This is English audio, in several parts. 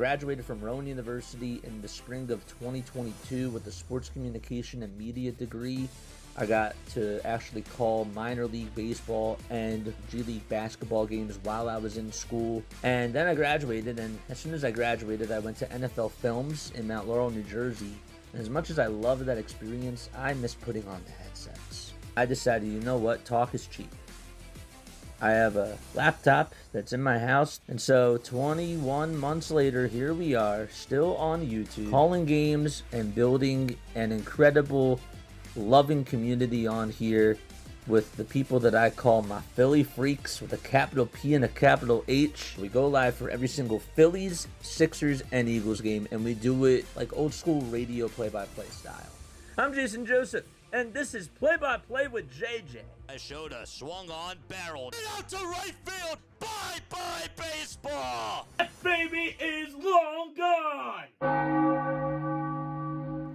graduated from Rowan University in the spring of 2022 with a sports communication and media degree. I got to actually call minor league baseball and G League basketball games while I was in school. And then I graduated, and as soon as I graduated, I went to NFL Films in Mount Laurel, New Jersey. And as much as I loved that experience, I miss putting on the headsets. I decided, you know what, talk is cheap. I have a laptop that's in my house, and so 21 months later, here we are, still on YouTube, calling games and building an incredible loving community on here with the people that I call my Philly freaks with a capital P and a capital H. We go live for every single Phillies, Sixers, and Eagles game, and we do it like old school radio play-by-play style. I'm Jason Joseph, and this is Play-by-Play with JJ. I showed a swung on, barreled out to right field. Bye-bye baseball. That baby is long gone.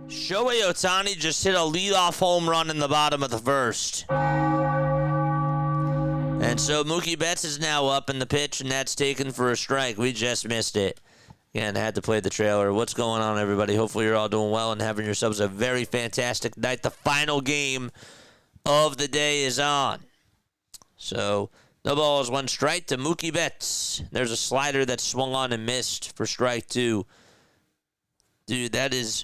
Shohei Ohtani just hit a leadoff home run in the bottom of the first. And so Mookie Betts is now up in the pitch, and that's taken for a strike. We just missed it. Again, I had to play the trailer. What's going on, everybody? Hopefully you're all doing well and having yourselves a very fantastic night. The final game of the day is on. So, no balls, one strike to Mookie Betts. There's a slider that swung on and missed for strike two. Dude, that is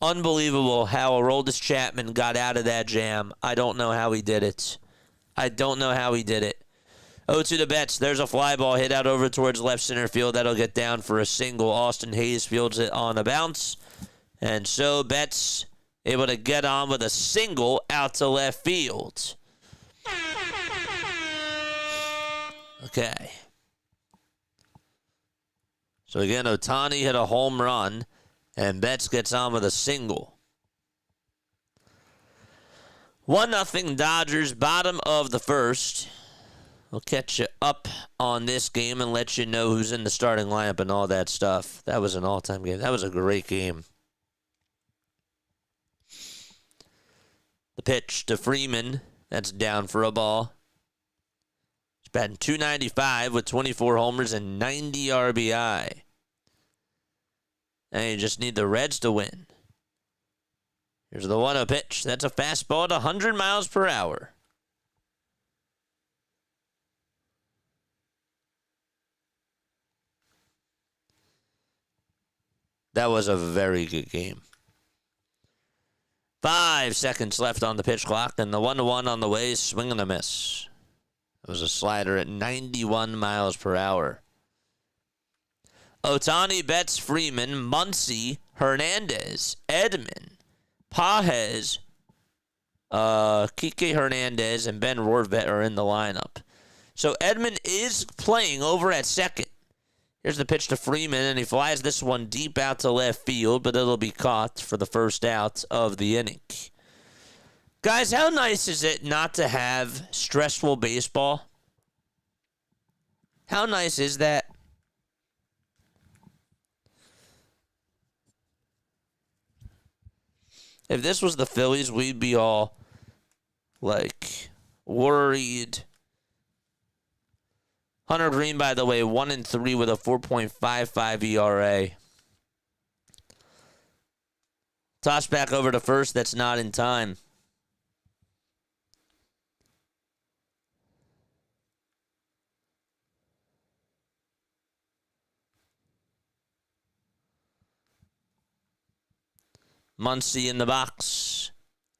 unbelievable how Aroldis Chapman got out of that jam. I don't know how he did it. I don't know how he did it. 0-2 to Betts. There's a fly ball hit out over towards left center field. That'll get down for a single. Austin Hayes fields it on a bounce. And so Betts able to get on with a single out to left field. Okay. So again, Ohtani hit a home run, and Betts gets on with a single. 1-0 Dodgers, bottom of the first. We'll catch you up on this game and let you know who's in the starting lineup and all that stuff. That was an all-time game. That was a great game. The pitch to Freeman. That's down for a ball. He's batting .295 with 24 homers and 90 RBI. And you just need the Reds to win. Here's the 1-0 pitch. That's a fastball at 100 miles per hour. That was a very good game. 5 seconds left on the pitch clock, and the 1-1 on the way, swing and a miss. It was a slider at 91 miles per hour. Ohtani, Betts, Freeman, Muncy, Hernandez, Edman, Pages, Kike Hernandez, and Ben Rorvet are in the lineup. So Edman is playing over at second. Here's the pitch to Freeman, and he flies this one deep out to left field, but it'll be caught for the first out of the inning. Guys, how nice is it not to have stressful baseball? How nice is that? If this was the Phillies, we'd be all, like, worried. Hunter Greene, by the way, 1-3 with a 4.55 ERA. Toss back over to first. That's not in time. Muncy in the box.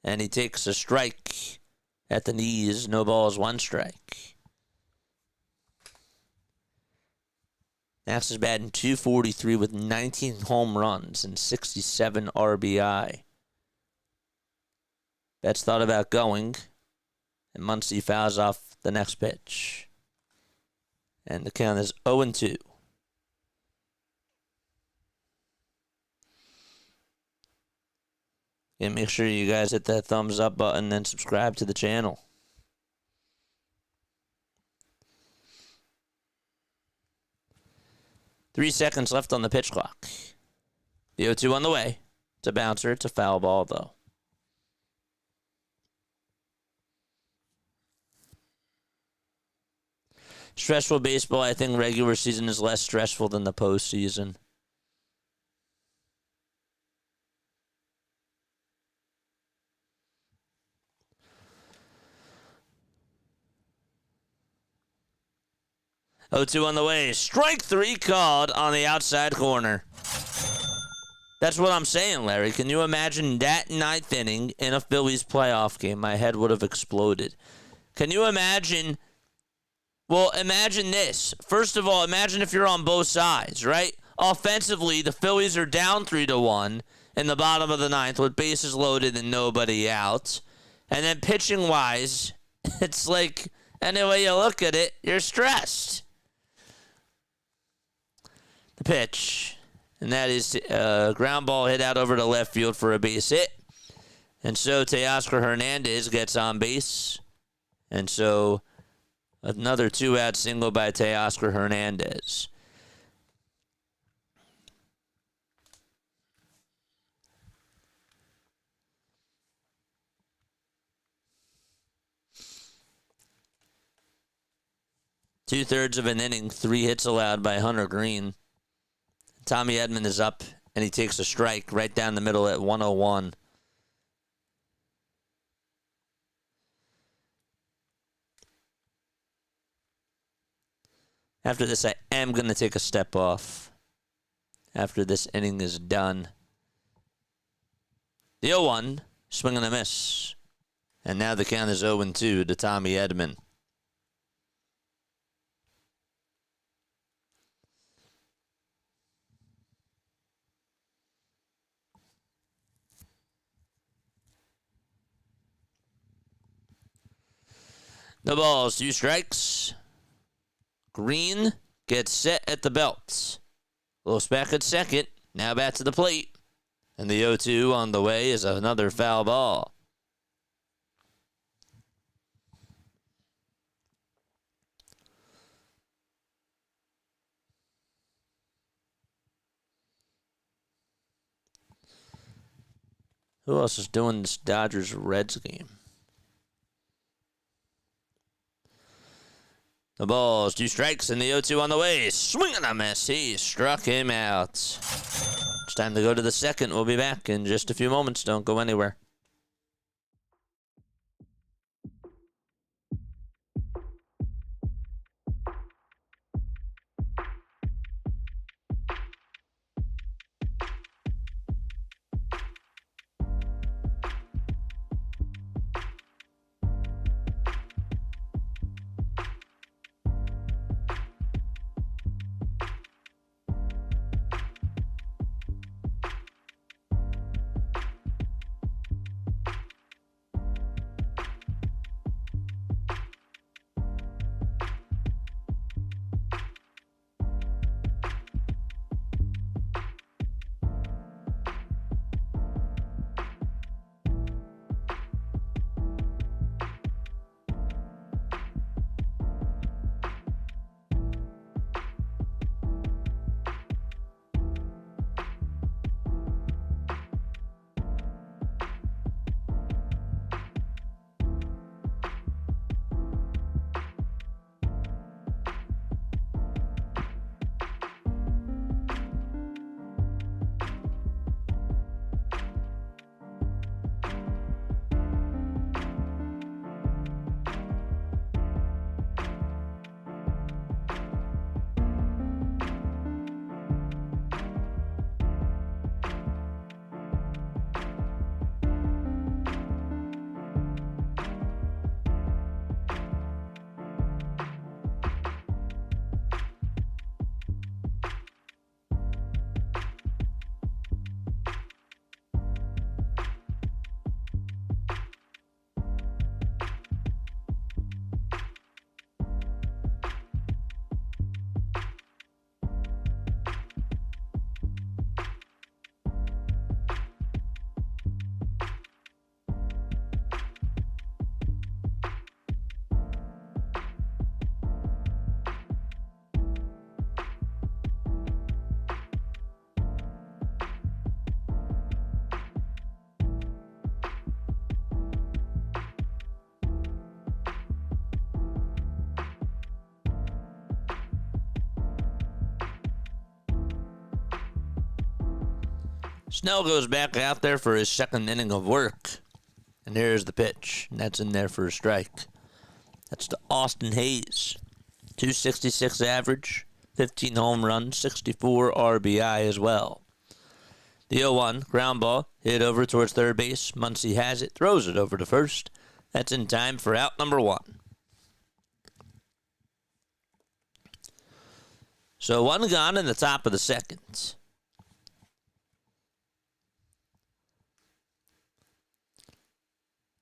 And he takes a strike at the knees. No balls, one strike. Max is batting .243 with 19 home runs and 67 RBI. Betts thought about going, and Muncy fouls off the next pitch. And the count is 0-2. And make sure you guys hit that thumbs up button and subscribe to the channel. Three seconds left on the pitch clock. The 0-2 on the way. It's a bouncer. It's a foul ball, though. Stressful baseball. I think regular season is less stressful than the postseason. 0-2 on the way. Strike 3 called on the outside corner. That's what I'm saying, Larry. Can you imagine that ninth inning in a Phillies playoff game? My head would have exploded. Can you imagine? Well, imagine this. First of all, imagine if you're on both sides, right? Offensively, the Phillies are down 3-1 in the bottom of the ninth with bases loaded and nobody out. And then pitching-wise, it's like, any way you look at it, you're stressed. The pitch. And that is a ground ball hit out over to left field for a base hit. And so Teoscar Hernandez gets on base. And so another 2-out single by Teoscar Hernandez. Two-thirds of an inning, 3 hits allowed by Hunter Greene. Tommy Edman is up, and he takes a strike right down the middle at 101. After this, I am going to take a step off. After this inning is done. The 0-1, swing and a miss. And now the count is 0-2 to Tommy Edman. No balls, 2 strikes. Greene gets set at the belt. Looks back at second. Now back to the plate. And the 0-2 on the way is another foul ball. Who else is doing this Dodgers-Reds game? The balls, 2 strikes, and the 0-2 on the way. Swing and a miss. He struck him out. It's time to go to the second. We'll be back in just a few moments. Don't go anywhere. Snell goes back out there for his second inning of work. And here's the pitch. And that's in there for a strike. That's to Austin Hayes. .266 average, 15 home runs, 64 RBI as well. The 0-1, ground ball, hit over towards third base. Muncy has it, throws it over to first. That's in time for out number 1. So 1 gone in the top of the second.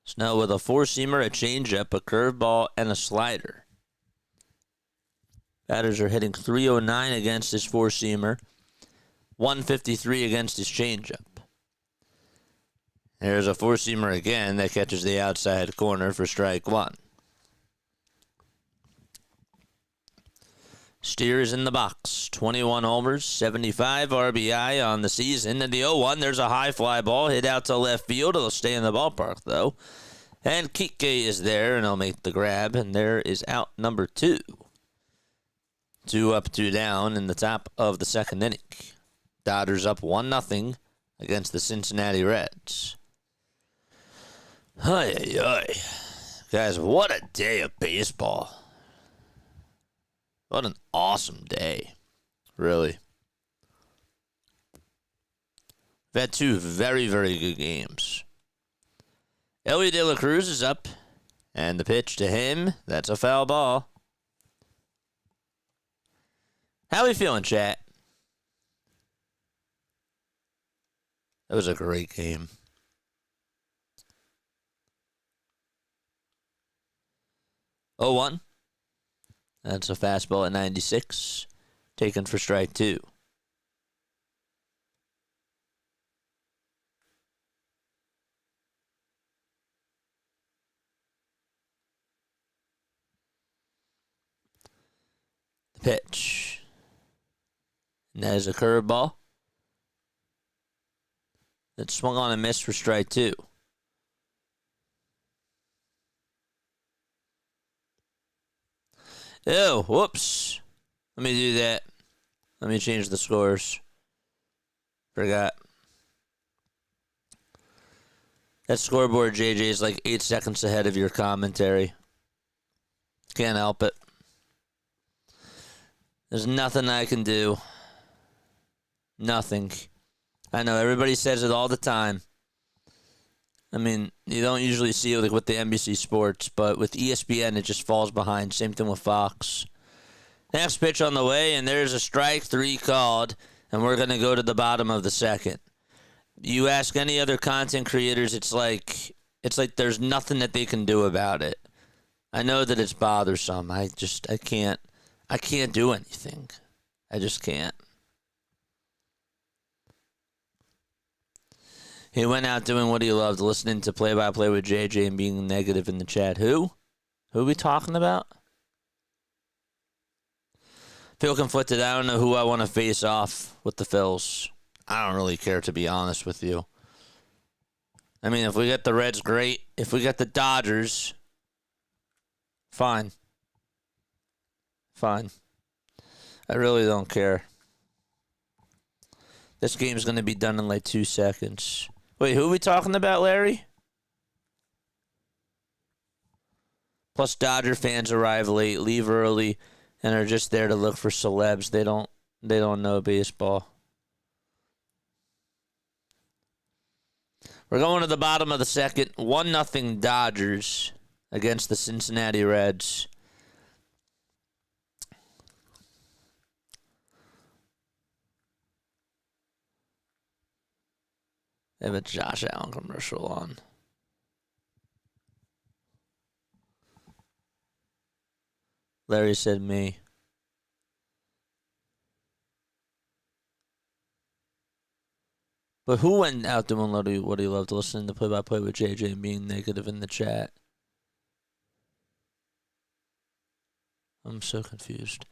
Snell with a 4-seamer, a changeup, a curveball, and a slider. Batters are hitting .309 against his 4-seamer, .153 against his changeup. There's a 4-seamer again that catches the outside corner for strike 1. Steer is in the box. 21 homers, 75 RBI on the season. And the 0-1, there's a high fly ball hit out to left field. It'll stay in the ballpark, though. And Kike is there, and he'll make the grab. And there is out number 2. 2 up, 2 down in the top of the second inning. Dodgers up 1-0 against the Cincinnati Reds. Ay. Guys, what a day of baseball. What an awesome day. Really. We've had 2 very, very good games. Elly De La Cruz is up. And the pitch to him, that's a foul ball. How we feeling, chat? That was a great game. 0-1. That's a fastball at 96, taken for strike 2. The pitch. And that is a curveball. That swung on and missed for strike 2. Ew, whoops. Let me do that. Let me change the scores. Forgot. That scoreboard, JJ, is like 8 seconds ahead of your commentary. Can't help it. There's nothing I can do. Nothing. I know, everybody says it all the time. I mean, you don't usually see it like with the NBC Sports, but with ESPN, it just falls behind. Same thing with Fox. Next pitch on the way, and there's a strike 3 called, and we're going to go to the bottom of the second. You ask any other content creators, it's like there's nothing that they can do about it. I know that it's bothersome. I can't do anything. I just can't. He went out doing what he loved, listening to play-by-play with JJ and being negative in the chat. Who? Who are we talking about? Feel conflicted. I don't know who I want to face off with the Phils. I don't really care, to be honest with you. I mean, if we get the Reds, great. If we get the Dodgers, fine. Fine. I really don't care. This game's going to be done in like 2 seconds. Wait, who are we talking about, Larry? Plus, Dodger fans arrive late, leave early, and are just there to look for celebs. They don't know baseball. We're going to the bottom of the second. 1-0 Dodgers against the Cincinnati Reds. They have a Josh Allen commercial on. Larry said me. But who went out doing what he loved, listening to play-by-play with JJ and being negative in the chat? I'm so confused.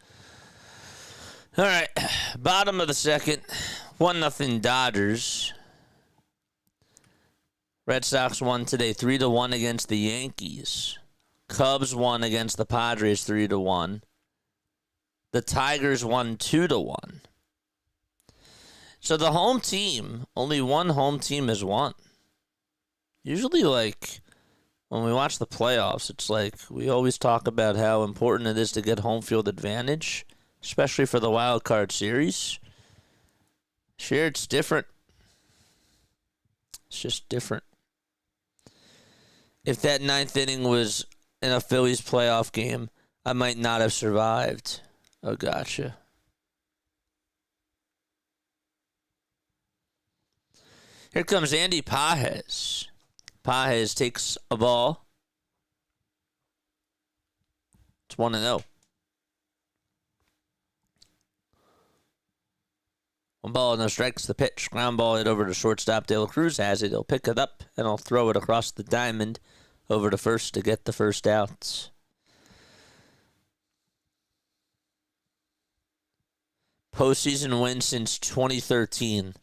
All right, bottom of the second, 1-0 Dodgers. Red Sox won today 3-1 against the Yankees. Cubs won against the Padres 3-1. The Tigers won 2-1. So the home team, only one home team has won. Usually, like, when we watch the playoffs, it's like we always talk about how important it is to get home field advantage, especially for the wild card series. Sure, it's different. It's just different. If that ninth inning was in a Phillies playoff game, I might not have survived. Oh, gotcha. Here comes Andy Pages. Pages takes a ball. It's 1-0. One ball, no strikes. The pitch. Ground ball hit over to shortstop. De La Cruz has it. He'll pick it up, and he'll throw it across the diamond over to first to get the first out. Postseason win since 2013.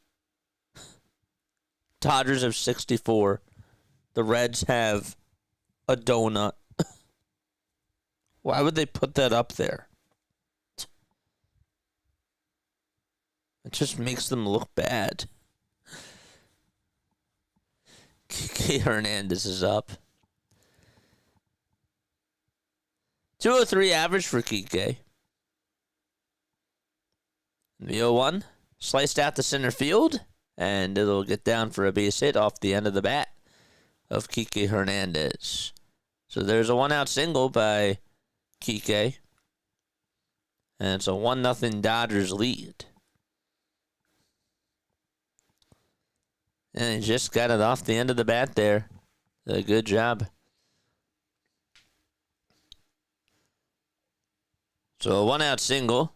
Dodgers have 64. The Reds have a donut. Why would they put that up there? It just makes them look bad. Kike Hernandez is up. 203 average for Kike. The 0-1 sliced out to center field, and it'll get down for a base hit off the end of the bat of Kike Hernandez. So there's a 1-out single by Kike, and it's a 1-0 Dodgers lead. And he just got it off the end of the bat there. A good job. So a 1-out single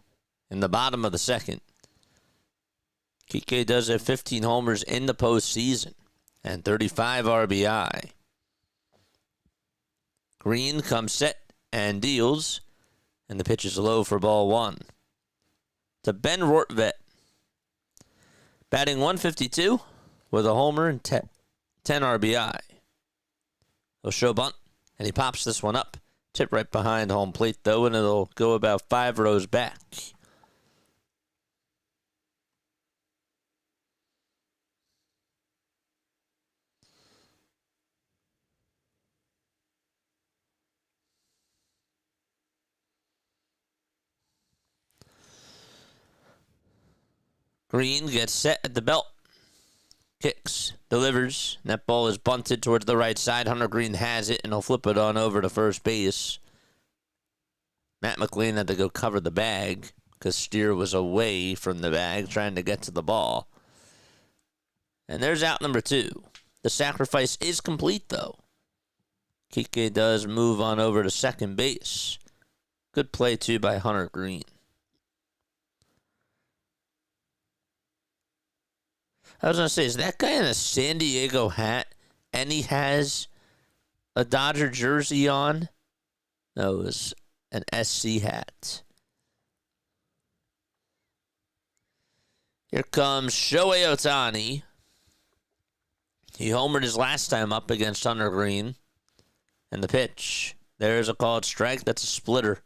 in the bottom of the second. Kike does have 15 homers in the postseason and 35 RBI. Greene comes set and deals, and the pitch is low for ball one. To Ben Rortvedt, batting 152 with a homer and 10 RBI. He'll show bunt, and he pops this one up. Tip right behind home plate, though, and it'll go about 5 rows back. Greene gets set at the belt. Kicks, delivers. And that ball is bunted towards the right side. Hunter Greene has it, and he'll flip it on over to first base. Matt McLean had to go cover the bag because Steer was away from the bag trying to get to the ball. And there's out number 2. The sacrifice is complete, though. Kike does move on over to second base. Good play, too, by Hunter Greene. I was going to say, is that guy in a San Diego hat and he has a Dodger jersey on? No, it was an SC hat. Here comes Shohei Ohtani. He homered his last time up against Hunter Greene. And the pitch. There's a called strike. That's a splitter.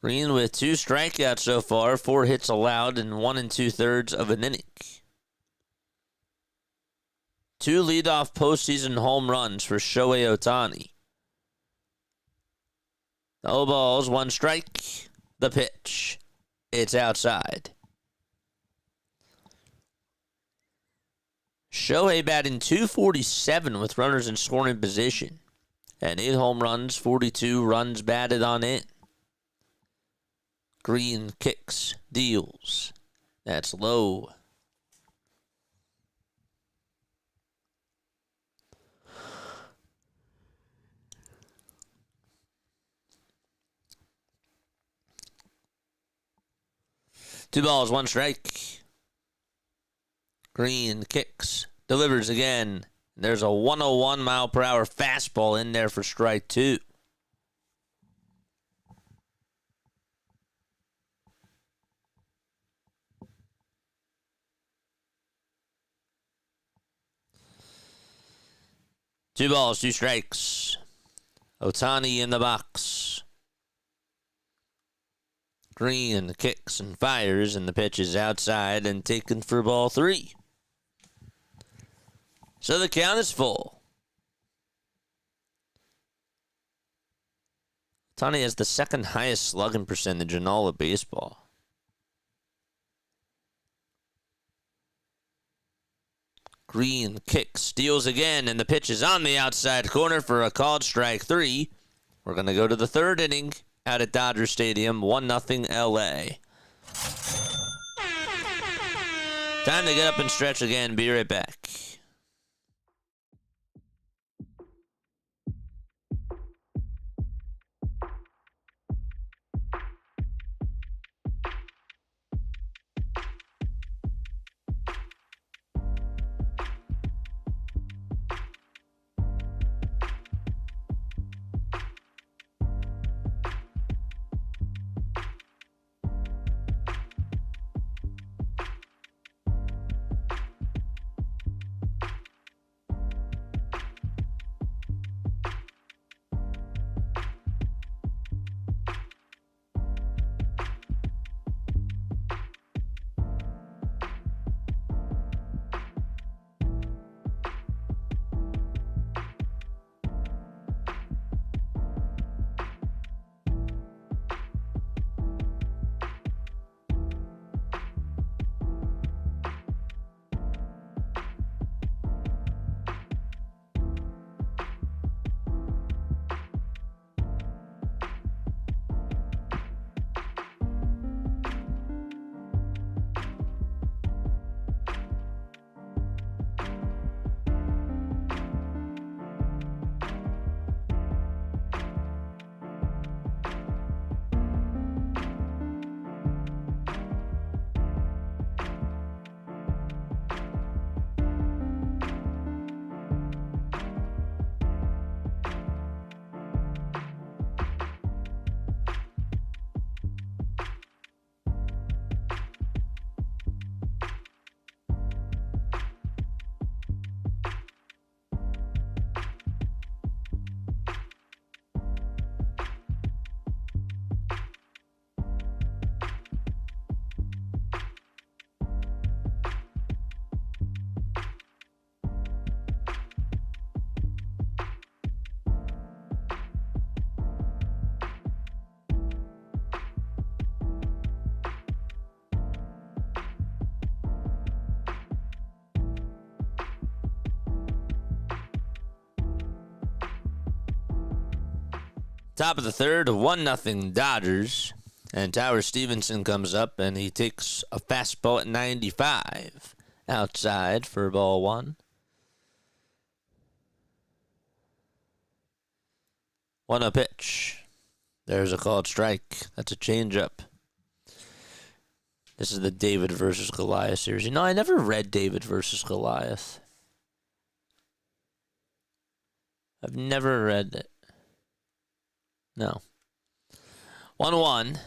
Greene with 2 strikeouts so far, 4 hits allowed, and 1 2/3 of an inning. 2 leadoff postseason home runs for Shohei Ohtani. No balls, 1 strike. The pitch. It's outside. Shohei batting .247 with runners in scoring position. And 8 home runs, 42 runs batted on in. Greene kicks, deals. That's low. Two balls, 1 strike. Greene kicks, delivers again. There's a 101 mile per hour fastball in there for strike 2. Two balls, 2 strikes. Ohtani in the box. Greene kicks and fires, and the pitch is outside and taken for ball 3. So the count is full. Ohtani has the second highest slugging percentage in all of baseball. Greene kicks, steals again, and the pitch is on the outside corner for a called strike 3. We're going to go to the third inning out at Dodger Stadium, 1-0 LA. Time to get up and stretch again. Be right back. Top of the third, 1-0 Dodgers. And Tyler Stevenson comes up, and he takes a fastball at 95 outside for ball 1. 1-0 pitch. There's a called strike. That's a changeup. This is the David versus Goliath series. You know, I never read David versus Goliath. I've never read it. No. 1-1.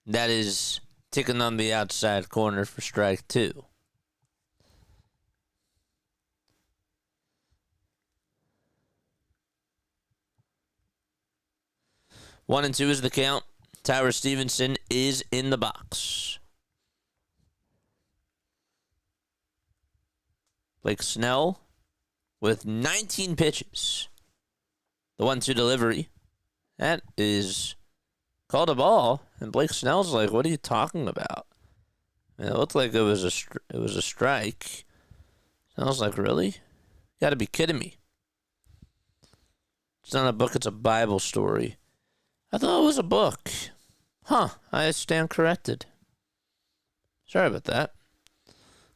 That is ticking on the outside corner for strike 2. One and 2 is the count. Tyler Stevenson is in the box. Blake Snell with 19 pitches. The 1-2 delivery. That is called a ball, and Blake Snell's like, "What are you talking about?" And it looked like it was a strike. Snell's like, "Really? You got to be kidding me!" It's not a book; it's a Bible story. I thought it was a book. Huh? I stand corrected. Sorry about that.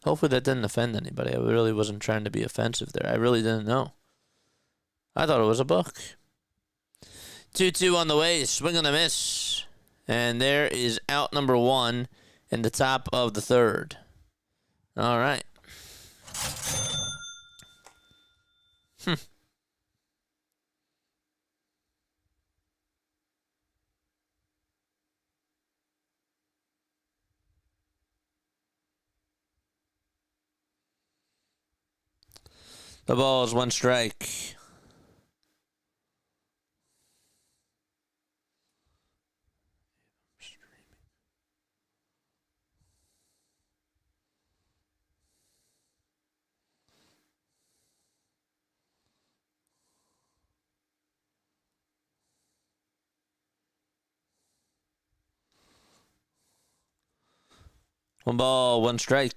Hopefully that didn't offend anybody. I really wasn't trying to be offensive there. I really didn't know. I thought it was a book. 2-2 on the way. Swing and a miss. And there is out number 1 in the top of the third. All right. The ball is 1 strike. 1-1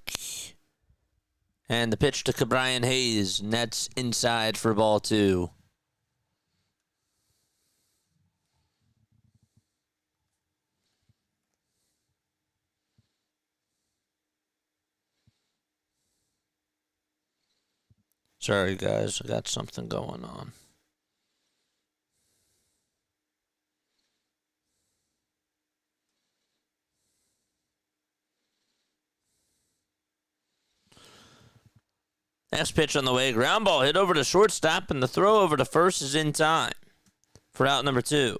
And the pitch to Brian Hayes, and that's inside for ball 2. Sorry, guys. I got something going on. Next pitch on the way. Ground ball hit over to shortstop, and the throw over to first is in time for out number 2.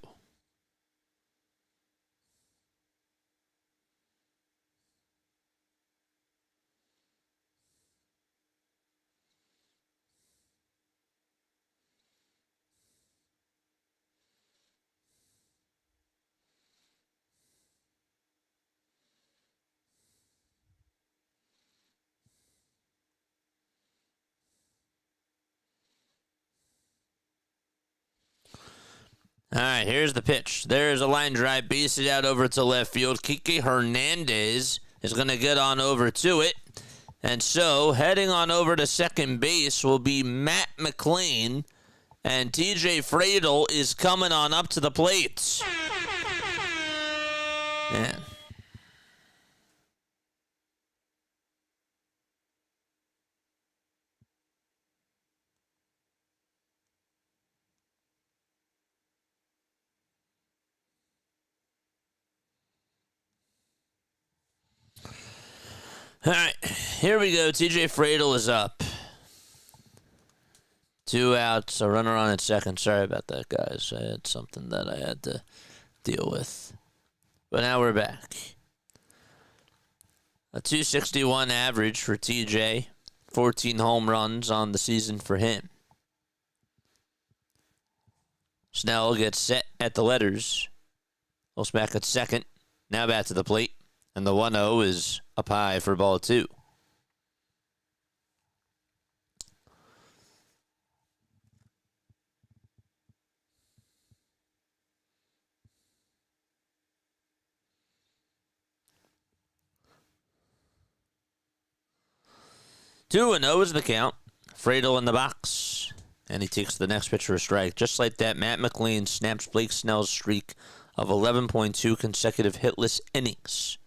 All right, here's the pitch. There's a line drive, base it out over to left field. Kike Hernandez is going to get on over to it. And so, heading on over to second base will be Matt McLean. And TJ Fradel is coming on up to the plate. Man. All right, here we go. TJ Fradel is up. 2 outs, a runner on at second. Sorry about that, guys. I had something that I had to deal with. But now we're back. A .261 average for TJ. 14 home runs on the season for him. Snell gets set at the letters. Goes back at second. Now back to the plate. And the 1-0 is up high for ball 2. Two and 0 is the count. Fradel in the box. And he takes the next pitch for a strike. Just like that, Matt McLean snaps Blake Snell's streak of 11.2 consecutive hitless innings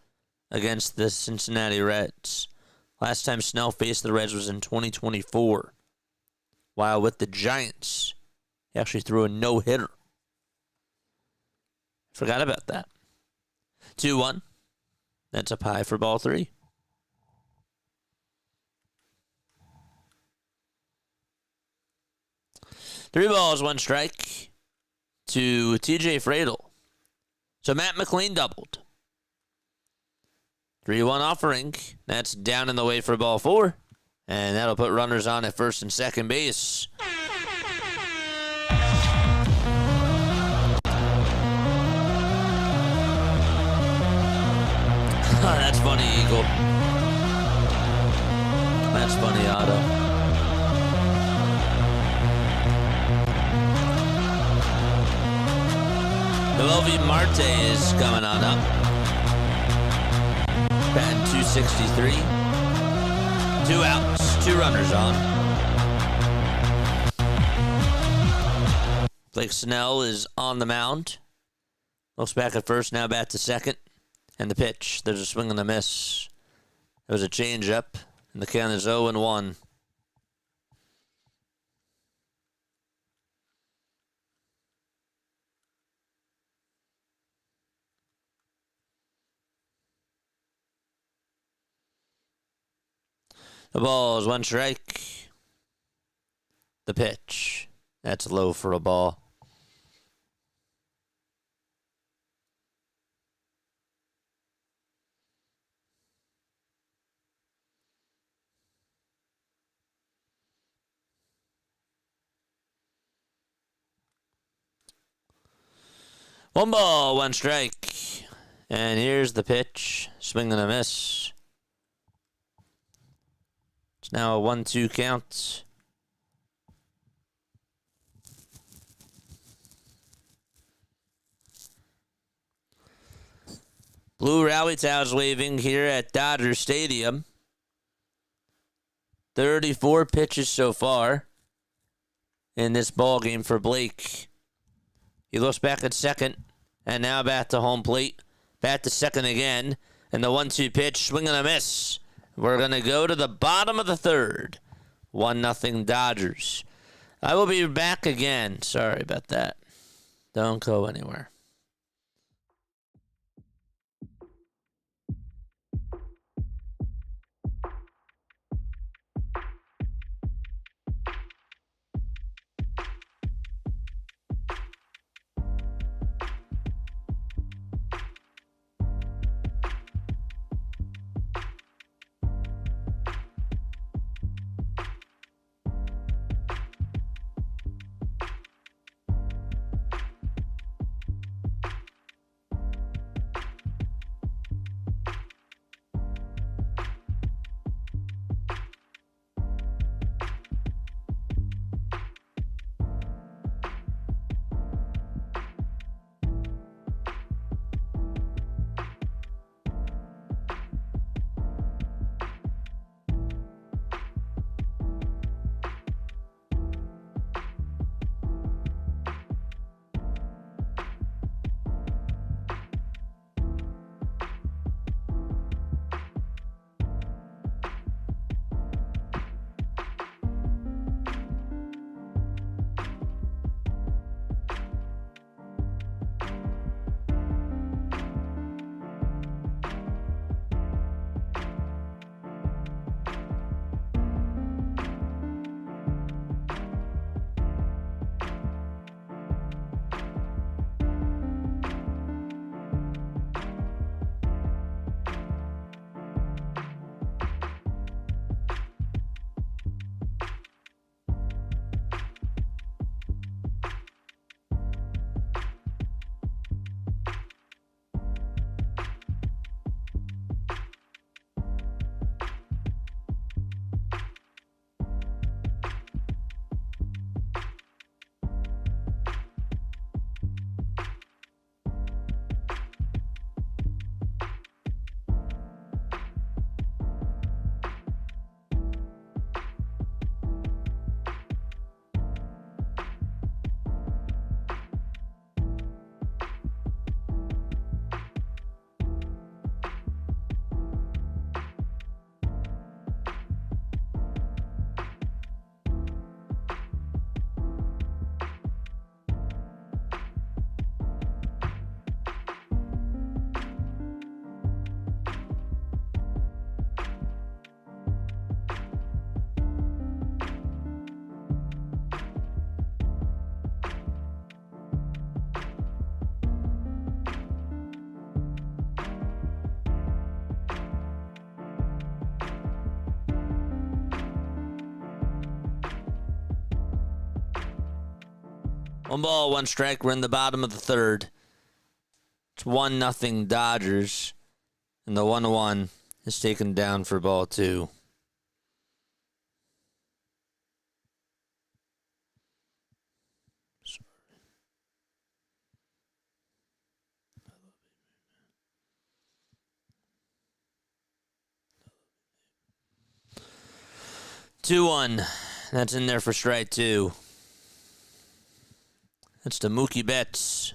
against the Cincinnati Reds. Last time Snell faced the Reds was in 2024. While with the Giants, he actually threw a no-hitter. Forgot about that. 2-1. That's up high for ball 3. Three balls, 1 strike to TJ Fradel. So Matt McLean doubled. 3-1 offering. That's down in the way for ball 4. And that'll put runners on at first and second base. That's funny, Eagle. That's funny, Otto. Noelvi Marte is coming on up. Batting .263. 2 outs, 2 runners on. Blake Snell is on the mound. Looks back at first, now back to second. And the pitch, there's a swing and a miss. There was a changeup, and the count is 0-1. The ball is 1 strike. The pitch. That's low for a ball. One ball, 1 strike. And here's the pitch. Swing and a miss. It's now a 1-2 count. Blue rally towels waving here at Dodger Stadium. 34 pitches so far in this ball game for Blake. He looks back at second, and now back to home plate. Back to second again, and the 1-2 pitch, swing and a miss. We're going to go to the bottom of the third. 1-0 Dodgers. I will be back again. Sorry about that. Don't go anywhere. One ball, one strike. We're in the bottom of the third. It's 1-0 Dodgers. And the 1-1 is taken down for ball two. Two one. That's in there for strike two. That's the Mookie Betts.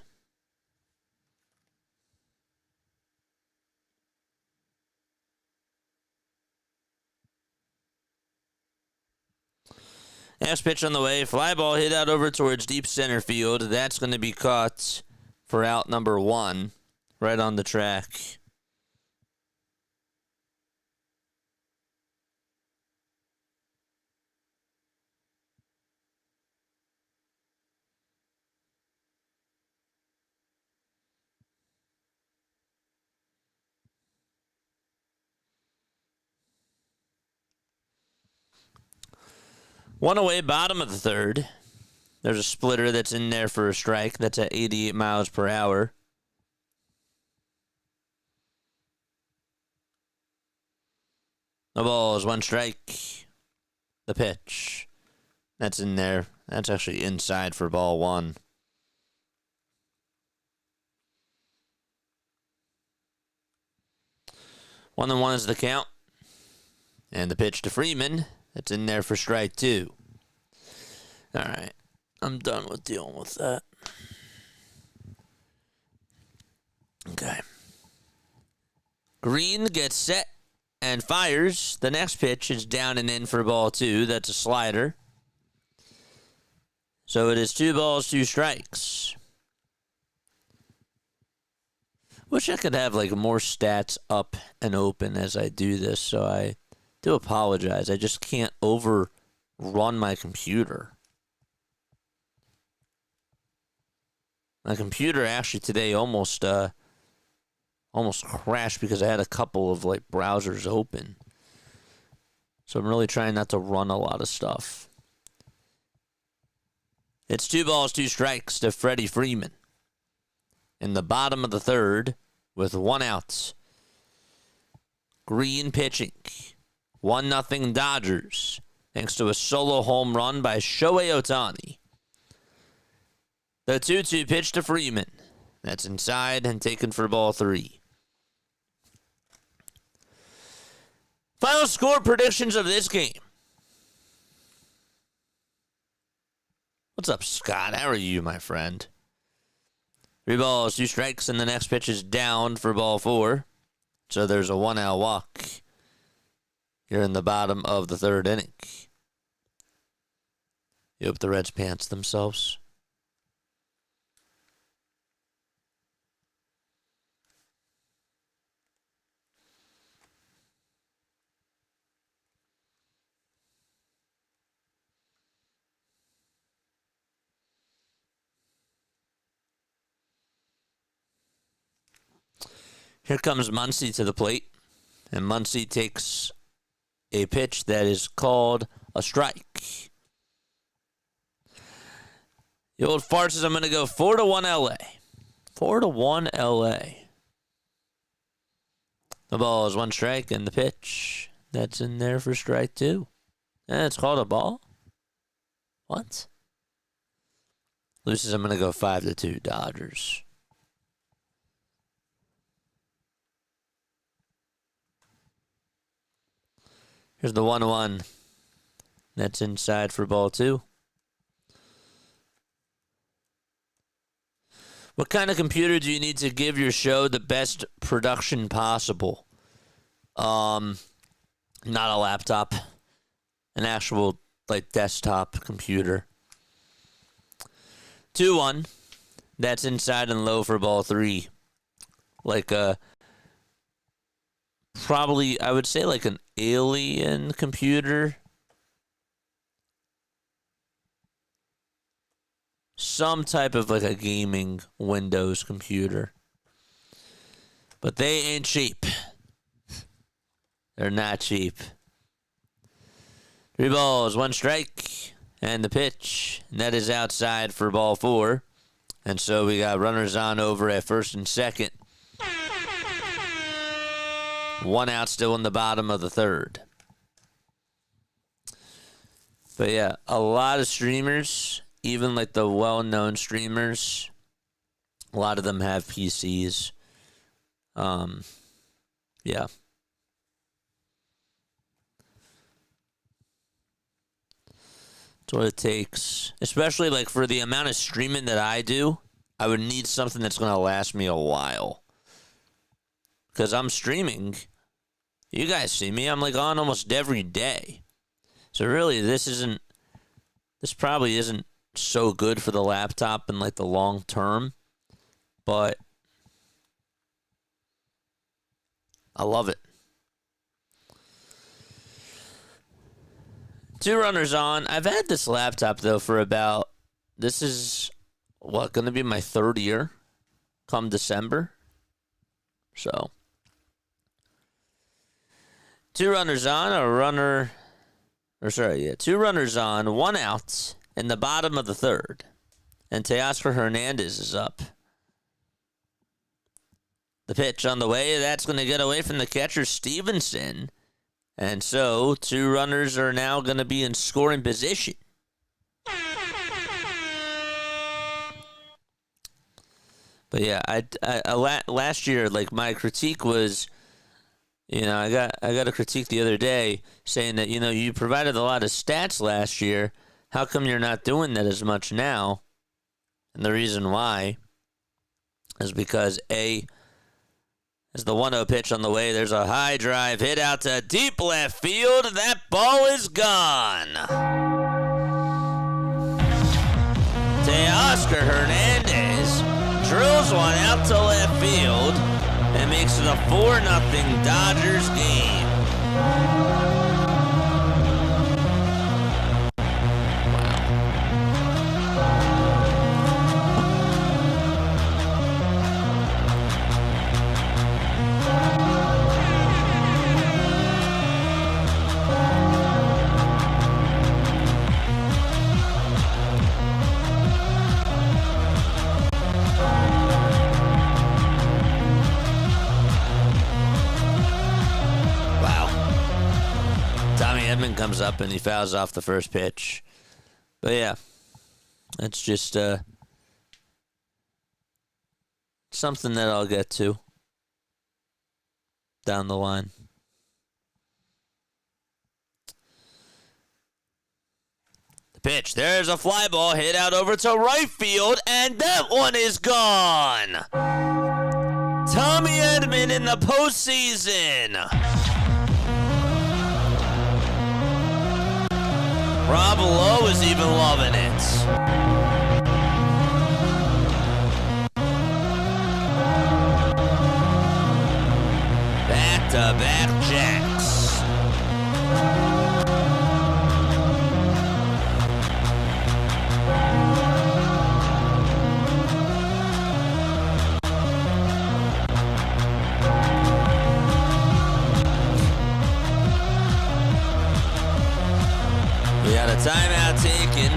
Last pitch on the way. Fly ball hit out over towards deep center field. That's going to be caught for out number one, right on the track. One away, bottom of the third. There's a splitter that's in there for a strike. That's at 88 miles per hour. The ball is one strike. The pitch. That's in there. That's actually inside for ball one. 1-1 is the count. And the pitch to Freeman. That's in there for strike 2. All right. I'm done with dealing with that. Okay. Greene gets set and fires. The next pitch is down and in for ball 2. That's a slider. So it is 2 balls, 2 strikes. Wish I could have like more stats up and open as I do this, so I do apologize. I just can't overrun my computer. My computer actually today almost crashed because I had a couple of like browsers open. So I'm really trying not to run a lot of stuff. It's 2 balls, 2 strikes to Freddie Freeman. In the bottom of the third, with 1 out. Greene pitching. 1-0 Dodgers. Thanks to a solo home run by Shohei Ohtani. The 2-2 pitch to Freeman. That's inside and taken for ball 3. Final score predictions of this game. What's up, Scott? How are you, my friend? 3 balls, 2 strikes, and the next pitch is down for ball 4. So there's a 1-out walk here in the bottom of the 3rd inning. You hope the Reds pants themselves. Here comes Muncy to the plate, and Muncy takes a pitch that is called a strike. The old fart says I'm going to go 4-1 LA. 4-1 LA. The ball is 1 strike, and the pitch that's in there for strike 2. And it's called a ball? What? Lou says I'm going to go 5-2 Dodgers. Here's the 1-1. That's inside for ball 2. What kind of computer do you need to give your show the best production possible? Not a laptop. An actual, like, desktop computer. 2-1. That's inside and low for ball 3. Like a... Probably, I would say like an alien computer. Some type of like a gaming Windows computer. But they ain't cheap. They're not cheap. 3 balls, 1 strike, and the pitch. And that is outside for ball 4. And so we got runners on over at first and second. 1 out still in the bottom of the 3rd. But yeah, a lot of streamers, even like the well-known streamers, a lot of them have PCs. Yeah. That's what it takes. Especially like for the amount of streaming that I do, I would need something that's going to last me a while. Because I'm streaming. You guys see me. I'm like on almost every day. So really, this probably isn't so good for the laptop in like the long term. But I love it. 2 runners on. I've had this laptop though for about, this is going to be my 3rd year come December. So 2 runners on, 2 runners on, 1 out in the bottom of the 3rd. And Teoscar Hernandez is up. The pitch on the way, that's going to get away from the catcher, Stevenson. And so 2 runners are now going to be in scoring position. But yeah, last year, like my critique was, I got a critique the other day saying that, you provided a lot of stats last year. How come you're not doing that as much now? And the reason why is because as the 1-0 pitch on the way, there's a high drive hit out to deep left field. That ball is gone. Teoscar Hernandez drills one out to left field and makes it a 4-0 Dodgers game. Edman comes up and he fouls off the first pitch. But yeah, it's just something that I'll get to down the line. The pitch, there's a fly ball hit out over to right field, and that one is gone. Tommy Edman in the postseason. Rob Lowe is even loving it. Back-to-back jacks. We got a timeout taken.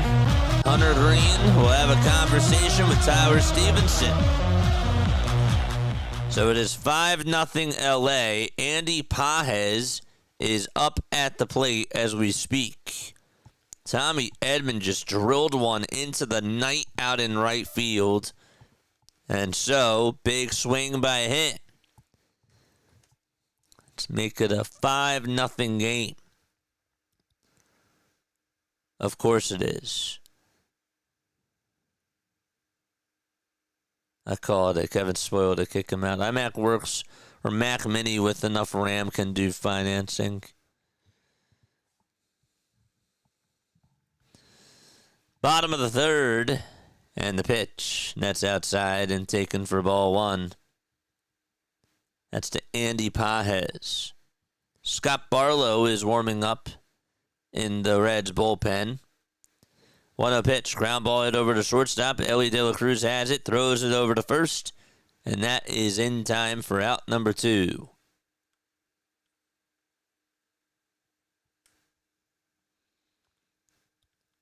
Hunter Greene will have a conversation with Tyler Stevenson. So it is 5-0 LA. Andy Pages is up at the plate as we speak. Tommy Edman just drilled one into the night out in right field. And so, big swing by him. Let's make it a 5-0 game. Of course it is. I called it. Kevin spoiled it. Kick him out. iMac works, or Mac Mini with enough RAM can do financing. Bottom of the third. And the pitch. That's outside and taken for ball one. That's to Andy Pages. Scott Barlow is warming up in the Reds bullpen. 1-0 pitch, ground ball hit over to shortstop. Elly De La Cruz has it, throws it over to first, and that is in time for out number 2.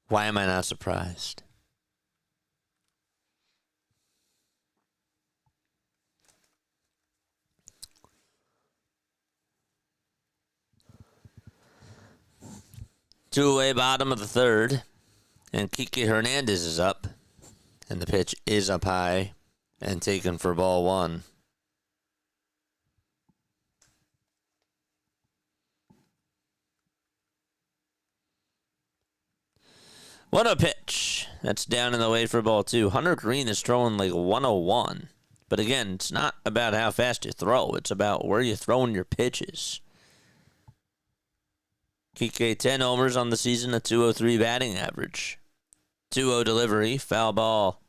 Why am I not surprised? Two-away bottom of the third. And Kike Hernandez is up. And the pitch is up high and taken for ball one. What a pitch. That's down in the way for ball two. Hunter Greene is throwing like 101. But again, it's not about how fast you throw. It's about where you're throwing your pitches. Kike 10 homers on the season, a 203 batting average. 2-0 delivery, foul ball.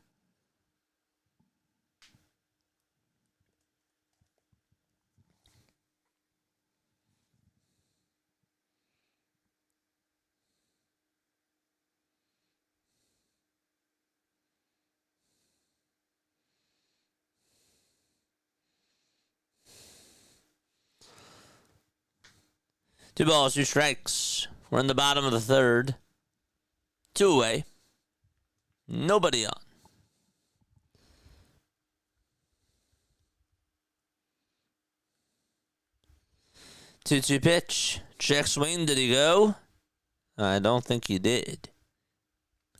Two balls, two strikes. We're in the bottom of the third. Two away. Nobody on. 2-2 pitch. Check swing. Did he go? I don't think he did.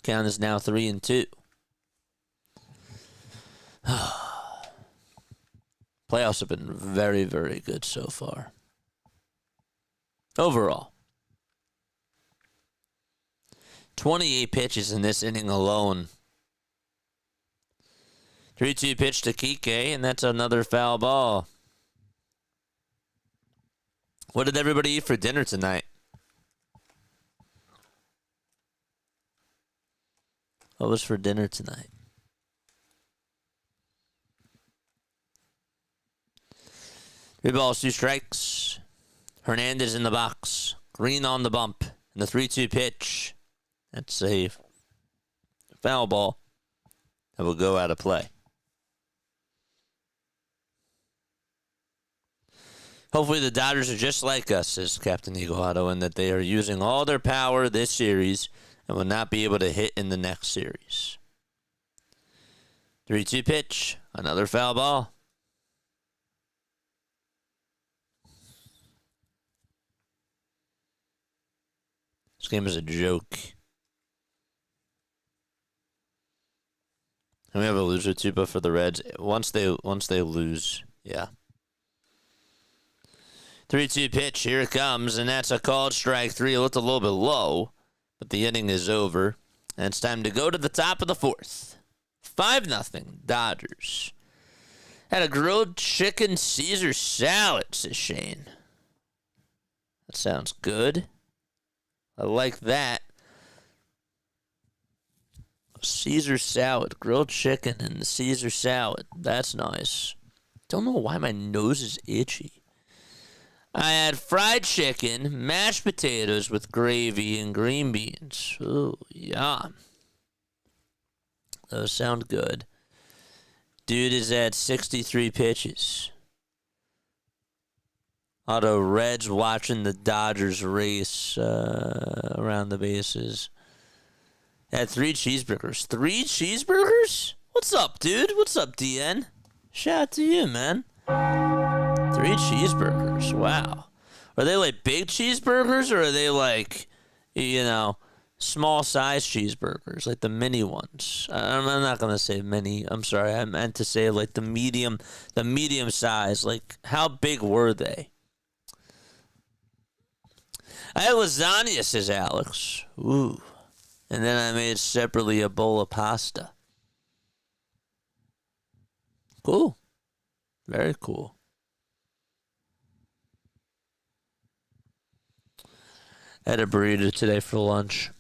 Count is now 3-2. Playoffs have been very, very good so far. overall. 28 pitches in this inning alone. 3-2 pitch to Kike, and that's another foul ball. What did everybody eat for dinner tonight? What was for dinner tonight? 3 balls, 2 strikes. Hernandez in the box. Greene on the bump. And the 3-2 pitch. That's a foul ball that will go out of play. Hopefully the Dodgers are just like us, says Captain Eagle Otto, and that they are using all their power this series and will not be able to hit in the next series. 3-2 pitch. Another foul ball. This game is a joke. And we have a loser too, but for the Reds, once they lose, yeah. 3-2 pitch, here it comes, and that's a called strike 3. It looked a little bit low, but the inning is over, and it's time to go to the top of the 4th. 5-0 Dodgers. Had a grilled chicken Caesar salad, says Shane. That sounds good. I like that. Caesar salad, grilled chicken and the Caesar salad. That's nice. Don't know why my nose is itchy. I had fried chicken, mashed potatoes with gravy, and green beans. Ooh, yum. Those sound good. Dude is at 63 pitches. Auto Reds watching the Dodgers race around the bases. Had 3 cheeseburgers. 3 cheeseburgers? What's up, dude? What's up, DN? Shout out to you, man. 3 cheeseburgers. Wow. Are they like big cheeseburgers or are they like, small size cheeseburgers, like the mini ones? I'm not going to say mini. I'm sorry. I meant to say like the medium size. Like how big were they? I had lasagna, says Alex. Ooh. And then I made separately a bowl of pasta. Cool. Very cool. I had a burrito today for lunch.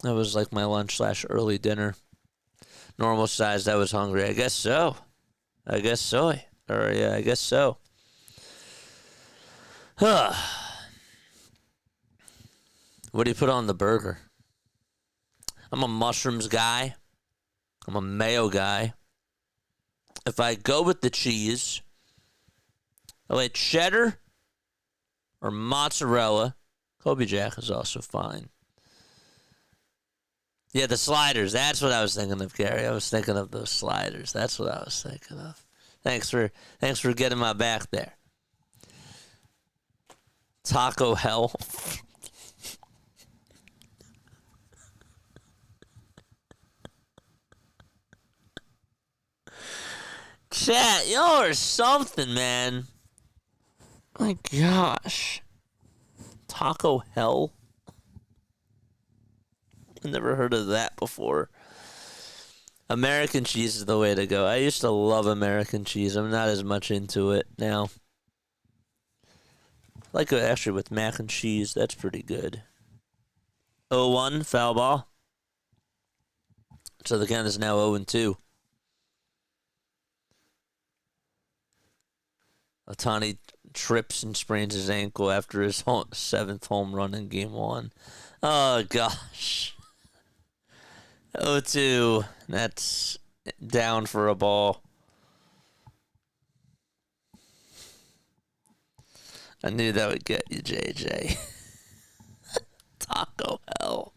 That was like my lunch / early dinner. Normal size, I was hungry. I guess so. I guess so. What do you put on the burger? I'm a mushrooms guy. I'm a mayo guy. If I go with the cheese, I like cheddar or mozzarella. Kobe Jack is also fine. Yeah, the sliders. That's what I was thinking of, Gary. I was thinking of those sliders. That's what I was thinking of. Thanks for getting my back there. Taco hell. Chat, y'all are something, man. My gosh. Taco hell? I've never heard of that before. American cheese is the way to go. I used to love American cheese. I'm not as much into it now. Like actually with mac and cheese, that's pretty good. 0-1, foul ball. So the count is now 0-2. Ohtani trips and sprains his ankle after his 7th home run in Game 1. Oh, gosh. 0-2. That's down for a ball. I knew that would get you, JJ. Taco hell.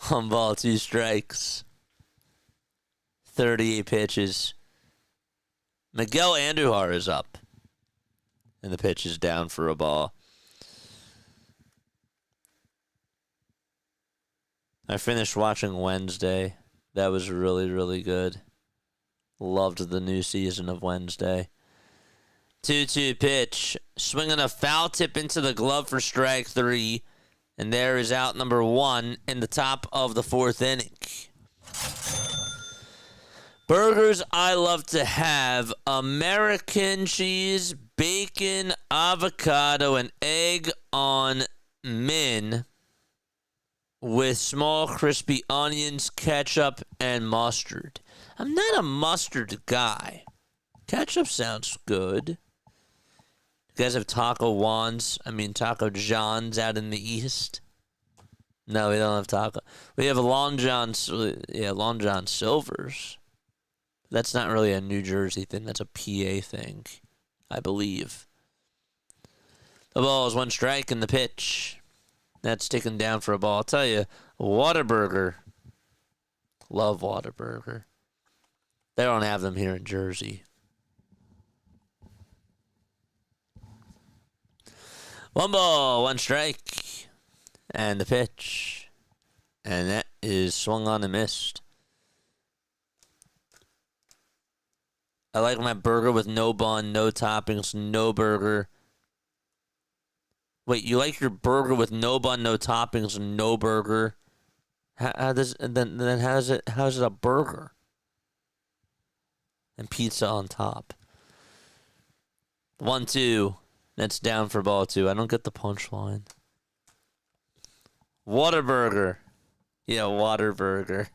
One ball, 2 strikes. 38 pitches. Miguel Andujar is up. And the pitch is down for a ball. I finished watching Wednesday. That was really, really good. Loved the new season of Wednesday. 2-2 pitch. Swinging a foul tip into the glove for strike 3. And there is out number 1 in the top of the 4th inning. Burgers I love to have: American cheese, bacon, avocado, and egg on min with small crispy onions, ketchup, and mustard. I'm not a mustard guy. Ketchup sounds good. You guys have Taco John's out in the East? No, we don't have Taco. We have Long John Silver's. That's not really a New Jersey thing. That's a PA thing, I believe. The ball is 1 strike in the pitch. That's taken down for a ball. I'll tell you, Whataburger. Love Whataburger. They don't have them here in Jersey. 1 ball, 1 strike. And the pitch. And that is swung on and missed. I like my burger with no bun, no toppings, no burger. Wait, you like your burger with no bun, no toppings, and no burger? How is it a burger? And pizza on top. 1-2. That's down for ball 2. I don't get the punchline. Whataburger. Yeah, Whataburger.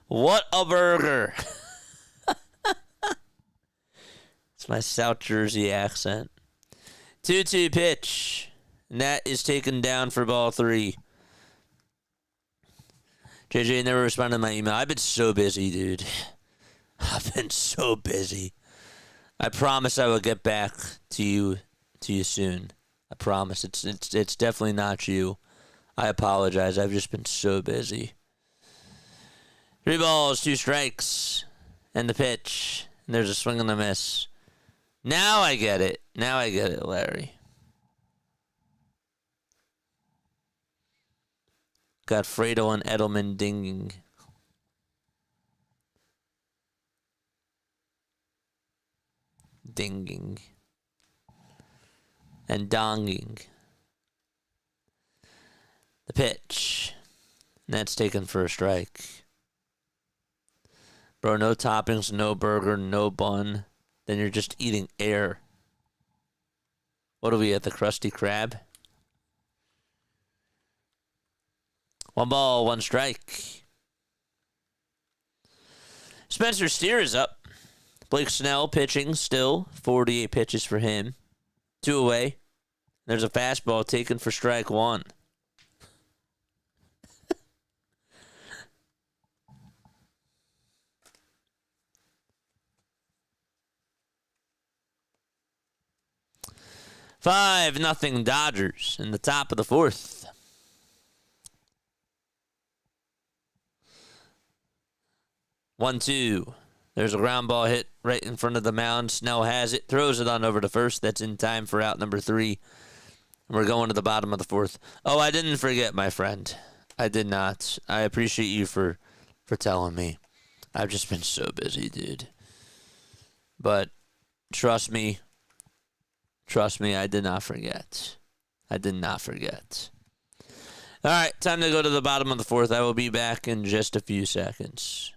What a burger. It's my South Jersey accent. 2-2 pitch. And that is taken down for ball 3. JJ never responded to my email. I've been so busy, dude. I've been so busy. I promise I will get back to you soon. I promise. It's definitely not you. I apologize. I've just been so busy. 3 balls, 2 strikes. And the pitch. And there's a swing and a miss. Now I get it. Larry. Got Fredo and Edelman dinging. And donging. The pitch. And that's taken for a strike. Bro, no toppings, no burger, no bun. Then you're just eating air. What are we at, the Krusty Krab? 1 ball, 1 strike. Spencer Steer is up. Blake Snell pitching still. 48 pitches for him. 2 away. There's a fastball taken for strike 1. Five nothing Dodgers in the top of the 4th. One, 2. There's a ground ball hit right in front of the mound. Snell has it, throws it on over to first. That's in time for out number 3. And we're going to the bottom of the 4th. Oh, I didn't forget, my friend. I did not. I appreciate you for telling me. I've just been so busy, dude. But trust me, I did not forget. All right, time to go to the bottom of the 4th. I will be back in just a few seconds.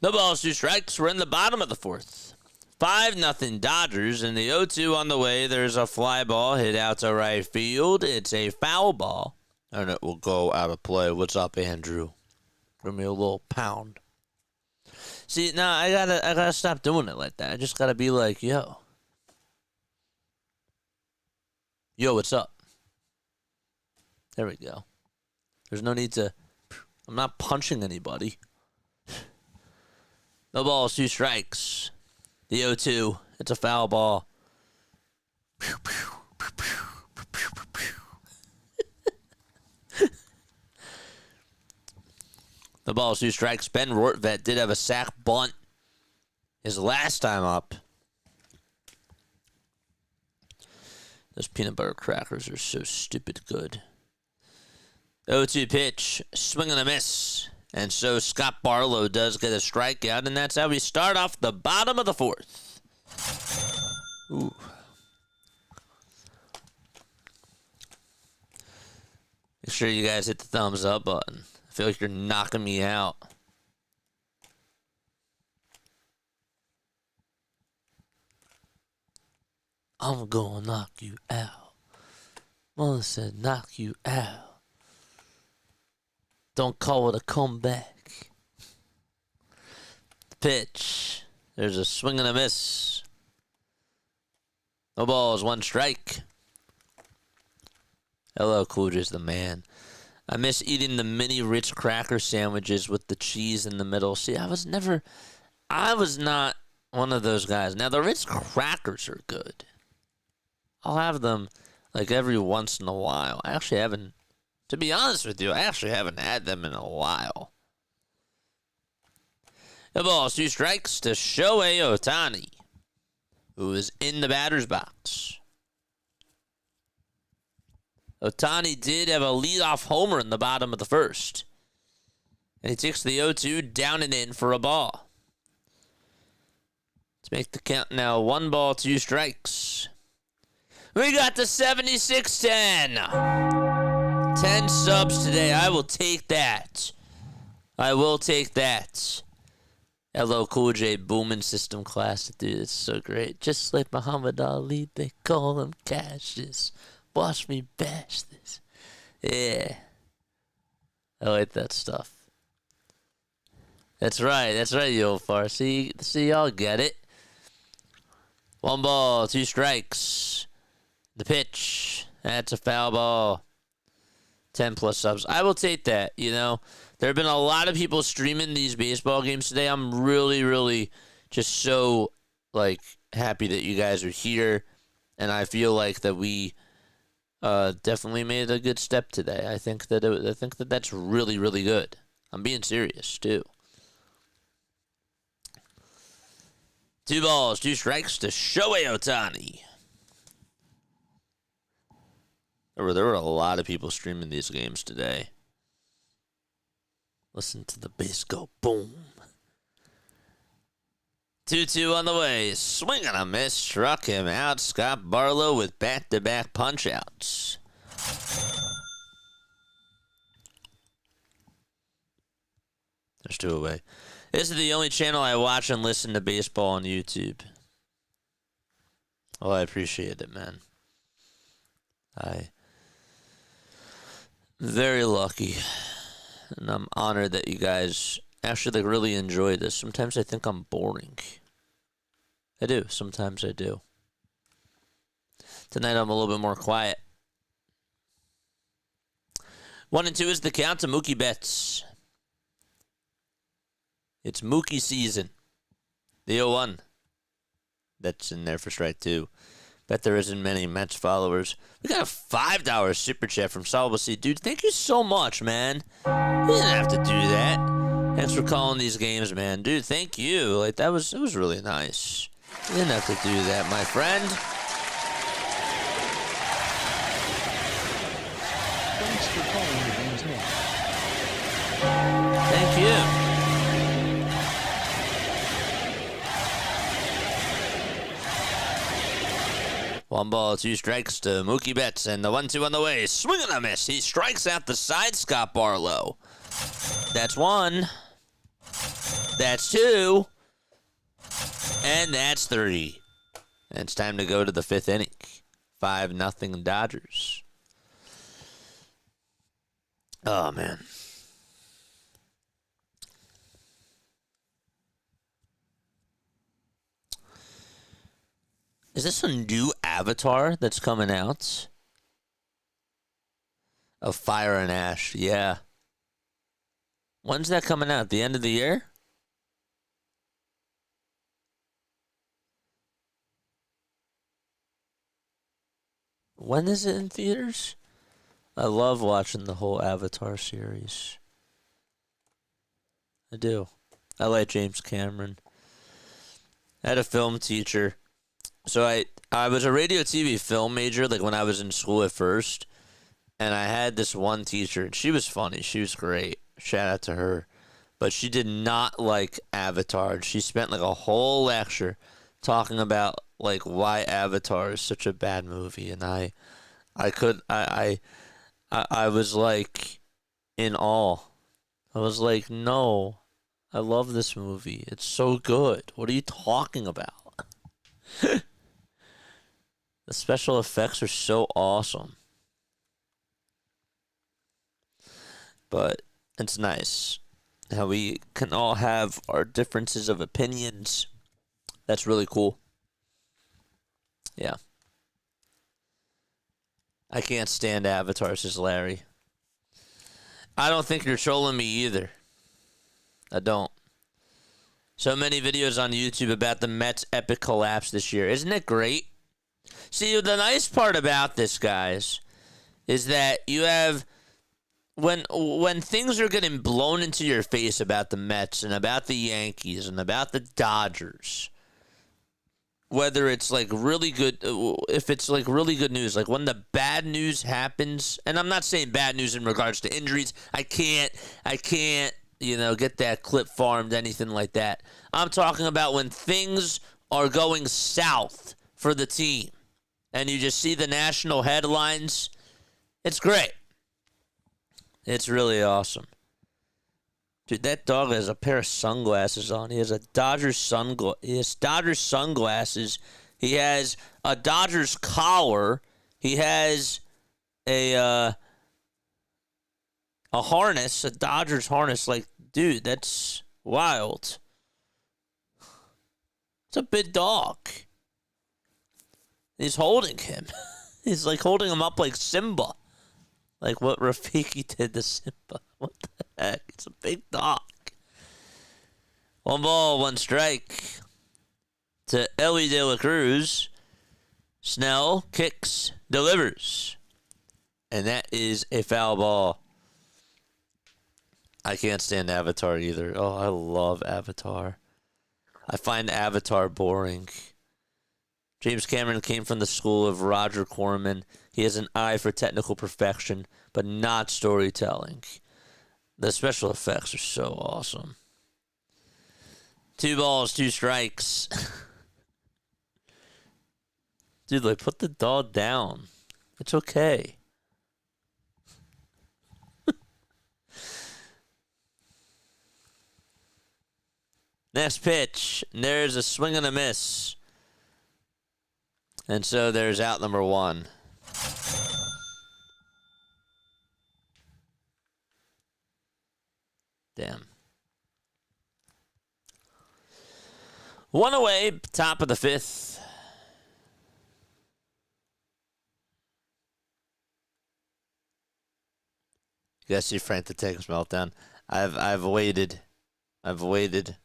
No balls, 2 strikes. We're in the bottom of the 4th. 5-0 Dodgers, and the 0-2 on the way. There's a fly ball hit out to right field. It's a foul ball, and it will go out of play. What's up, Andrew? Give me a little pound. See, now I gotta stop doing it like that. I just gotta be like, yo, what's up? There we go. There's no need to. I'm not punching anybody. No balls, 2 strikes. The 0-2. It's a foul ball. The ball's 2 strikes. Ben Rortvedt did have a sac bunt his last time up. Those peanut butter crackers are so stupid good. 0-2 pitch. Swing and a miss. And so Scott Barlow does get a strikeout, and that's how we start off the bottom of the 4th. Ooh. Make sure you guys hit the thumbs up button. I feel like you're knocking me out. I'm gonna knock you out. Mother said knock you out. Don't call it a comeback. Pitch. There's a swing and a miss. No balls, 1 strike. Hello, Coolidge's the man. I miss eating the mini Ritz cracker sandwiches with the cheese in the middle. See, I was not one of those guys. Now, the Ritz crackers are good. I'll have them like every once in a while. I actually haven't. To be honest with you, I actually haven't had them in a while. The ball's 2 strikes to Shohei Ohtani, who is in the batter's box. Ohtani did have a leadoff homer in the bottom of the 1st. And he takes the 0-2 down and in for a ball. Let's make the count now 1 ball, 2 strikes. We got the 76-10. 10 subs today. I will take that. I will take that. Hello, Cool J Booming System class. Dude, it's so great. Just like Muhammad Ali, they call him Cassius. Watch me bash this. Yeah. I like that stuff. That's right, you old far. See, y'all get it. 1 ball, 2 strikes. The pitch. That's a foul ball. 10 plus subs. I will take that, you know. There have been a lot of people streaming these baseball games today. I'm really, really just so, like, happy that you guys are here. And I feel like that we definitely made a good step today. I think that that's really, really good. I'm being serious, too. 2 balls, 2 strikes to Shohei Ohtani. There were a lot of people streaming these games today. Listen to the bass go boom. 2-2 on the way. Swing and a miss. Struck him out. Scott Barlow with back-to-back punch-outs. There's 2 away. This is the only channel I watch and listen to baseball on YouTube. Well, I appreciate it, man. I'm very lucky. And I'm honored that you guys actually really enjoy this. Sometimes I think I'm boring. I do. Sometimes I do. Tonight I'm a little bit more quiet. 1-2 is the count to Mookie Betts. It's Mookie season. The 0-1. That's in there for strike 2. Bet there isn't many Mets followers. We got a $5 super chat from Solvacy. Dude, thank you so much, man. You didn't have to do that. Thanks for calling these games, man. Dude, thank you. Like, it was really nice. You didn't have to do that, my friend. Thanks for calling the game's name. Thank you. One ball, 2 strikes to Mookie Betts, and the 1-2 on the way. Swing and a miss. He strikes out the side, Scott Barlow. That's 1. That's 2. And that's 3. And it's time to go to the 5th inning. 5-0 Dodgers. Oh, man. Is this a new avatar that's coming out? Of Fire and Ash, yeah. When's that coming out? The end of the year? When is it in theaters? I love watching the whole Avatar series. I do. I like James Cameron. I had a film teacher. So I was a radio TV film major, like when I was in school at first. And I had this one teacher, and she was funny. She was great. Shout out to her. But she did not like Avatar. She spent like a whole lecture talking about like why Avatar is such a bad movie. And I was like in awe. I was like, no, I love this movie. It's so good. What are you talking about? The special effects are so awesome. But it's nice how we can all have our differences of opinions. That's really cool. Yeah. I can't stand Avatar, says Larry. I don't think you're trolling me either. I don't. So many videos on YouTube about the Mets' epic collapse this year. Isn't it great? See, the nice part about this, guys, is that you have... When things are getting blown into your face about the Mets and about the Yankees and about the Dodgers, whether it's like really good, if it's like really good news, like when the bad news happens, and I'm not saying bad news in regards to injuries, I can't, get that clip farmed, anything like that. I'm talking about when things are going south for the team and you just see the national headlines. It's great. It's really awesome. Dude, that dog has a pair of sunglasses on. He has a Dodgers sunglasses. He has a Dodgers collar. He has a harness, a Dodgers harness. Like, dude, that's wild. It's a big dog. He's holding him. He's like holding him up like Simba. Like what Rafiki did to Simba. What the heck? It's a big dog. 1 ball, 1 strike to Elly De La Cruz. Snell kicks, delivers. And that is a foul ball. I can't stand Avatar either. Oh, I love Avatar. I find Avatar boring. James Cameron came from the school of Roger Corman. He has an eye for technical perfection, but not storytelling. The special effects are so awesome. 2 balls, 2 strikes. Dude, like, put the dog down. It's okay. Next pitch. There's a swing and a miss. And so there's out number 1. Damn. 1 away, top of the 5th. You guys see Frank the Tank's meltdown? I've waited. I've waited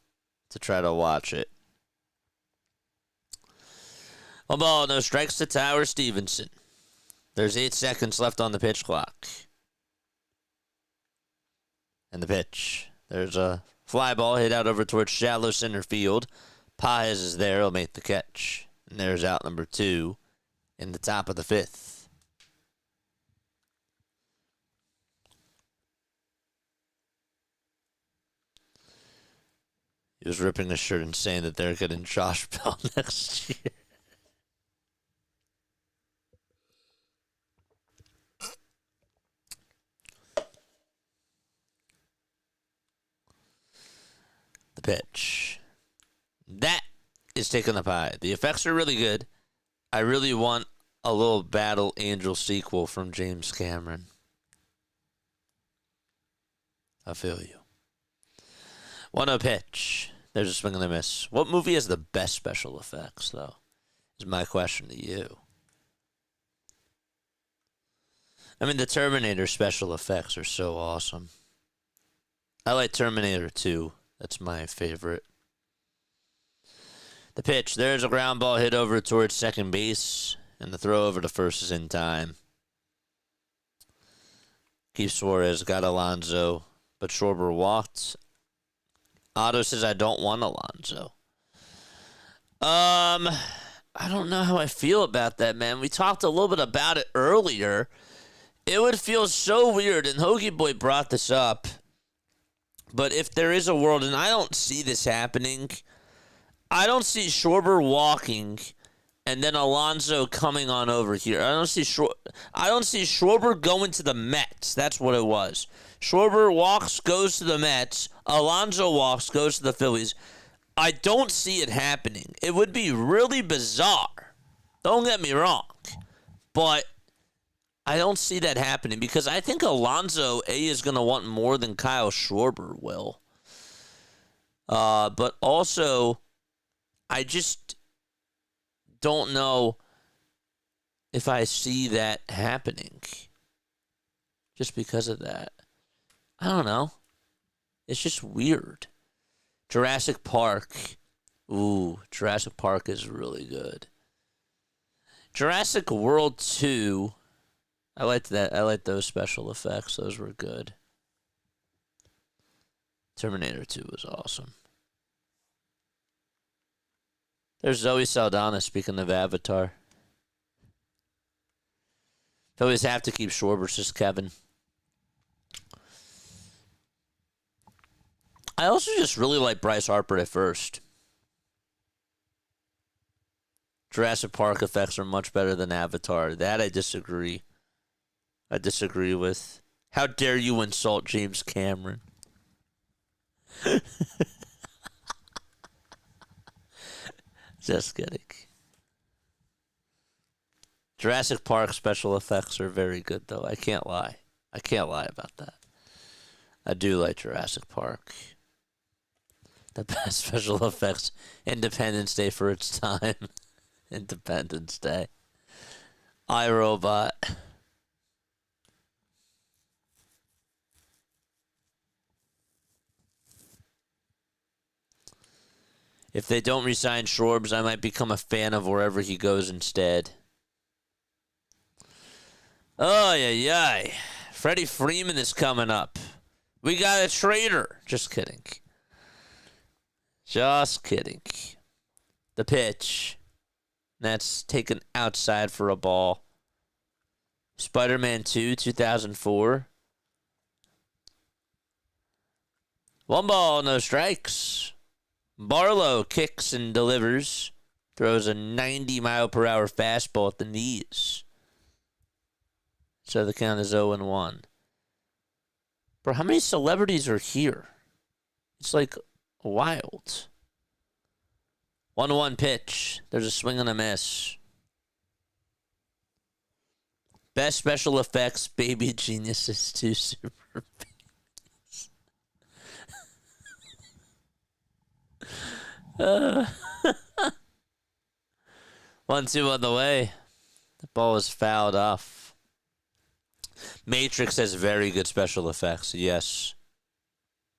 to try to watch it. 1 ball, no strikes to Tyler Stevenson. There's 8 seconds left on the pitch clock. And the pitch. There's a fly ball hit out over towards shallow center field. Paez is there. He'll make the catch. And there's out number 2 in the top of the 5th. He was ripping his shirt and saying that they're getting Josh Bell next year. The pitch. That is taking the pie. The effects are really good. I really want a little Battle Angel sequel from James Cameron. I feel you. 1-0 pitch. There's a swing and a miss. What movie has the best special effects, though? Is my question to you. I mean, the Terminator special effects are so awesome. I like Terminator 2. That's my favorite. The pitch. There's a ground ball hit over towards second base, and the throw over to first is in time. Keith Suarez got Alonso, but Schwarber walked. Otto says, I don't want Alonso. I don't know how I feel about that, man. We talked a little bit about it earlier. It would feel so weird, and Hoagie Boy brought this up. But if there is a world, and I don't see this happening, I don't see Schwarber walking and then Alonso coming on over here. I don't see Schwarber going to the Mets. That's what it was. Schwarber walks, goes to the Mets. Alonso walks, goes to the Phillies. I don't see it happening. It would be really bizarre. Don't get me wrong. But I don't see that happening because I think Alonso, is going to want more than Kyle Schwarber will. But also, I just don't know if I see that happening just because of that. I don't know. It's just weird. Jurassic Park. Ooh, Jurassic Park is really good. Jurassic World 2. I liked that. I liked those special effects. Those were good. Terminator 2 was awesome. There's Zoe Saldana, speaking of Avatar. Phillies have to keep Schwarber, says Kevin. I also just really like Bryce Harper at first. Jurassic Park effects are much better than Avatar. That I disagree. I disagree with. How dare you insult James Cameron? Just kidding. Jurassic Park special effects are very good, though. I can't lie. I can't lie about that. I do like Jurassic Park. The best special effects. Independence Day for its time. Independence Day. iRobot. If they don't resign Schwarbs, I might become a fan of wherever he goes instead. Oh, yeah. Freddie Freeman is coming up. We got a trader. Just kidding. Just kidding. The pitch. That's taken outside for a ball. Spider-Man 2, 2004. 1 ball, no strikes. Barlow kicks and delivers. Throws a 90-mile-per-hour fastball at the knees. So the count is 0-1. Bro, how many celebrities are here? It's like wild. 1-1 pitch. There's a swing and a miss. Best special effects, Baby Geniuses 2 Super Babies. 1-2 on the way. The ball is fouled off. Matrix has very good special effects. Yes.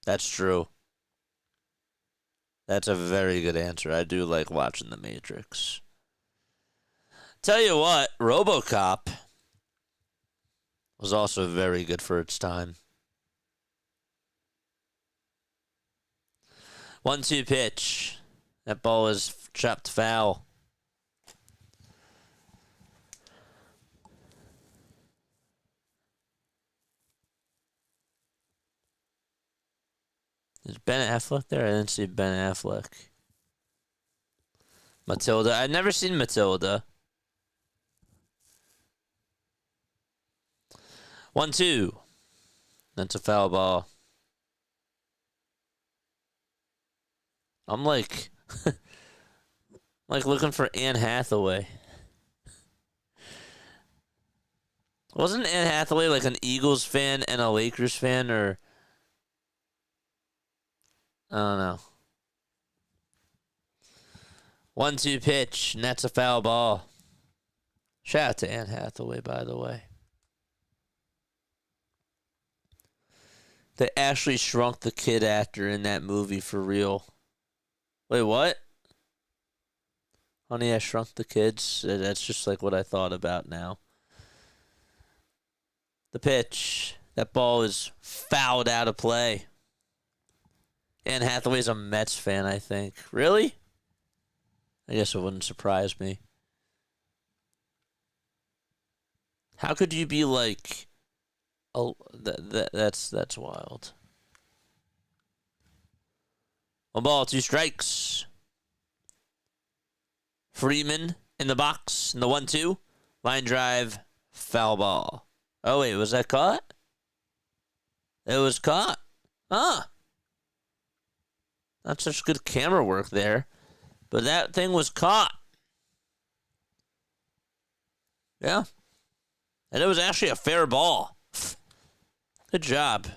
That's true. That's a very good answer. I do like watching The Matrix. Tell you what, RoboCop was also very good for its time. 1-2 pitch. That ball is chopped foul. Is Ben Affleck there? I didn't see Ben Affleck. Matilda. I've never seen Matilda. 1-2. That's a foul ball. I'm like, like looking for Anne Hathaway. Wasn't Anne Hathaway like an Eagles fan and a Lakers fan, or I don't know. 1-2 pitch, and that's a foul ball. Shout out to Anne Hathaway, by the way. They actually shrunk the kid actor in that movie for real. Wait, what? Honey, I Shrunk the Kids. That's just like what I thought about now. The pitch. That ball is fouled out of play. Anne Hathaway's a Mets fan, I think. Really? I guess it wouldn't surprise me. How could you be like... Oh, that's wild. 1 ball, 2 strikes. Freeman in the box in the 1-2. Line drive, foul ball. Oh, wait, was that caught? It was caught. Huh. Not such good camera work there. But that thing was caught. Yeah. And it was actually a fair ball. Good job.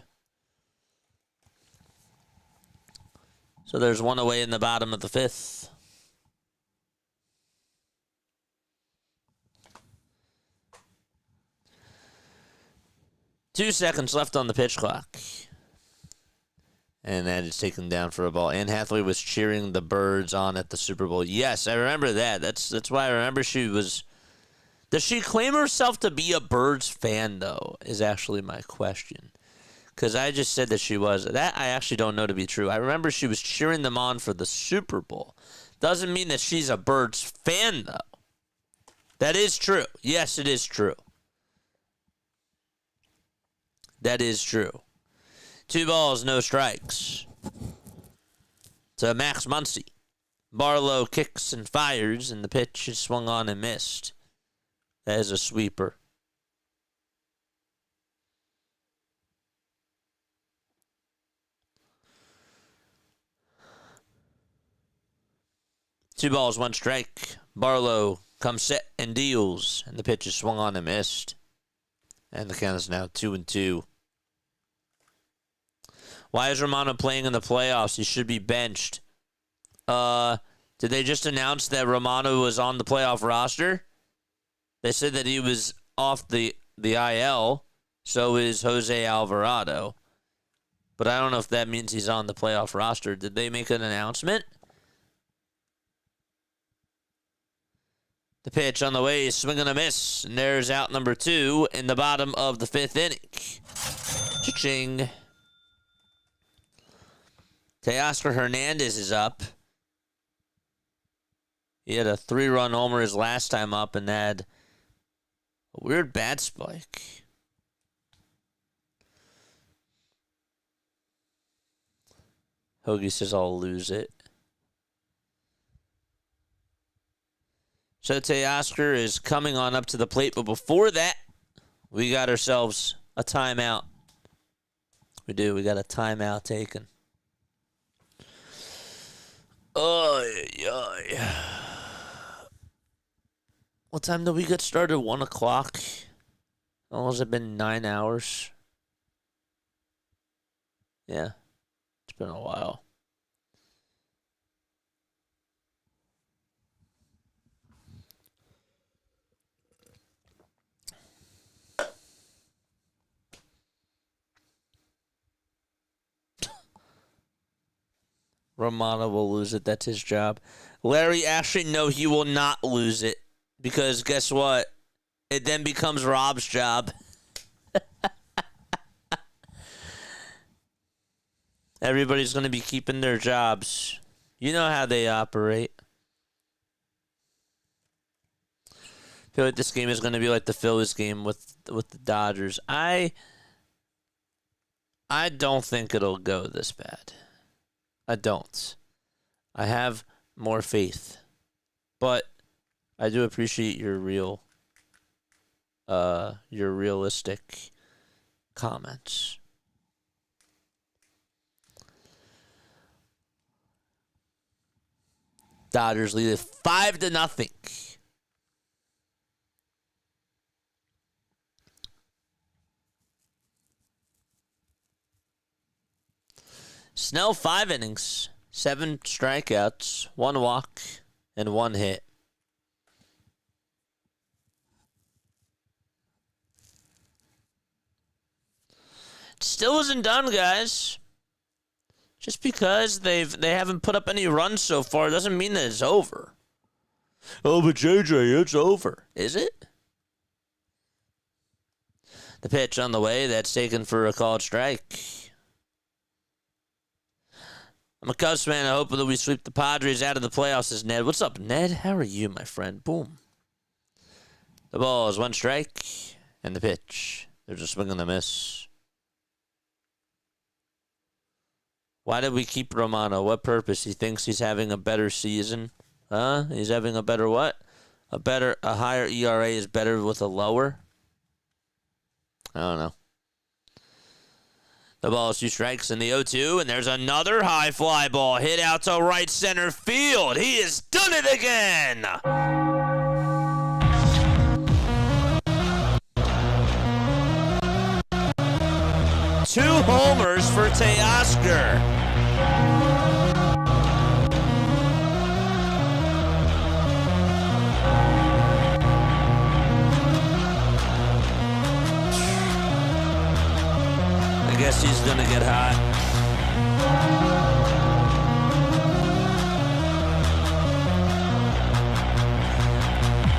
So there's 1 away in the bottom of the 5th. Two seconds left on the pitch clock. And that is taken down for a ball. Anne Hathaway was cheering the Birds on at the Super Bowl. Yes, I remember that. That's why I remember she was... Does she claim herself to be a Birds fan, though, is actually my question. Because I just said that she was. That I actually don't know to be true. I remember she was cheering them on for the Super Bowl. Doesn't mean that she's a Birds fan, though. That is true. Yes, it is true. That is true. 2 balls, no strikes. To Max Muncy. Barlow kicks and fires, and the pitch is swung on and missed. That is a sweeper. Two balls, 1 strike. Barlow comes set and deals, and the pitch is swung on and missed. And the count is now 2-2. Why is Romano playing in the playoffs? He should be benched. Did they just announce that Romano was on the playoff roster? They said that he was off the IL. So is Jose Alvarado. But I don't know if that means he's on the playoff roster. Did they make an announcement? The pitch on the way, swing and a miss. And there's out number 2 in the bottom of the 5th inning. Cha-ching. Teoscar Hernandez is up. He had a 3-run homer his last time up and had a weird bat spike. Hoagie says I'll lose it. So Teoscar is coming on up to the plate, but before that, we got ourselves a timeout. We do. We got a timeout taken. What time did we get started? 1 o'clock? How long has it been? 9 hours? Yeah. It's been a while. Romano will lose it. That's his job. Larry, actually, no, he will not lose it. Because guess what? It then becomes Rob's job. Everybody's going to be keeping their jobs. You know how they operate. I feel like this game is going to be like the Phillies game with the Dodgers. I don't think it'll go this bad. I don't. I have more faith. But I do appreciate your realistic comments. Dodgers lead it 5-0. Snell, 5 innings, 7 strikeouts, 1 walk, and 1 hit. Still isn't done, guys. Just because they haven't put up any runs so far doesn't mean that it's over. Oh, but JJ, it's over. Is it? The pitch on the way, that's taken for a called strike. I'm a Cubs fan. I hope that we sweep the Padres out of the playoffs, says Ned. What's up, Ned? How are you, my friend? Boom. The ball is 1 strike, and the pitch. There's a swing and a miss. Why did we keep Romano? What purpose? He thinks he's having a better season. Huh? He's having a better what? A higher ERA is better with a lower? I don't know. The ball is 2 strikes in the 0-2, and there's another high fly ball hit out to right center field. He has done it again! 2 homers for Teoscar. I guess he's gonna get hot.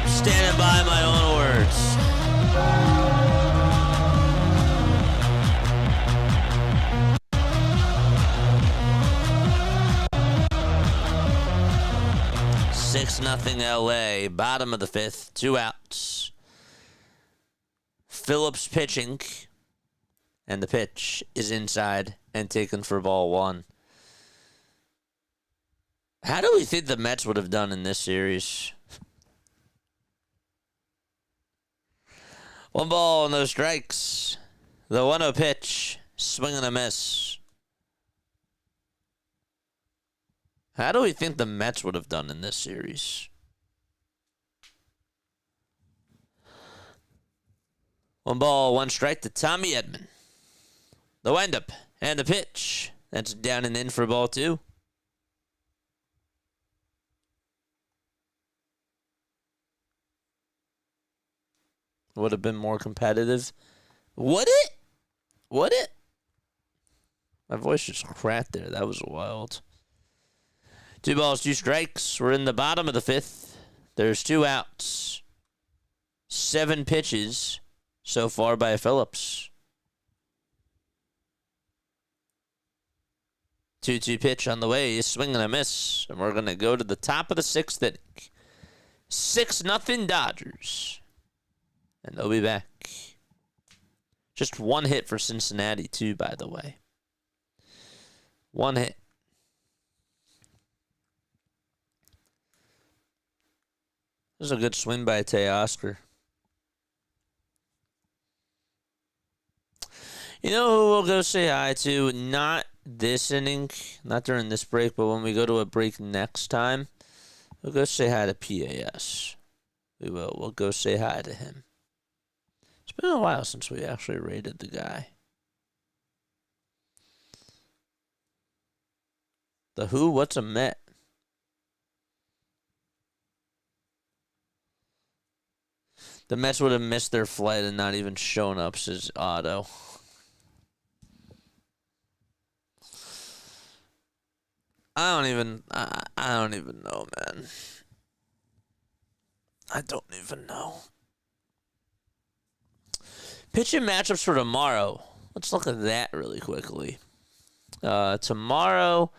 Standing by my own words. Nothing LA. Bottom of the 5th. 2 outs. Phillips pitching. And the pitch is inside and taken for ball 1. How do we think the Mets would have done in this series? 1 ball, no strikes. The 1-0 pitch. Swing and a miss. How do we think the Mets would have done in this series? 1 ball, 1 strike to Tommy Edman. The windup and the pitch. That's down and in for ball 2. Would have been more competitive. Would it? Would it? My voice just cracked there. That was wild. 2 balls, 2 strikes. We're in the bottom of the 5th. There's 2 outs. 7 pitches so far by Phillips. 2-2 pitch on the way. Swing and a miss. And we're going to go to the top of the 6th inning. 6-0 Dodgers. And they'll be back. Just 1 hit for Cincinnati, too, by the way. 1 hit. This is a good swing by Teoscar. You know who we'll go say hi to? Not this inning, not during this break, but when we go to a break next time, we'll go say hi to PAS. We will. We'll go say hi to him. It's been a while since we actually rated the guy. The who? What's a Met? The Mets would have missed their flight and not even shown up, says Otto. I don't even know, man. I don't even know. Pitching matchups for tomorrow. Let's look at that really quickly. Tomorrow,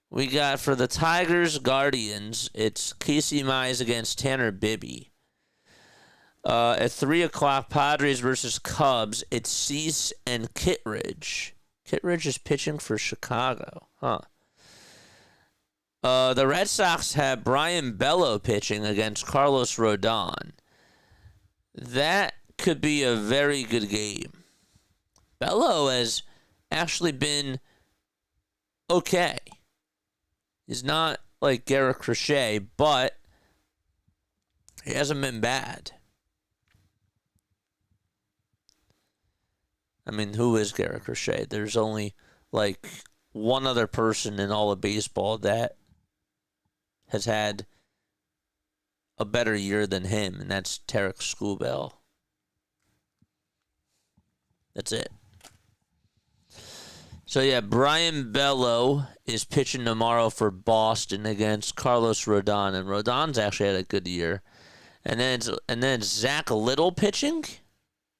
we got for the Tigers Guardians, it's Casey Mize against Tanner Bibby. At 3 o'clock, Padres versus Cubs, it's Cease and Kittredge. Kittredge is pitching for Chicago. Huh. The Red Sox have Brian Bello pitching against Carlos Rodon. That could be a very good game. Bello has actually been okay. He's not like Garrett Crochet, but he hasn't been bad. I mean, who is Garrett Crochet? There's only like one other person in all of baseball that has had a better year than him, and that's Tarek Skubal. That's it. So, yeah, Brian Bello is pitching tomorrow for Boston against Carlos Rodon, and Rodon's actually had a good year. And then it's Zach Little pitching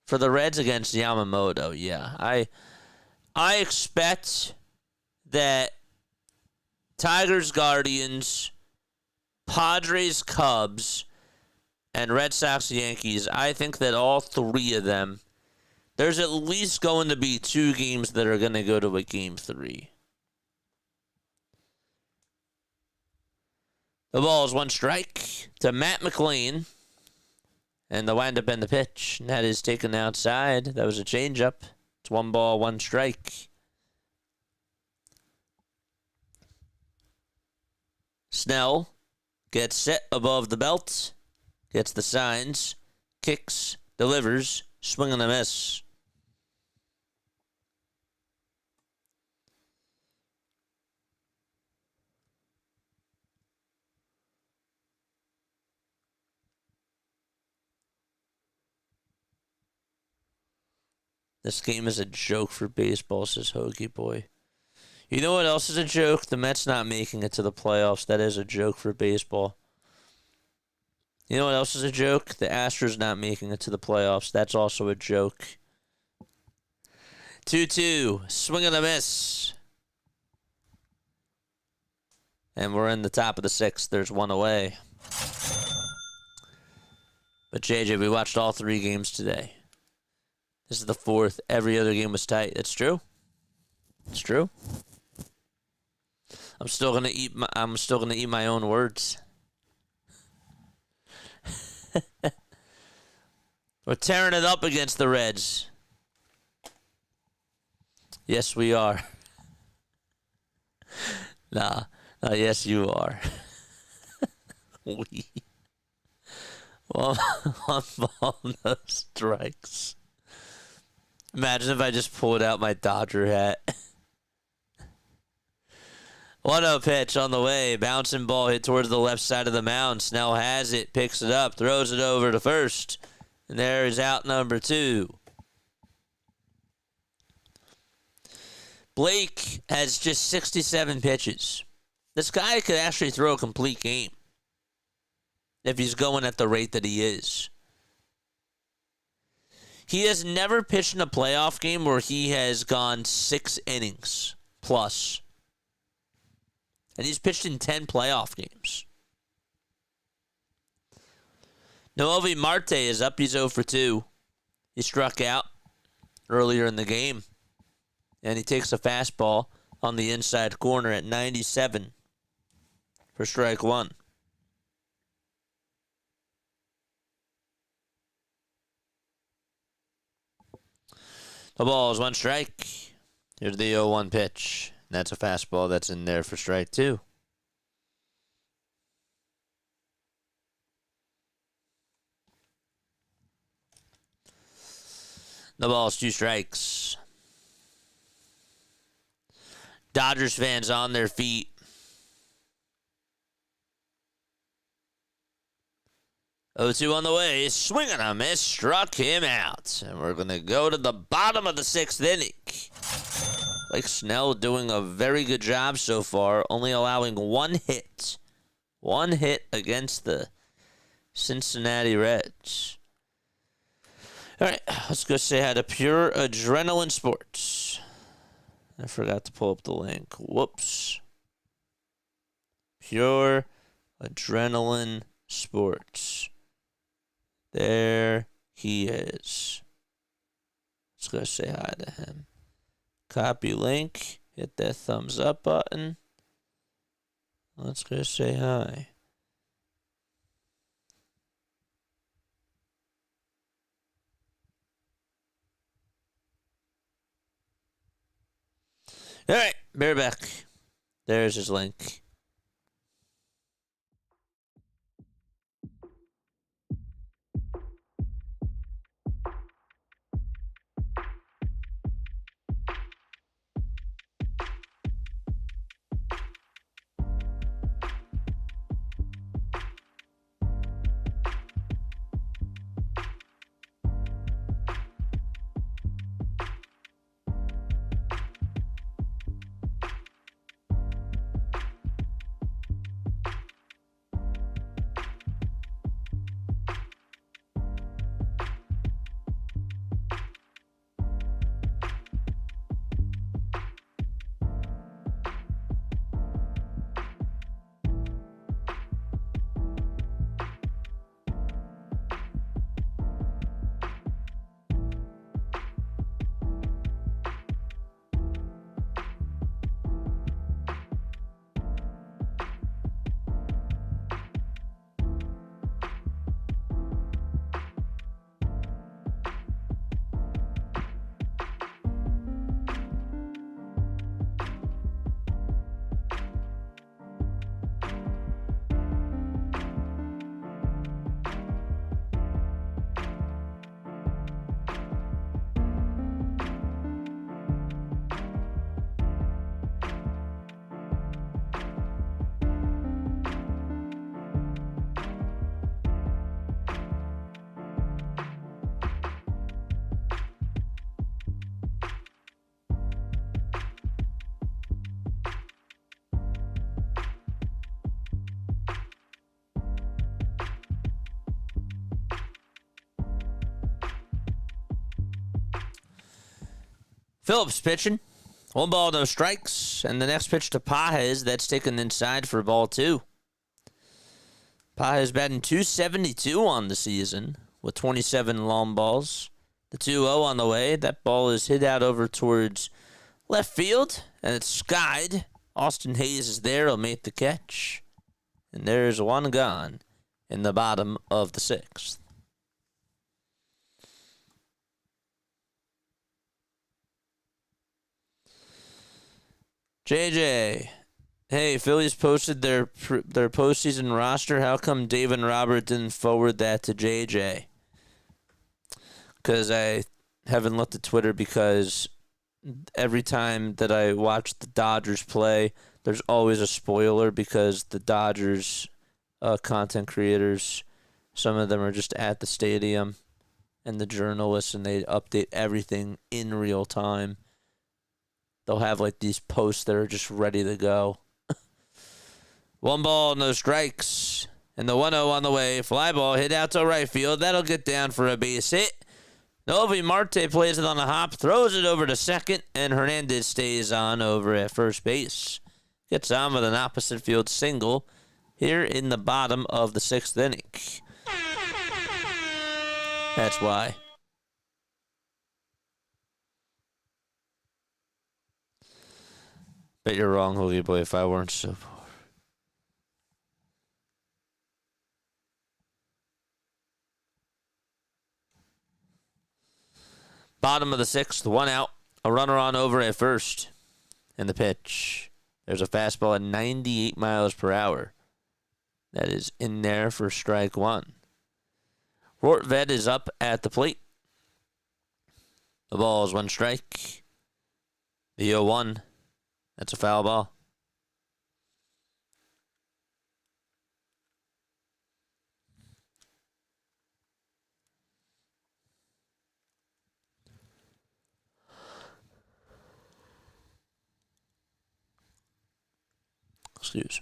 for the Reds against Yamamoto. Yeah, I expect that Tigers, Guardians, Padres, Cubs, and Red Sox, Yankees, I think that all three of them, there's at least going to be 2 games that are going to go to a Game 3. The ball is 1 strike to Matt McLean. And the windup and the pitch. And that is taken outside. That was a changeup. It's 1 ball, 1 strike. Snell gets set above the belt. Gets the signs. Kicks. Delivers. Swing and a miss. This game is a joke for baseball, says Hoagie Boy. You know what else is a joke? The Mets not making it to the playoffs. That is a joke for baseball. You know what else is a joke? The Astros not making it to the playoffs. That's also a joke. 2-2. Swing and a miss. And we're in the top of the 6th. There's 1 away. But JJ, we watched all 3 games today. This is the 4th. Every other game was tight. It's true. It's true. I'm still gonna eat my own words. We're tearing it up against the Reds. Yes, we are. Nah, yes, you are. We. One ball, no strikes. Imagine if I just pulled out my Dodger hat. 1-0 pitch on the way. Bouncing ball hit towards the left side of the mound. Snell has it, picks it up, throws it over to first. And there is out number 2. Blake has just 67 pitches. This guy could actually throw a complete game if he's going at the rate that he is. He has never pitched in a playoff game where he has gone 6 innings plus. And he's pitched in 10 playoff games. Noelvi Marte is up. He's 0 for 2. He struck out earlier in the game. And he takes a fastball on the inside corner at 97 for strike 1. The ball is 1 strike. Here's the 0-1 pitch. That's a fastball that's in there for strike 2. The ball is 2 strikes. Dodgers fans on their feet. 0-2 on the way. Swing and a miss. Struck him out. And we're going to go to the bottom of the 6th inning. Like Snell doing a very good job so far, only allowing 1 hit. 1 hit against the Cincinnati Reds. All right, let's go say hi to Pure Adrenaline Sports. I forgot to pull up the link. Whoops. Pure Adrenaline Sports. There he is. Let's go say hi to him. Copy link. Hit that thumbs up button. Let's go say hi. All right, bear back. There's his link. Phillips pitching. 1 ball, no strikes. And the next pitch to Pages, that's taken inside for ball 2. Pages batting .272 on the season with 27 long balls. The 2-0 on the way. That ball is hit out over towards left field, and it's skied. Austin Hayes is there. He'll make the catch. And there's one gone in the bottom of the 6th. JJ, hey, Phillies posted their postseason roster. How come Dave and Robert didn't forward that to JJ? Because I haven't looked at Twitter, because every time that I watch the Dodgers play, there's always a spoiler, because the Dodgers content creators, some of them are just at the stadium, and the journalists, and they update everything in real time. They'll have like these posts that are just ready to go. 1 ball, no strikes. And the 1-0 on the way. Fly ball hit out to right field. That'll get down for a base hit. Novi Marte plays it on the hop, throws it over to second, and Hernandez stays on over at first base. Gets on with an opposite field single here in the bottom of the 6th inning. That's why. Bet you're wrong, Hoagie Boy, if I weren't so poor. Bottom of the 6th, 1 out. A runner on over at first. And the pitch. There's a fastball at 98 miles per hour. That is in there for strike 1. Rortvedt is up at the plate. The ball is 1 strike. The 0-1. That's a foul ball. Excuse.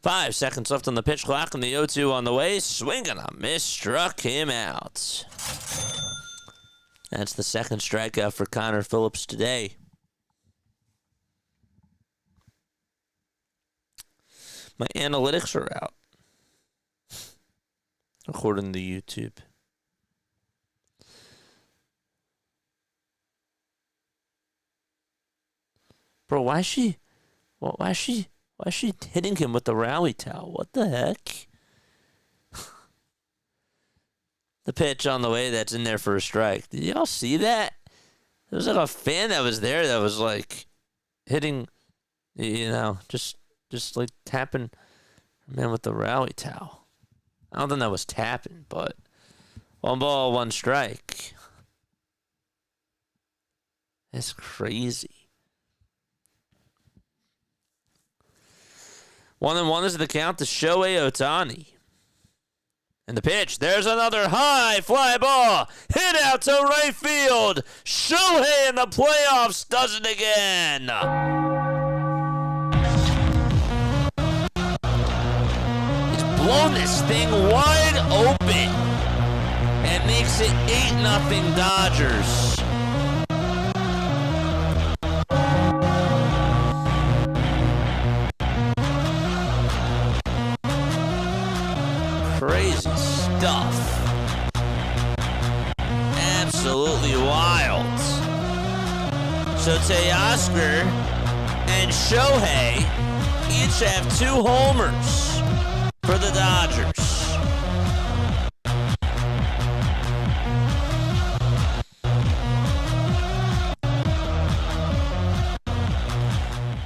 5 seconds left on the pitch clock, and the 0-2 on the way. Swing and a miss, struck him out. That's the second strikeout for Connor Phillips today. My analytics are out, according to YouTube. Bro, why is she hitting him with the rally towel? What the heck? The pitch on the way, that's in there for a strike. Did y'all see that? There was like a fan that was there that was like hitting, just like tapping man with the rally towel. I don't think that was tapping, but 1 ball, 1 strike. That's crazy. 1-1 is the count to Shohei Ohtani. And the pitch, there's another high fly ball. Hit out to right field. Shohei in the playoffs does it again. He's blown this thing wide open and makes it 8-0 Dodgers. Crazy stuff. Absolutely wild. So Teoscar and Shohei each have 2 homers for the Dodgers.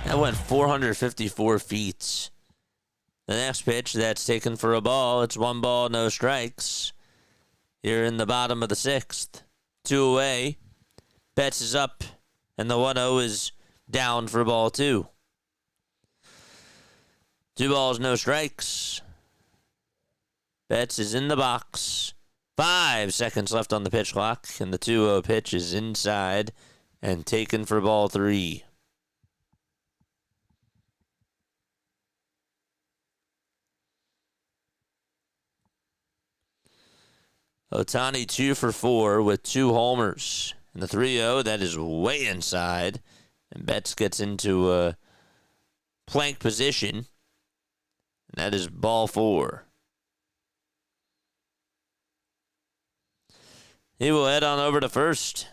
That went 454 feet. The next pitch, that's taken for a ball. It's 1 ball, no strikes. Here in the bottom of the 6th. 2 away. Betts is up, and the 1-0 is down for ball 2. 2 balls, no strikes. Betts is in the box. 5 seconds left on the pitch clock, and the 2-0 pitch is inside and taken for ball 3. Ohtani 2 for 4 with 2 homers. And the 3-0, that is way inside. And Betts gets into plank position. And that is ball 4. He will head on over to first.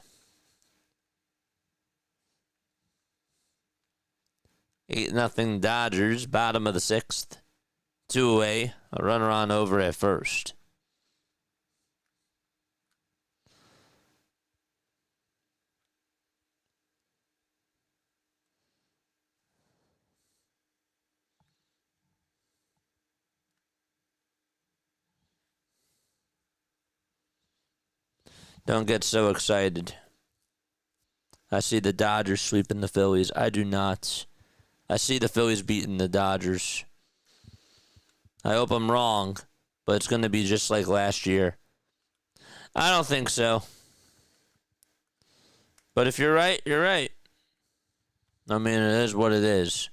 8-0 Dodgers, bottom of the 6th. 2 away, a runner on over at first. Don't get so excited. I see the Dodgers sweeping the Phillies. I do not. I see the Phillies beating the Dodgers. I hope I'm wrong, but it's going to be just like last year. I don't think so. But if you're right, you're right. I mean, it is what it is.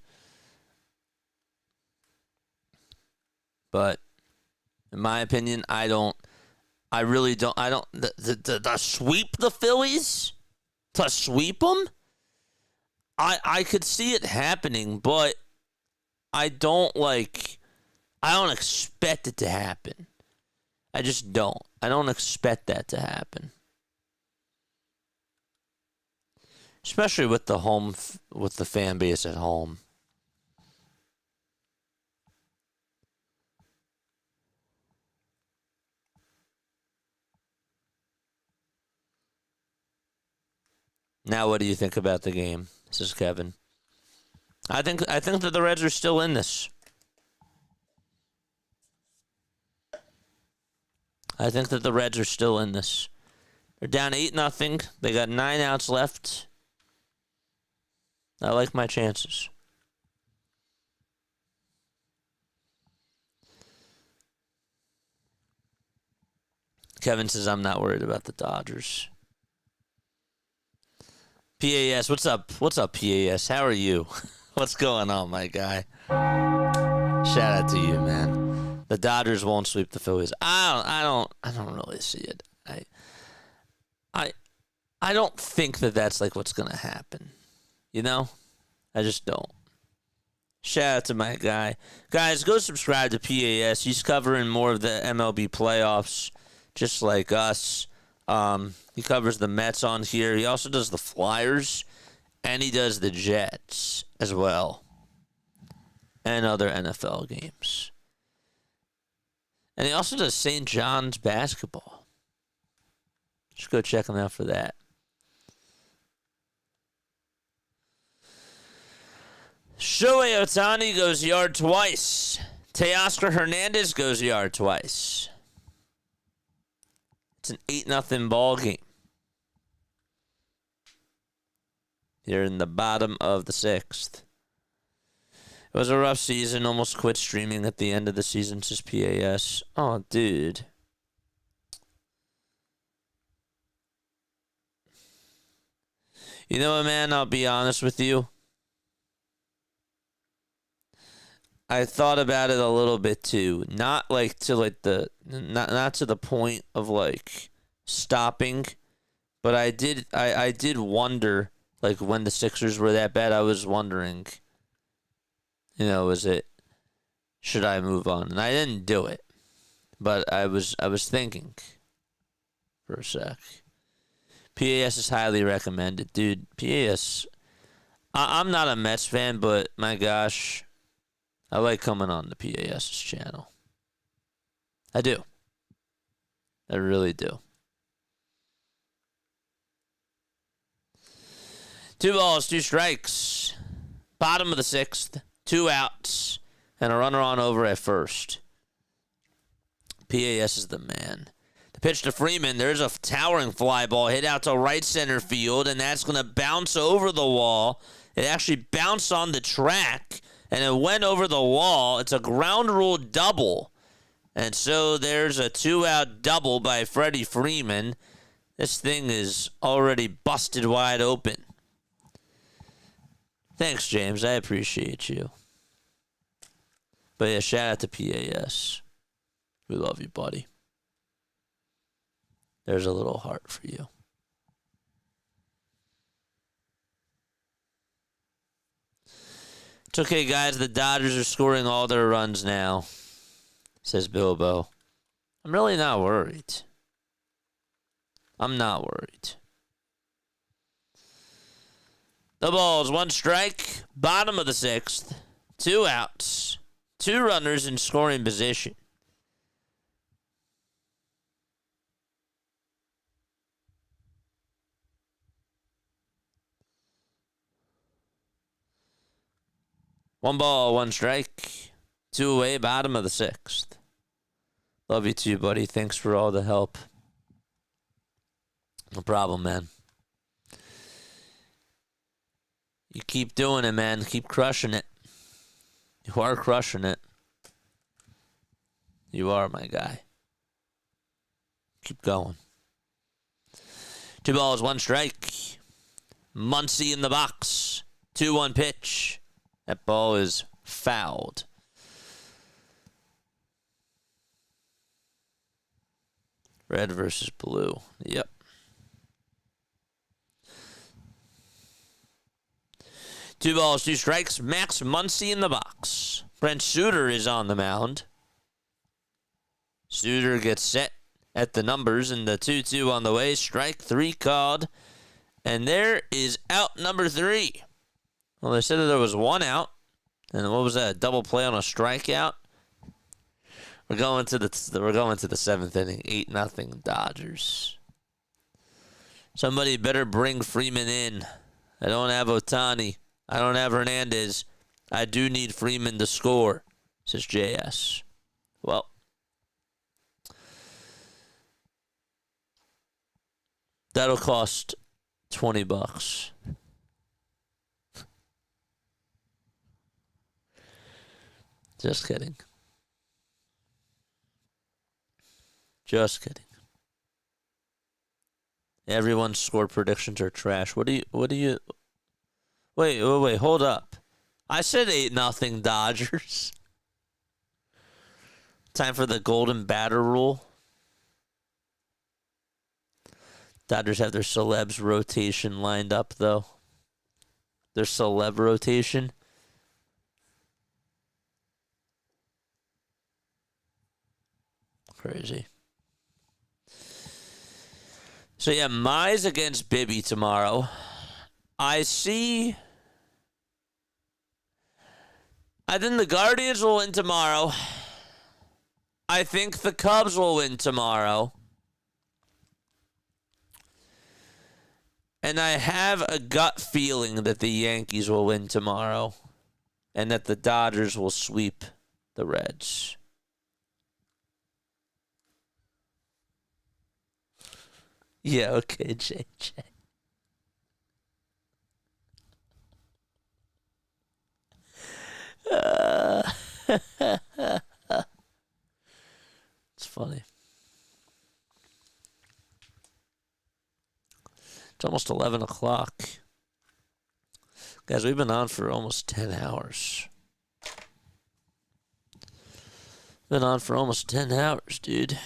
But in my opinion, the sweep the Phillies? To sweep them? I could see it happening, but I don't expect it to happen. I just don't. I don't expect that to happen. Especially with the fan base at home. Now, what do you think about the game? This is Kevin. I think that the Reds are still in this. I think that the Reds are still in this. They're down 8-0. They got 9 outs left. I like my chances. Kevin says I'm not worried about the Dodgers. PAS, what's up? What's up, PAS? How are you? What's going on, my guy? Shout out to you, man. The Dodgers won't sweep the Phillies. I don't really see it. I don't think that that's like what's gonna happen. You know, I just don't. Shout out to my guy, guys. Go subscribe to PAS. He's covering more of the MLB playoffs, just like us. He covers the Mets on here. He also does the Flyers, and he does the Jets as well, and other NFL games. And he also does St. John's basketball. Just go check him out for that. Shohei Ohtani goes yard twice. Teoscar Hernandez goes yard twice. It's an 8-0 ball game. Here in the bottom of the 6th. It was a rough season. Almost quit streaming at the end of the season, says PAS. Oh, dude. You know what, man? I'll be honest with you. I thought about it a little bit too. Not like to like the not to the point of like stopping, but I did wonder, like when the Sixers were that bad, I was wondering, should I move on? And I didn't do it. But I was thinking for a sec. PAS is highly recommended. Dude, PAS, I'm not a Mets fan, but my gosh, I like coming on the PAS's channel. I do. I really do. 2 balls, 2 strikes. Bottom of the 6th. 2 outs. And a runner on over at first. PAS is the man. The pitch to Freeman. There's a towering fly ball hit out to right center field, and that's going to bounce over the wall. It actually bounced on the track, and it went over the wall. It's a ground rule double. And so there's a 2-out double by Freddie Freeman. This thing is already busted wide open. Thanks, James. I appreciate you. But yeah, shout out to PAS. We love you, buddy. there's a little heart for you. It's okay, guys. The Dodgers are scoring all their runs now, says Bilbo. I'm really not worried. I'm not worried. The ball's 1 strike, bottom of the 6th, 2 outs, 2 runners in scoring position. One ball, 1 strike, 2 away, bottom of the 6th. Love you too, buddy. Thanks for all the help. No problem, man. You keep doing it, man. Keep crushing it. You are crushing it. You are, my guy. Keep going. 2 balls, 1 strike. Muncy in the box. 2-1 pitch. That ball is fouled. Red versus blue. Yep. Two balls, 2 strikes. Max Muncy in the box. Brent Suter is on the mound. Suter gets set at the numbers, and the 2-2 on the way. Strike 3 called. And there is out number 3. Well, they said that there was 1 out. And what was that? A double play on a strikeout? We're going to the 7th inning. 8-0 Dodgers. Somebody better bring Freeman in. I don't have Ohtani. I don't have Hernandez. I do need Freeman to score, says JS. Well, that'll cost $20. Just kidding. Just kidding. Everyone's score predictions are trash. What do you Wait, hold up. I said 8-0 Dodgers. Time for the golden batter rule. Dodgers have their celebs rotation lined up, though. Their celeb rotation. Crazy. So, yeah, Mize against Bibby tomorrow. I think the Guardians will win tomorrow. I think the Cubs will win tomorrow. And I have a gut feeling that the Yankees will win tomorrow. And that the Dodgers will sweep the Reds. Yeah, okay, JJ. It's funny. It's almost 11 o'clock. Guys, we've been on for almost 10 hours. Been on for almost 10 hours, dude.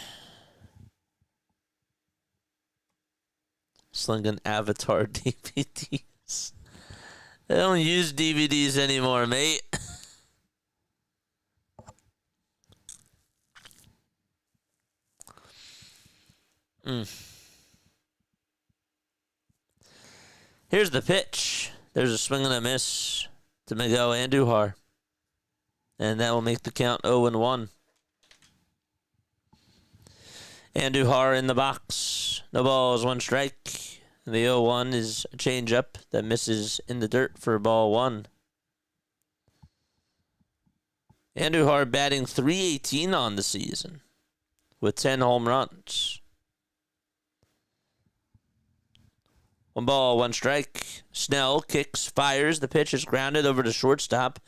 Slinging Avatar DVDs. They don't use DVDs anymore, mate. Here's the pitch. There's a swing and a miss to Miguel Andujar. And that will make the count 0-1. Andujar in the box. No balls, 1 strike. The 0-1 is a changeup that misses in the dirt for ball 1. Andujar batting .318 on the season with 10 home runs. 1 ball, 1 strike. Snell kicks, fires. The pitch is grounded over to shortstop.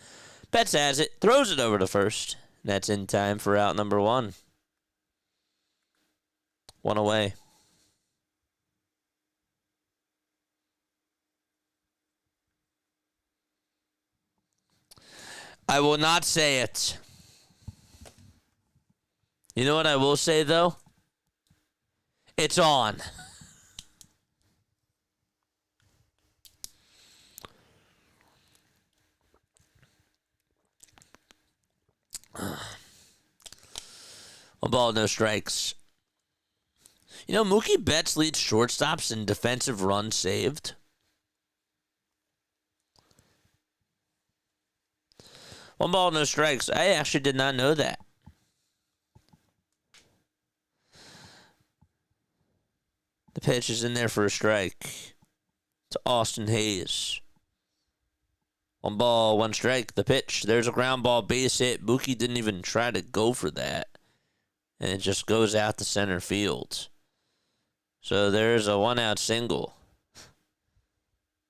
Betts has it, throws it over to first. And that's in time for out number 1. 1 away. I will not say it. You know what I will say, though? It's on. One ball, no strikes. You know, Mookie Betts leads shortstops in defensive runs saved. One ball, no strikes. I actually did not know that. The pitch is in there for a strike to Austin Hayes. One ball, one strike. The pitch. There's a ground ball, base hit. Mookie didn't even try to go for that. And it just goes out to center field. So there's a one-out single.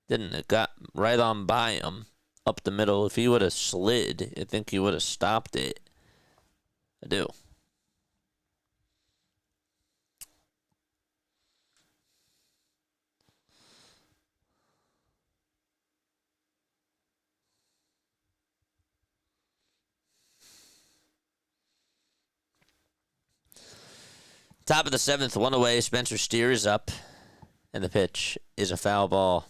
It got right on by him, up the middle. If he would have slid, I think he would have stopped it. I do. Top of the seventh, one away. Spencer Steer is up, and the pitch is a foul ball.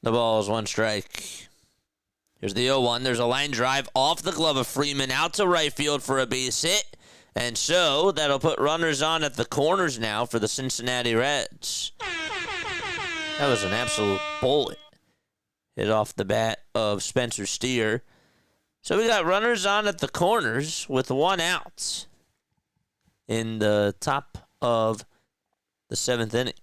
The ball is one strike. Here's the 0-1. There's a line drive off the glove of Freeman out to right field for a base hit. And so that'll put runners on at the corners now for the Cincinnati Reds. That was an absolute bullet. Hit off the bat of Spencer Steer. So we got runners on at the corners with one out in the top of the seventh inning.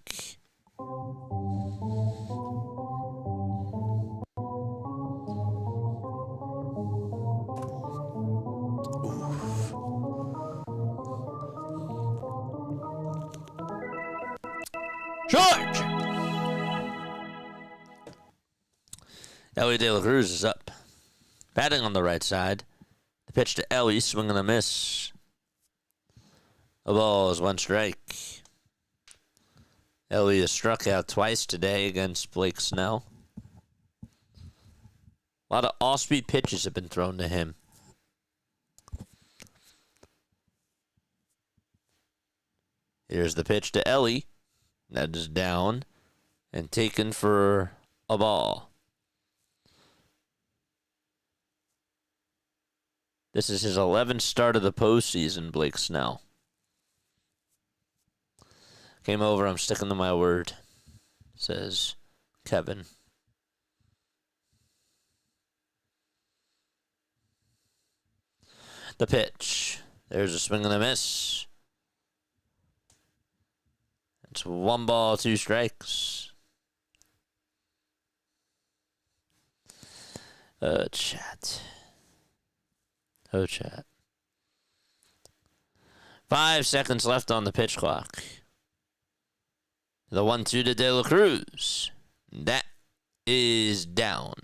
George! Elly De La Cruz is up. Batting on the right side. The pitch to Elly, swing and a miss. The ball is one strike. Elly has struck out twice today against Blake Snell. A lot of off-speed pitches have been thrown to him. Here's the pitch to Elly. That is down and taken for a ball. This is his 11th start of the postseason, Blake Snell. Came over, I'm sticking to my word, says Kevin. The pitch. There's a swing and a miss. It's one ball, two strikes. Chat. Oh, chat. 5 seconds left on the pitch clock. The 1-2 to De La Cruz. That is down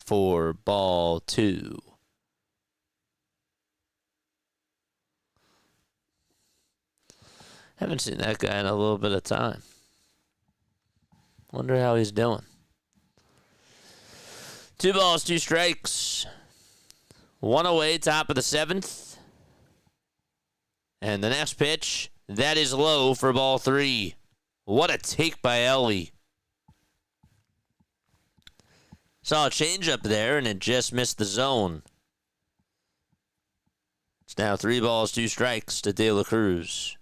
for ball two. Haven't seen that guy in a little bit of time. Wonder how he's doing. 2 balls, 2 strikes. One away, top of the seventh. And the next pitch, that is low for ball three. What a take by Elly. Saw a changeup there, and it just missed the zone. It's now 3 balls, 2 strikes to De La Cruz.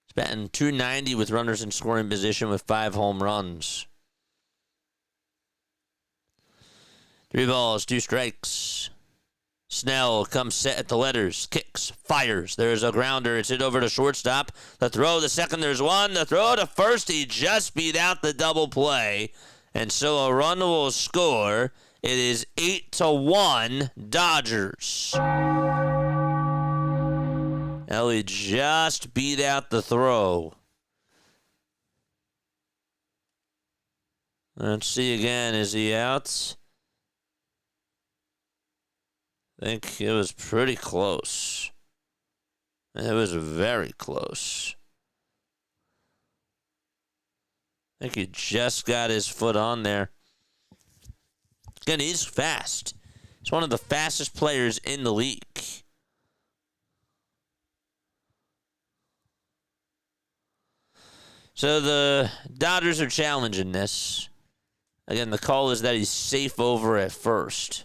He's batting .290 with runners in scoring position with 5 home runs. 3 balls, 2 strikes. Snell comes set at the letters, kicks, fires. There's a grounder. It's hit over to shortstop. The throw, the second, there's one. The throw to first, he just beat out the double play. And so a run will score. It is 8-1 Dodgers. Elly just beat out the throw. Let's see again. Is he out? I think it was pretty close. It was very close. I think he just got his foot on there. Again, he's fast. He's one of the fastest players in the league. So the Dodgers are challenging this. Again, the call is that he's safe over at first.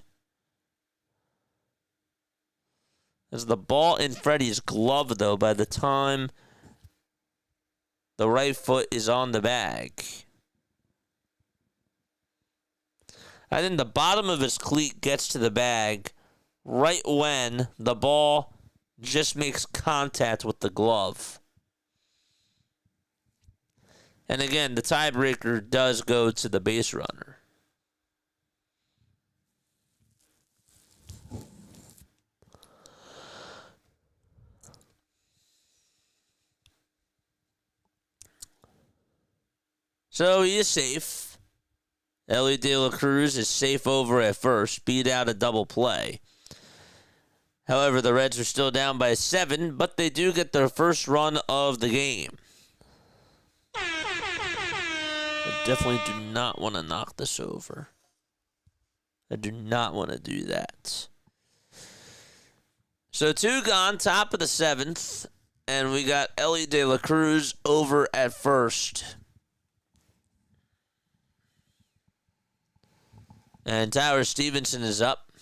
There's the ball in Freddie's glove, though, by the time the right foot is on the bag. I think the bottom of his cleat gets to the bag right when the ball just makes contact with the glove. And again, the tiebreaker does go to the base runner. So he is safe. Elly De La Cruz is safe over at first, beat out a double play. However, the Reds are still down by 7, but they do get their first run of the game. I definitely do not want to knock this over. I do not want to do that. So 2 gone, top of the 7th, and we got Elly De La Cruz over at first. And Tyler Stevenson is up.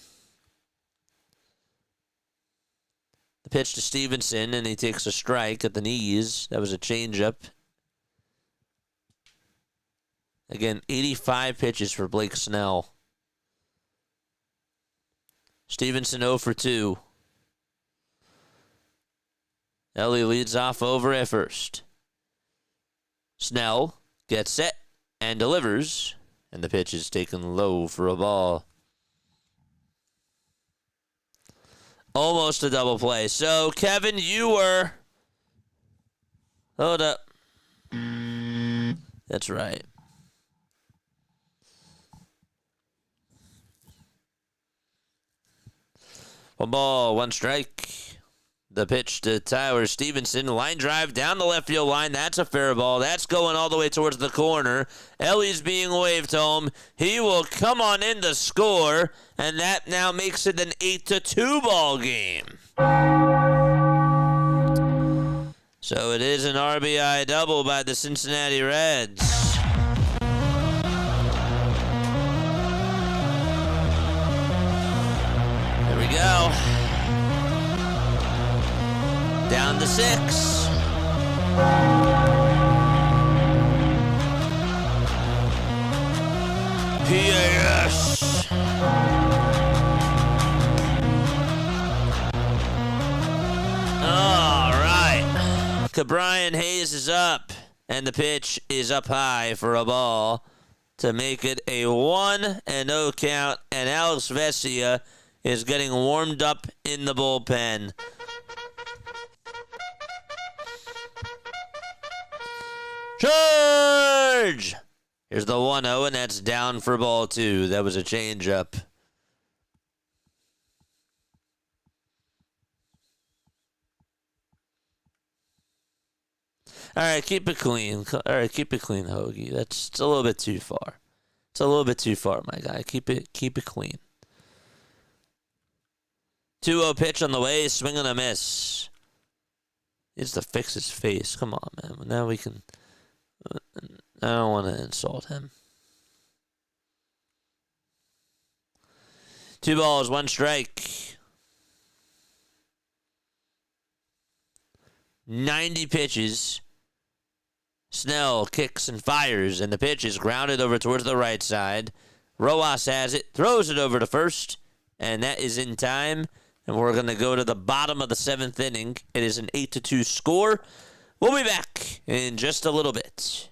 The pitch to Stevenson, and he takes a strike at the knees. That was a changeup. Again, 85 pitches for Blake Snell. Stevenson 0 for 2. Elly leads off over at first. Snell gets set and delivers. And the pitch is taken low for a ball. Almost a double play. So, Kevin, you were... Hold up. That's right. One ball, one strike. The pitch to Tyler Stevenson. Line drive down the left field line. That's a fair ball. That's going all the way towards the corner. Elly's being waved home. He will come on in to score, and that now makes it an 8-2 ball game. So it is an RBI double by the Cincinnati Reds. There we go. Down to 6. PAS. All right. Cabrian Hayes is up, and the pitch is up high for a ball to make it a 1-0 count, and Alex Vesia is getting warmed up in the bullpen. Charge! Here's the 1-0, and that's down for ball 2. That was a changeup. All right, keep it clean. All right, keep it clean, Hoagie. It's a little bit too far. It's a little bit too far, my guy. Keep it clean. 2-0 pitch on the way, swing and a miss. He needs to fix his face. Come on, man. Now we can... I don't want to insult him. 2 balls, 1 strike. 90 pitches. Snell kicks and fires, and the pitch is grounded over towards the right side. Rojas has it, throws it over to first, and that is in time. And we're going to go to the bottom of the 7th inning. It is an 8-2 score. We'll be back in just a little bit.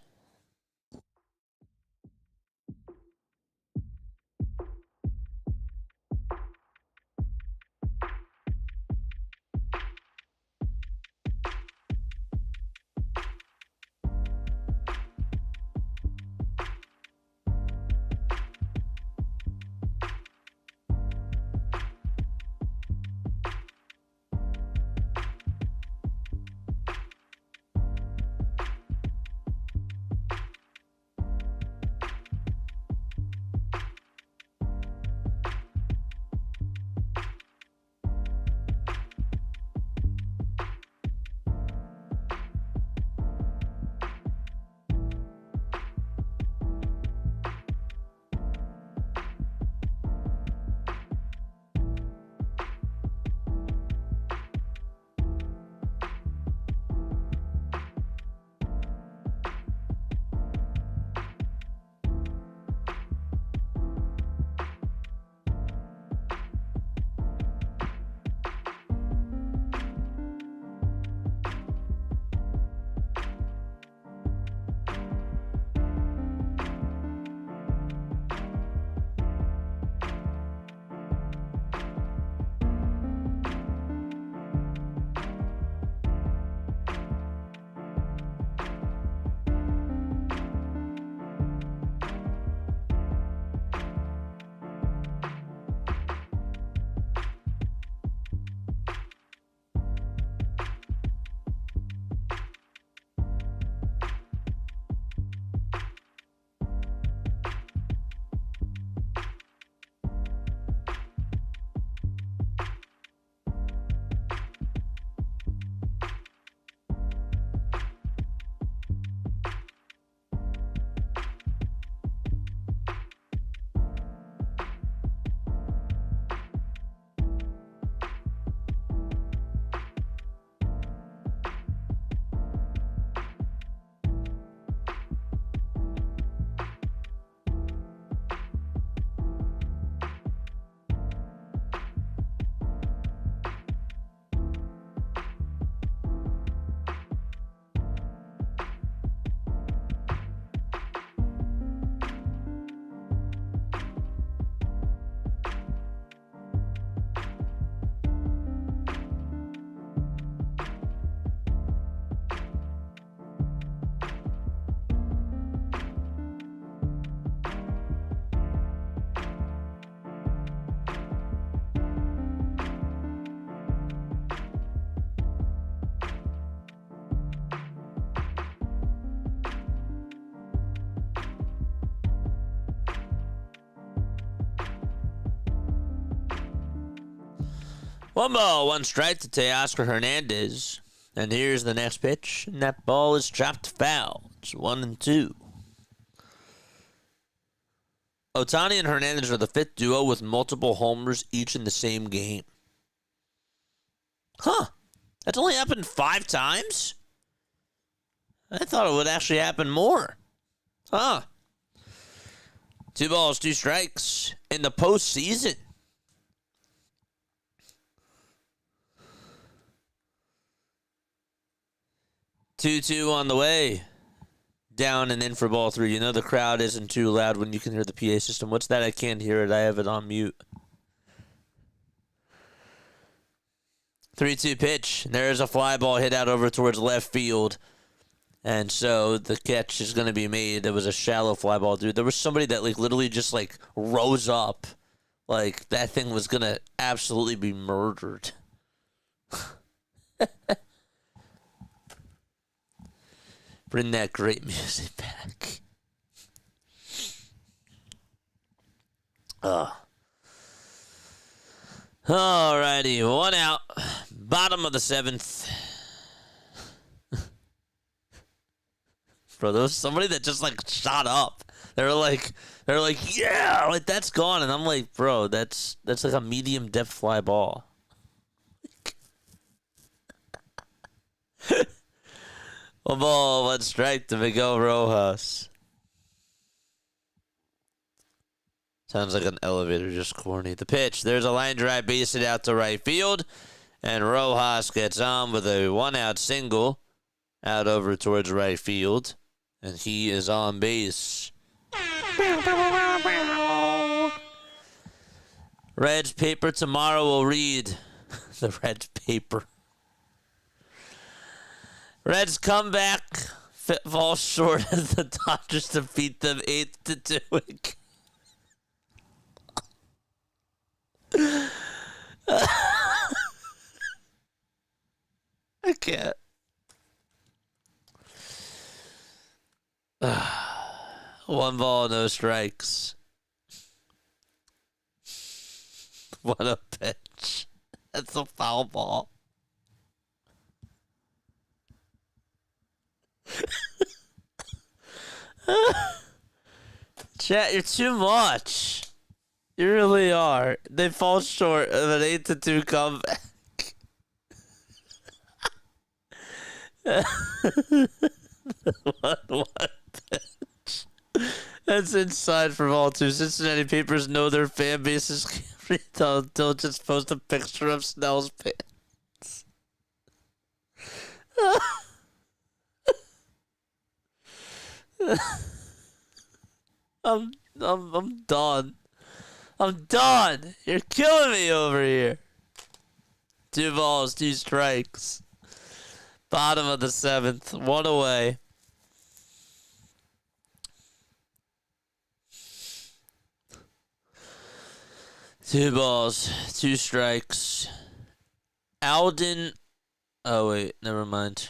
One ball, one strike to Teoscar Hernandez. And here's the next pitch. And that ball is chopped foul. It's 1-2. Ohtani and Hernandez are the fifth duo with multiple homers each in the same game. Huh. That's only happened 5 times? I thought it would actually happen more. Huh. 2 balls, 2 strikes in the postseason. Two on the way. Down and in for ball 3. You know the crowd isn't too loud when you can hear the PA system. What's that? I can't hear it. I have it on mute. 3-2 pitch. There's a fly ball hit out over towards left field. And so the catch is going to be made. It was a shallow fly ball, dude. There was somebody that literally just rose up. Like that thing was going to absolutely be murdered. Bring that great music back. Alrighty, 1 out. Bottom of the 7th. Bro, there was somebody that just shot up. They were like, yeah, that's gone. And I'm like, bro, that's like a medium depth fly ball. One ball, 1 strike to Miguel Rojas. Sounds like an elevator, just corny. The pitch, there's a line drive, base it out to right field. And Rojas gets on with a 1-out single out over towards right field. And he is on base. Reds paper tomorrow will read. The Reds paper. Reds come back, fall short as the Dodgers defeat them 8-2. I can't. 1 ball, no strikes. What a pitch. That's a foul ball. Chat, you're too much. You really are. They fall short of an 8-2 comeback. One pitch. That's inside for ball 2. Cincinnati papers know their fan bases can't read until just post a picture of Snell's pants. I'm done. I'm done. You're killing me over here. 2 balls, 2 strikes. Bottom of the 7th. 1 away. Two balls, 2 strikes. Alden. Oh, wait. Never mind.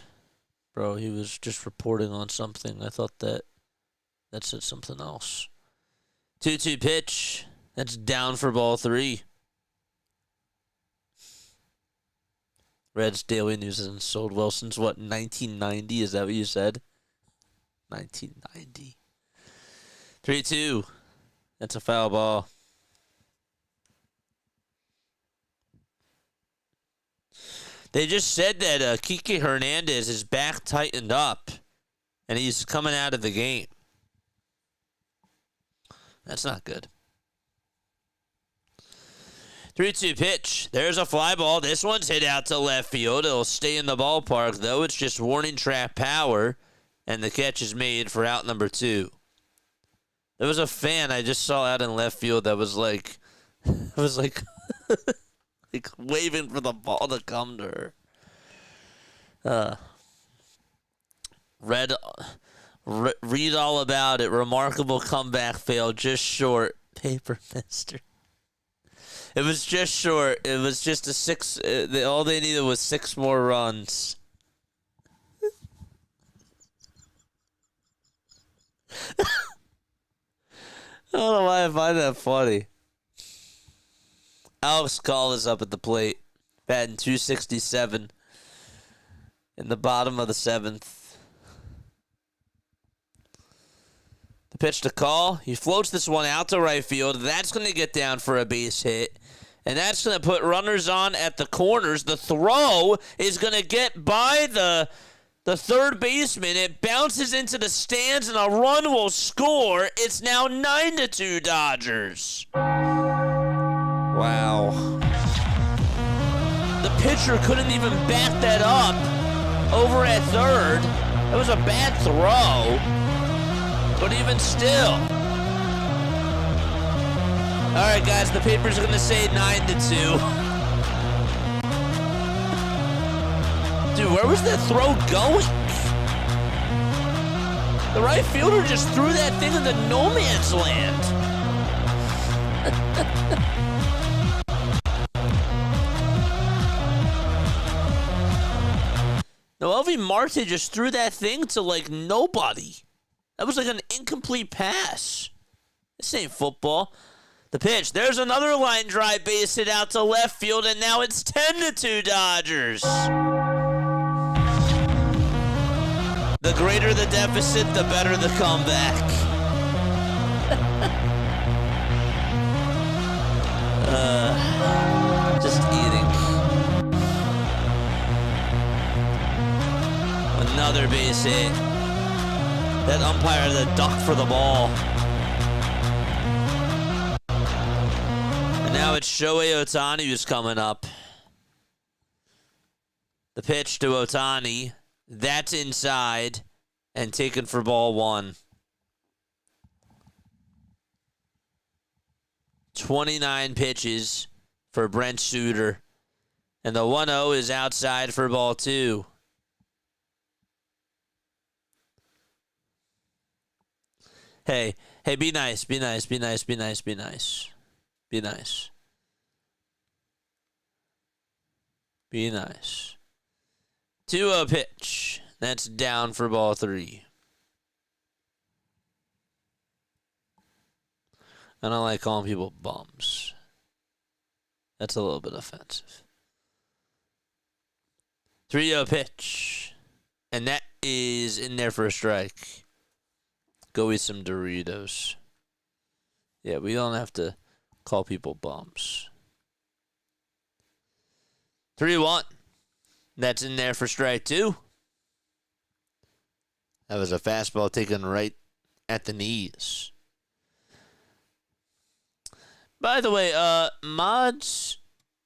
Bro, he was just reporting on something. I thought that said something else. 2-2 pitch. That's down for ball 3. Reds Daily News hasn't sold well since what, 1990? Is that what you said? 1990. 3-2. That's a foul ball. They just said that Kike Hernandez is back tightened up, and he's coming out of the game. That's not good. 3-2 pitch. There's a fly ball. This one's hit out to left field. It'll stay in the ballpark, though. It's just warning track power, and the catch is made for out number 2. There was a fan I just saw out in left field that was like waving for the ball to come to her. Read all about it. Remarkable comeback fail, just short. Paper mister. It was just short. It was just a 6. All they needed was 6 more runs. I don't know why I find that funny. Alex Call is up at the plate Batting .267 in the bottom of the 7th. The pitch to call. He floats this one out to right field. That's going to get down for a base hit. And that's going to put runners on at the corners. The throw is going to get by the third baseman. It bounces into the stands, and a run will score. It's now 9-2 Dodgers. Wow. The pitcher couldn't even back that up over at third. It was a bad throw, but even still. All right, guys, the papers are going to say 9-2. Dude, where was that throw going? The right fielder just threw that thing into no man's land. Noelvi Marte just threw that thing to, like, nobody. That was like an incomplete pass. This ain't football. The pitch. There's another line drive base hit out to left field, and now it's 10-2 Dodgers. The greater the deficit, the better the comeback. Just eating. Another base hit. That umpire had a duck for the ball. And now it's Shohei Ohtani who's coming up. The pitch to Ohtani. That's inside and taken for ball 1. 29 pitches for Brent Suter. And the 1-0 is outside for ball 2. Hey, be nice, be nice, be nice, be nice, be nice. Be nice. Be nice. 2-0 pitch. That's down for ball 3. I don't like calling people bums. That's a little bit offensive. 3-0 pitch. And that is in there for a strike. Go eat some Doritos. Yeah, we don't have to call people bums. 3-1. That's in there for strike 2. That was a fastball taken right at the knees. By the way, mods,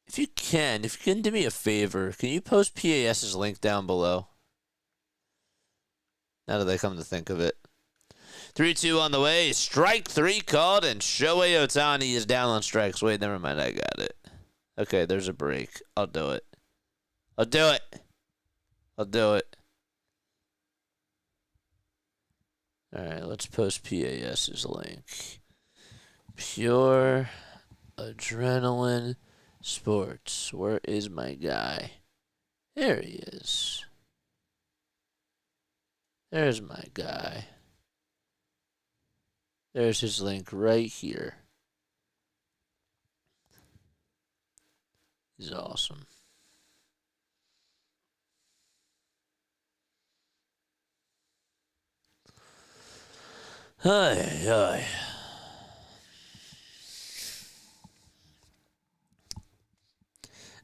if you can do me a favor, can you post PAS's link down below? Now that I come to think of it. 3-2 on the way. Strike 3 called, and Shohei Ohtani is down on strikes. Wait, never mind. I got it. Okay, there's a break. I'll do it. I'll do it. I'll do it. All right, let's post PAS's link. Pure Adrenaline Sports. Where is my guy? There he is. There's my guy. There's his link right here. He's awesome. Hi.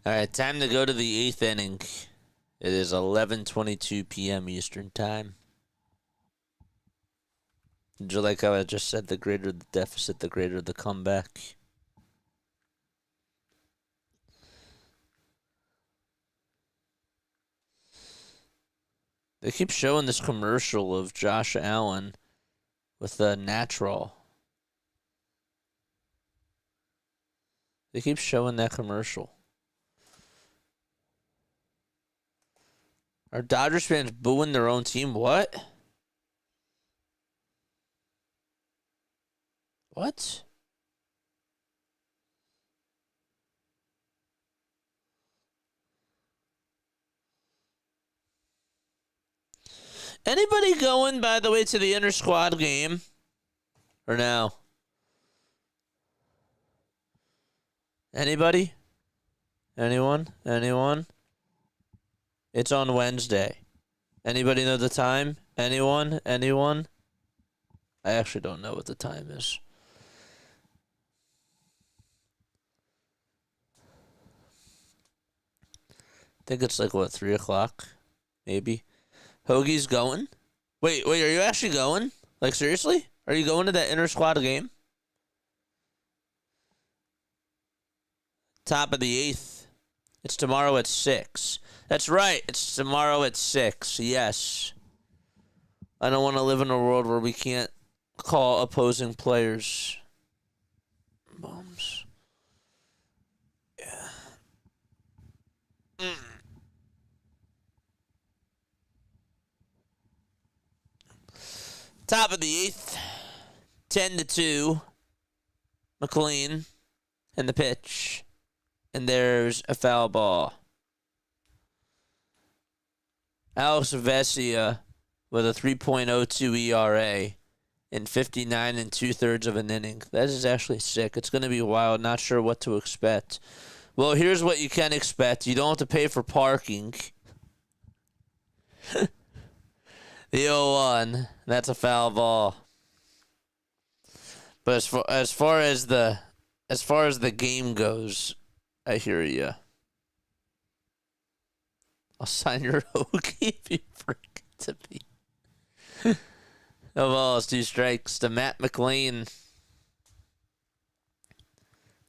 All right, time to go to the 8th inning. It is 11:22 p.m. Eastern Time. Did you like how I just said the greater the deficit, the greater the comeback? They keep showing this commercial of Josh Allen with the natural. They keep showing that commercial. Are Dodgers fans booing their own team? What? What? Anybody going, by the way, to the inter-squad game? Or no? Anybody? Anyone? Anyone? It's on Wednesday. Anybody know the time? Anyone? Anyone? I actually don't know what the time is. I think it's like, what, 3 o'clock? Maybe. Hoagie's going? Wait, are you actually going? Like, seriously? Are you going to that inter-squad game? Top of the 8th. It's tomorrow at 6. That's right. It's tomorrow at 6. Yes. I don't want to live in a world where we can't call opposing players bums. Yeah. Top of the 8th. 10-2. McLean and the pitch. And there's a foul ball. Alex Vesia with a 3.02 ERA in 59 2/3 of an inning. That is actually sick. It's going to be wild. Not sure what to expect. Well, here's what you can expect. You don't have to pay for parking. The 0-1. That's a foul ball. But as far as the game goes, I hear you. I'll sign your Hoagie if you forget to be. No balls, 2 strikes to Matt McLean.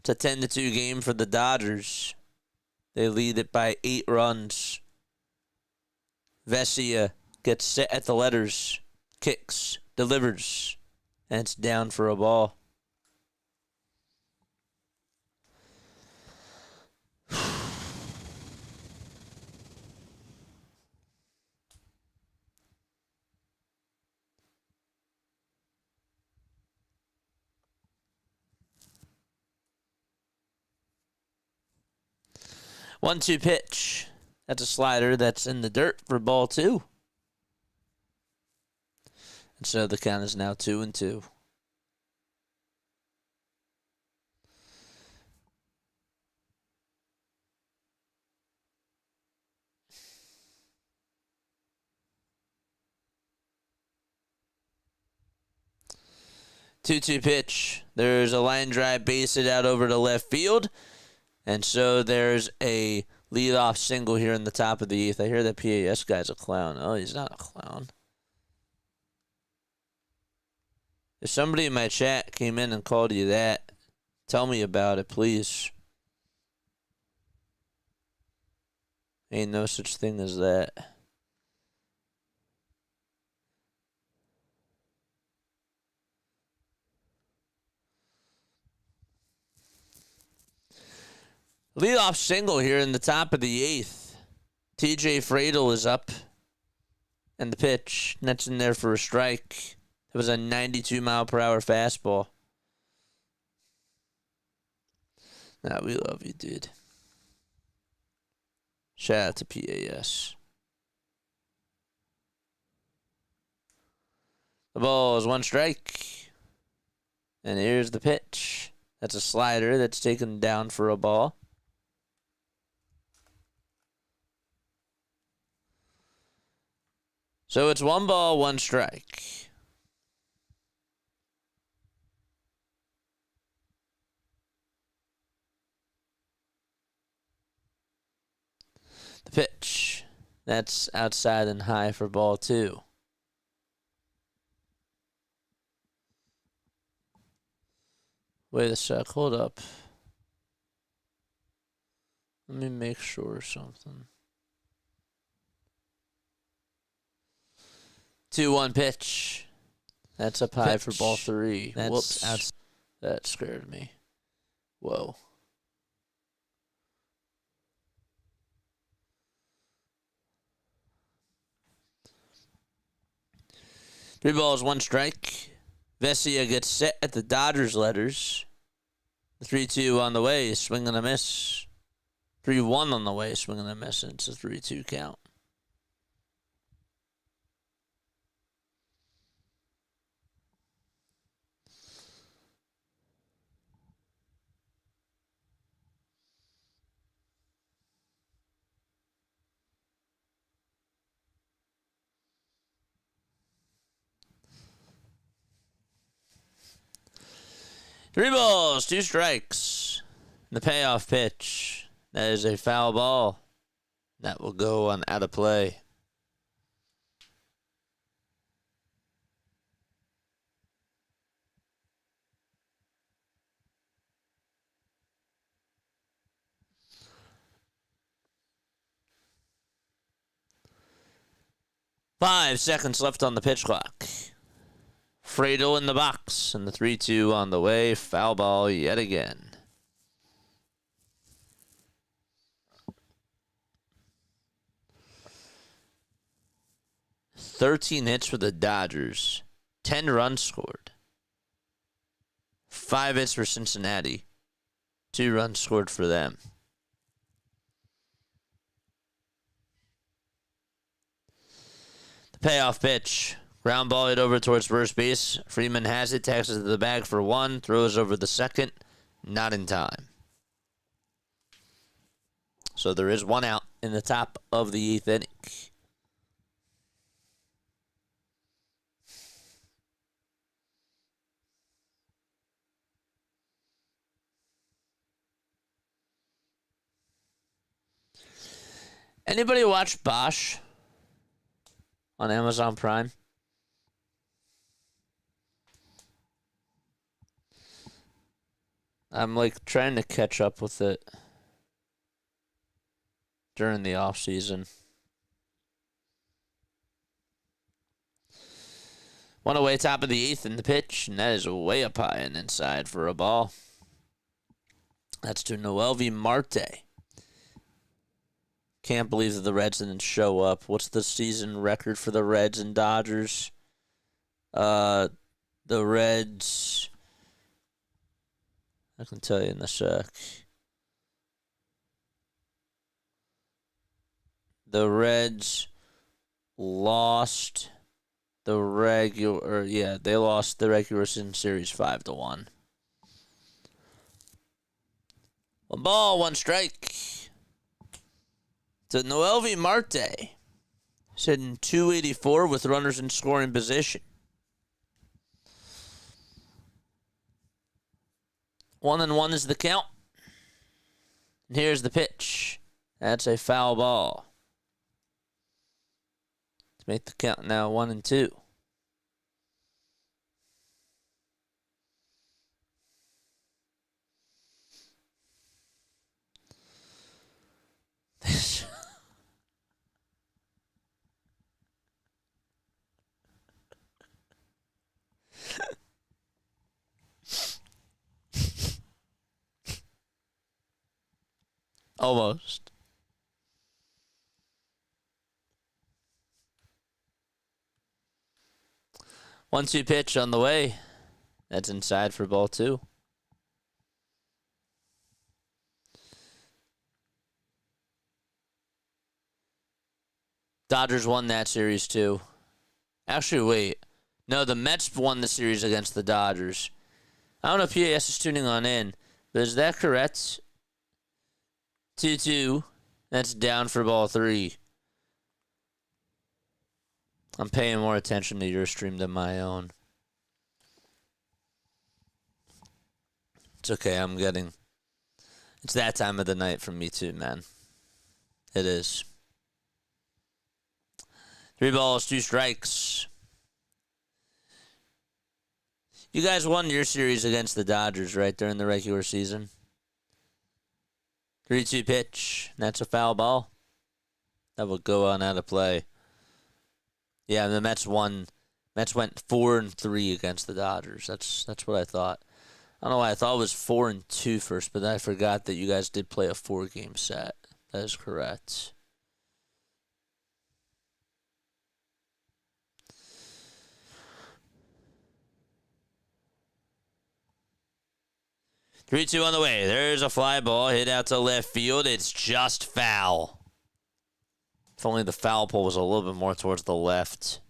It's a 10-2 game for the Dodgers. They lead it by 8 runs. Vesia gets set at the letters, kicks, delivers, and it's down for a ball. One-two pitch. That's a slider that's in the dirt for ball 2. And so the count is now 2-2. Two-two pitch. There's a line drive base hit out over to left field. And so there's a leadoff single here in the top of the 8th. I hear that PAS guy's a clown. Oh, he's not a clown. If somebody in my chat came in and called you that, tell me about it, please. Ain't no such thing as that. Leadoff single here in the top of the 8th. TJ Fradel is up. And the pitch. That's in there for a strike. It was a 92-mile-per-hour fastball. Nah, we love you, dude. Shout out to PAS. The ball is 1 strike. And here's the pitch. That's a slider that's taken down for a ball. So it's 1 ball, 1 strike. The pitch. That's outside and high for ball 2. Wait a sec. Hold up. Let me make sure something. 2-1 pitch. That's up high for ball 3. Whoops. That scared me. Whoa. Three balls, 1 strike. Vesia gets set at the Dodgers letters. 3-2 on the way, swing and a miss. 3-1 on the way, swing and a miss, and it's a 3-2 count. 3 balls, 2 strikes. The payoff pitch. That is a foul ball. That will go on out of play. Five seconds left on the pitch clock. Friedel in the box, and the 3-2 on the way. Foul ball yet again. "13 hits for the Dodgers. 10 runs scored. 5 hits for Cincinnati. 2 runs scored for them. The payoff pitch. Ground ball hit over towards first base. Freeman has it, tags it to the bag for 1, throws over the second. Not in time. So there is 1 out in the top of the 8th inning. Anybody watch Bosch on Amazon Prime? I'm like trying to catch up with it during the off season. One away, top of the 8th in the pitch, and that is way up high and inside for a ball. That's to Noelvi Marte. Can't believe that the Reds didn't show up. What's the season record for the Reds and Dodgers? The Reds, I can tell you in a sec. The Reds lost the they lost the regular season series 5-1. 1 ball, 1 strike. To Noelvi Marte. He's hitting .284 with runners in scoring position. 1-1 is the count. And here's the pitch. That's a foul ball. To make the count now 1-2. Almost. One-two pitch on the way. That's inside for ball 2. Dodgers won that series too. Actually, wait. No, the Mets won the series against the Dodgers. I don't know if PAS is tuning on in, but is that correct? 2-2. That's down for ball 3. I'm paying more attention to your stream than my own. It's okay, it's that time of the night for me too, man. It is. 3 balls, 2 strikes. You guys won your series against the Dodgers, right, during the regular season? 3-2 pitch. That's a foul ball. That will go on out of play. Yeah, the Mets won. Mets went 4-3 against the Dodgers. That's what I thought. I don't know why I thought it was 4-2 first, but I forgot that you guys did play a 4-game set. That is correct. Three-two on the way. There's a fly ball hit out to left field. It's just foul. If only the foul pole was a little bit more towards the left.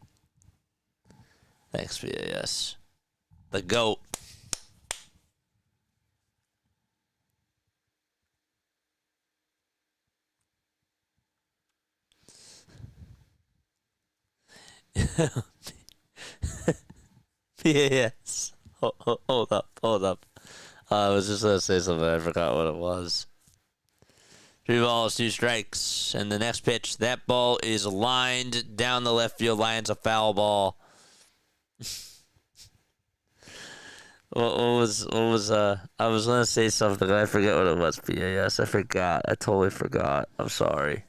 Thanks, PAS. The GOAT. PAS. Hold up. I was just going to say something. I forgot what it was. 3 balls, 2 strikes. And the next pitch, that ball is lined down the left field line. It's a foul ball. What was I was going to say something. I forget what it was, PAS. I forgot. I totally forgot. I'm sorry.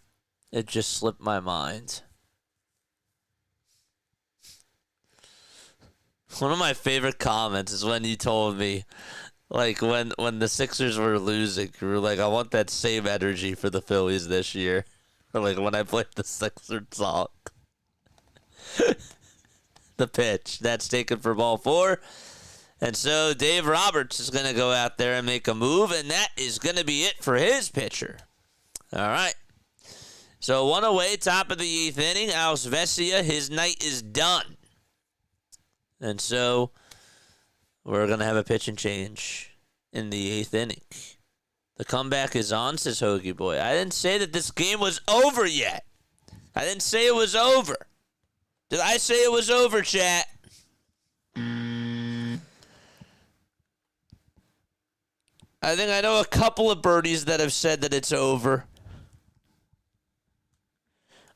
It just slipped my mind. One of my favorite comments is when you told me, like, when the Sixers were losing, you were like, I want that same energy for the Phillies this year. Or, like, when I played the Sixers song. The pitch. That's taken for ball 4. And so Dave Roberts is going to go out there and make a move, and that is going to be it for his pitcher. All right. So 1 away, top of the 8th inning. Alex Vesia, his night is done. And so we're going to have a pitch and change in the 8th inning. The comeback is on, says Hoagie Boy. I didn't say that this game was over yet. I didn't say it was over. Did I say it was over, chat? I think I know a couple of birdies that have said that it's over.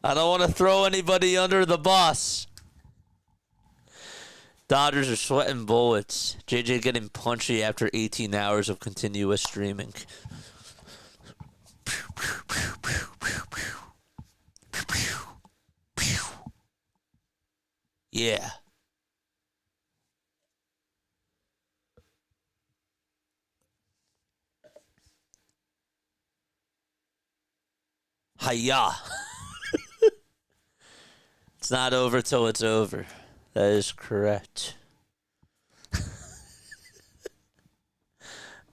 I don't want to throw anybody under the bus. Dodgers are sweating bullets. JJ getting punchy after 18 hours of continuous streaming. Yeah. Hiya. It's not over till it's over. That is correct.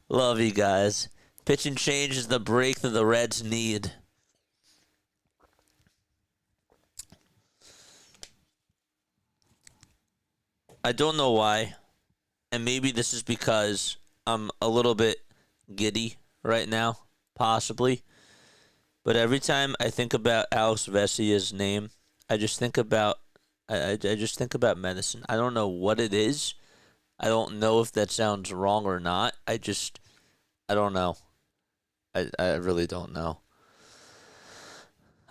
Love you guys. Pitch and change is the break that the Reds need. I don't know why. And maybe this is because I'm a little bit giddy right now. Possibly. But every time I think about Alex Vesia's name, I just think about I just think about medicine. I don't know what it is. I don't know if that sounds wrong or not. I don't know. I really don't know.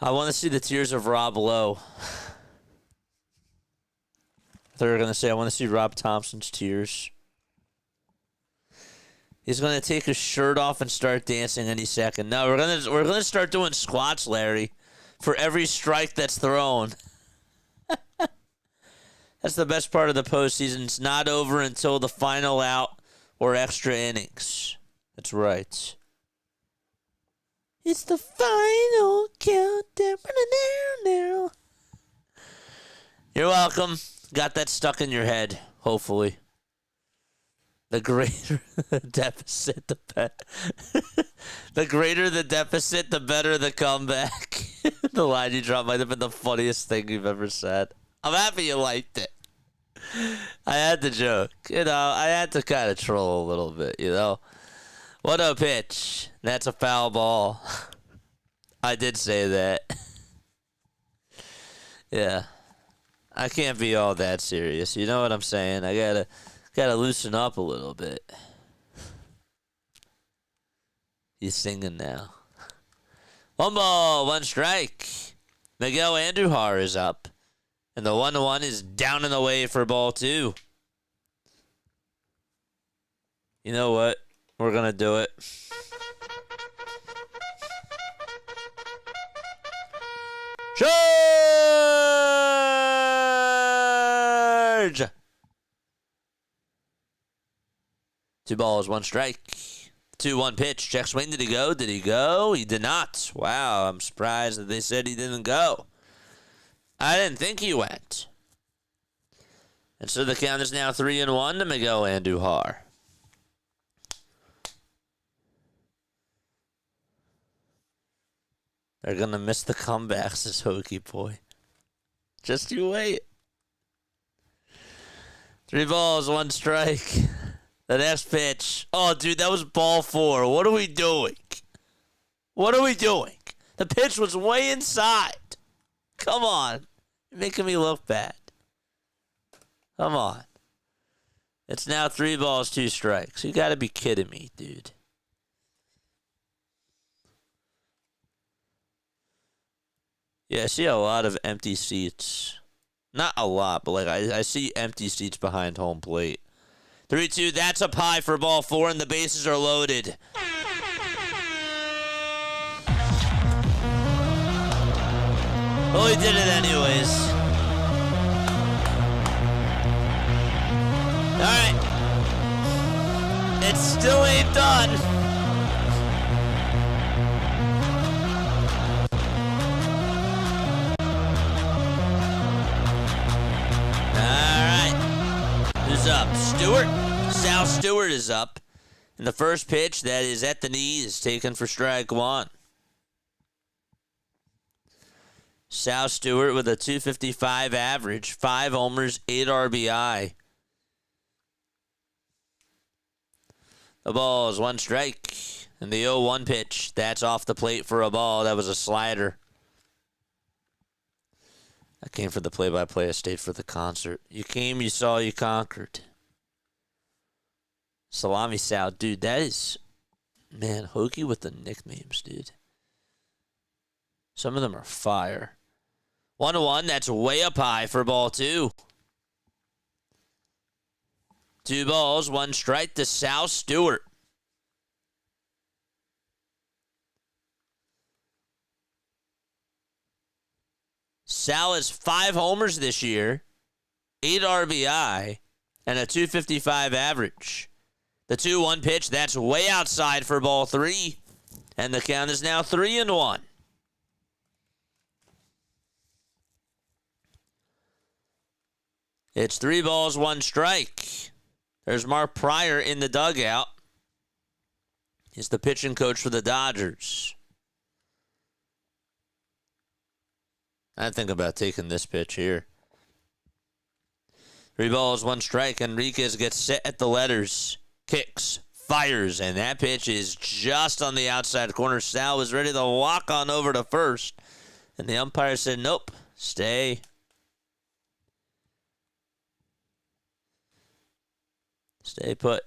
I want to see the tears of Rob Lowe. They're going to say I want to see Rob Thompson's tears. He's going to take his shirt off and start dancing any second. No, we're going to start doing squats, Larry, for every strike that's thrown. That's the best part of the postseason. It's not over until the final out or extra innings. That's right. It's the final countdown. Now. You're welcome. Got that stuck in your head, hopefully. The greater the deficit, the greater the deficit, the better the comeback. The line you dropped might have been the funniest thing you've ever said. I'm happy you liked it. I had to joke. I had to kind of troll a little bit, What a pitch. That's a foul ball. I did say that. Yeah. I can't be all that serious. You know what I'm saying? I gotta loosen up a little bit. He's singing now. 1 ball, 1 strike. Miguel Andujar is up. And the 1-1 is down and away for ball 2. You know what? We're going to do it. Charge! 2 balls, 1 strike. 2-1 pitch. Check swing. Did he go? Did he go? He did not. Wow, I'm surprised that they said he didn't go. I didn't think he went. And so the count is now 3-1 to Miguel Andujar. They're going to miss the comebacks, says Hoagie Boy. Just you wait. 3 balls, 1 strike. The next pitch. Oh, dude, that was ball 4. What are we doing? What are we doing? The pitch was way inside. Come on. You're making me look bad. Come on. It's now 3 balls, 2 strikes. You got to be kidding me, dude. Yeah, I see a lot of empty seats. Not a lot, but like I see empty seats behind home plate. 3-2, that's up high for ball 4, and the bases are loaded. Well, he did it anyways. All right. It still ain't done. All right. Who's up? Stewart? Sal Stewart is up. And the first pitch that is at the knees, taken for strike 1. Sal Stewart with a .255 average, 5 homers, 8 RBI. The ball is 1 strike. And the 0-1 pitch, that's off the plate for a ball. That was a slider. I came for the play-by-play. I stayed for the concert. You came, you saw, you conquered. Salami Sal. Dude, that is... Man, Hoagie with the nicknames, dude. Some of them are fire. 1-1, that's way up high for ball 2. 2 balls, 1 strike to Sal Stewart. Sal has 5 homers this year, 8 RBI, and a .255 average. The 2-1 pitch, that's way outside for ball 3. And the count is now 3-1. It's 3 balls, 1 strike. There's Mark Pryor in the dugout. He's the pitching coach for the Dodgers. I think about taking this pitch here. 3 balls, 1 strike. Enriquez gets set at the letters. Kicks, fires, and that pitch is just on the outside corner. Sal was ready to walk on over to first, and the umpire said, nope, stay. Stay put.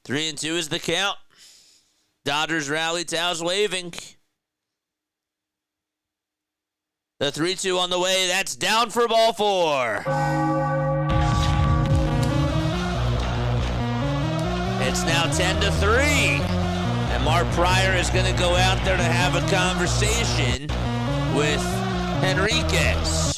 3-2 is the count. Dodgers rally, towels waving. The 3-2 on the way. That's down for ball 4. It's now 10-3. And Mark Pryor is going to go out there to have a conversation with Enriquez.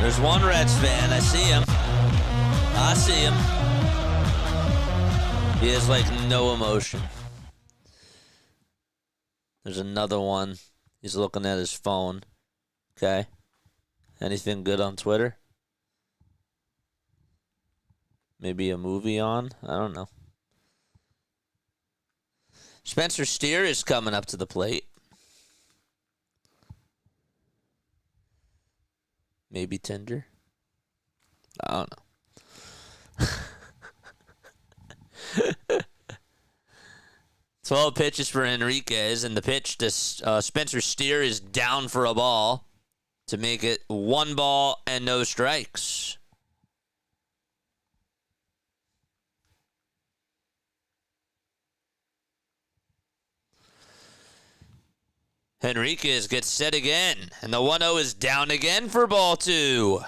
There's one Reds fan. I see him. I see him. He has like no emotion. There's another one. He's looking at his phone. Okay. Anything good on Twitter? Maybe a movie on? I don't know. Spencer Steer is coming up to the plate. Maybe Tinder. I don't know. 12 pitches for Enriquez, and the pitch to Spencer Steer is down for a ball to make it 1 ball and no strikes. Enriquez gets set again, and the 1-0 is down again for ball 2.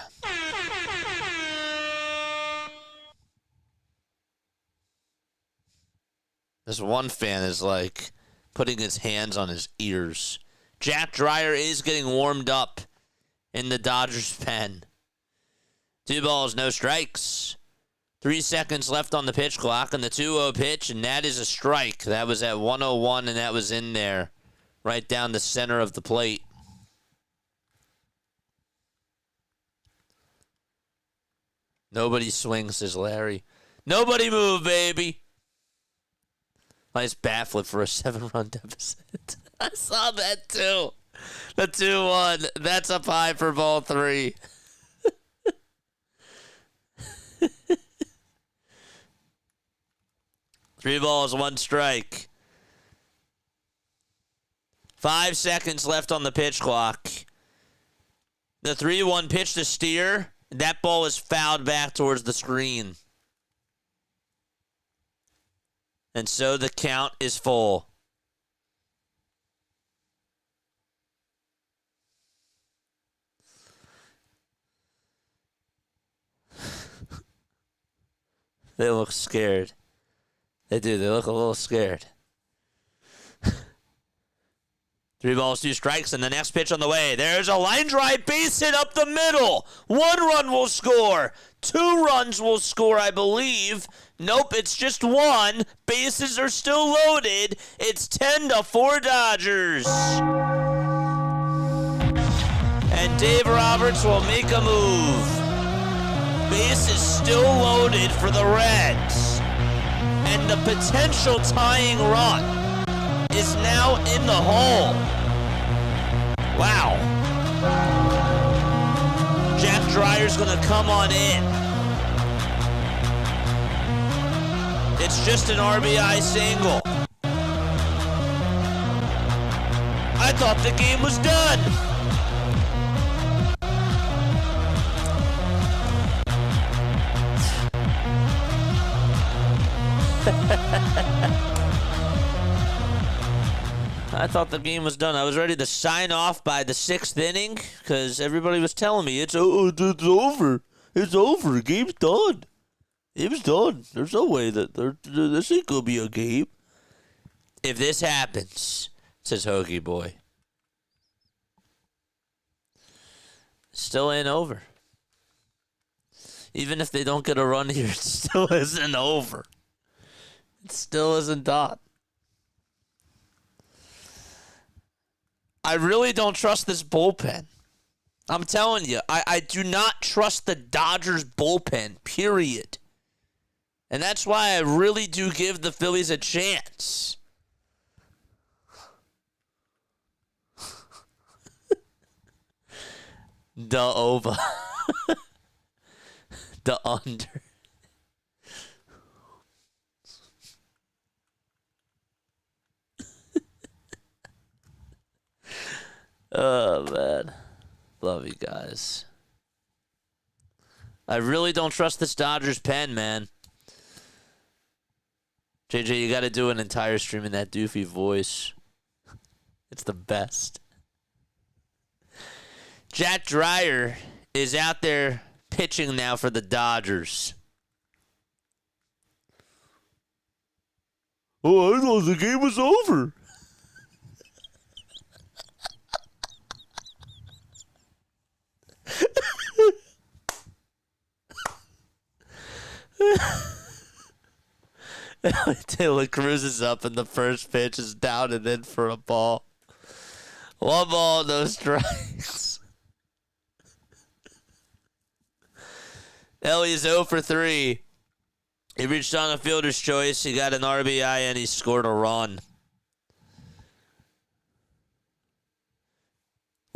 This one fan is like putting his hands on his ears. Jack Dreyer is getting warmed up in the Dodgers pen. 2 balls, no strikes. 3 seconds left on the pitch clock, and the 2-0 pitch, and that is a strike. That was at 101, and that was in there. Right down the center of the plate. Nobody swings, says Larry. Nobody move, baby. Nice bat flip for a 7-run deficit. I saw that too. The 2-1. That's up high for ball 3. Three balls, one strike. 5 seconds left on the pitch clock. The 3-1 pitch to Steer. That ball is fouled back towards the screen. And so the count is full. They look scared. They do. They look a little scared. 3 balls, 2 strikes, and the next pitch on the way. There's a line drive, base hit up the middle. 1 run will score. 2 runs will score, I believe. Nope, it's just 1. Bases are still loaded. It's 10-4 Dodgers. And Dave Roberts will make a move. Base is still loaded for the Reds. And the potential tying run is now in the hole. Wow. Jack Dreyer's going to come on in. It's just an RBI single. I thought the game was done. I thought the game was done. I was ready to sign off by the 6th inning because everybody was telling me it's over. It's over. The game's done. It was done. There's no way that this ain't gonna be a game. If this happens, says Hoagie Boy, still ain't over. Even if they don't get a run here, it still isn't over. It still isn't done. I really don't trust this bullpen. I'm telling you, I do not trust the Dodgers bullpen, period. And that's why I really do give the Phillies a chance. The over. The under. Oh, man. Love you guys. I really don't trust this Dodgers pen, man. JJ, you got to do an entire stream in that doofy voice. It's the best. Jack Dreyer is out there pitching now for the Dodgers. Oh, I thought the game was over. Taylor Cruz is up and the first pitch is down and in for a ball. 1 ball, no strikes. Elly is 0 for 3. He reached on a fielder's choice. He got an RBI and he scored a run.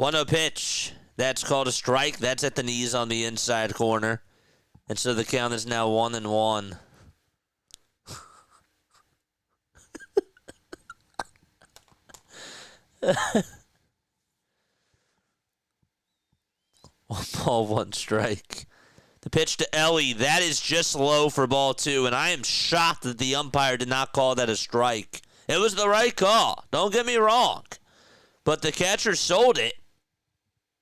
1-0 pitch. That's called a strike. That's at the knees on the inside corner. And so the count is now 1-1. One ball, one strike. The pitch to Elly, that is just low for ball 2, and I am shocked that the umpire did not call that a strike. It was the right call. Don't get me wrong. But the catcher sold it,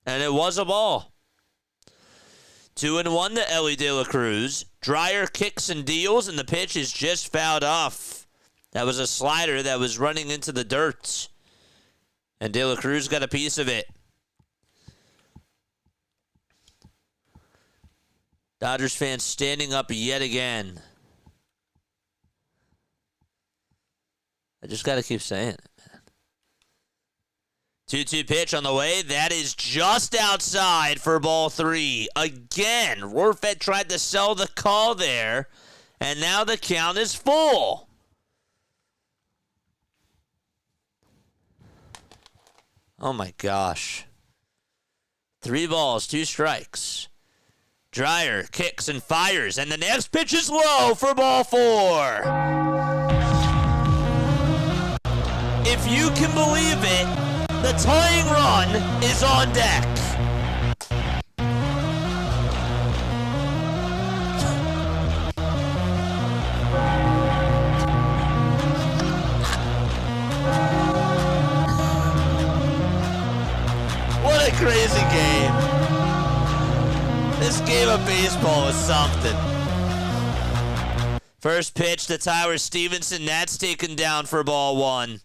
and it was a ball. 2-1 to Elly De La Cruz. Dreyer kicks and deals, and the pitch is just fouled off. That was a slider that was running into the dirt. And De La Cruz got a piece of it. Dodgers fans standing up yet again. I just got to keep saying it, man. 2-2 pitch on the way. That is just outside for ball 3. Again, Rorfet tried to sell the call there, and now the count is full. Oh, my gosh. 3 balls, 2 strikes. Dreyer kicks and fires, and the next pitch is low for ball 4. If you can believe it, the tying run is on deck. What a crazy game. This game of baseball is something. First pitch to Tyler Stevenson. That's taken down for ball 1.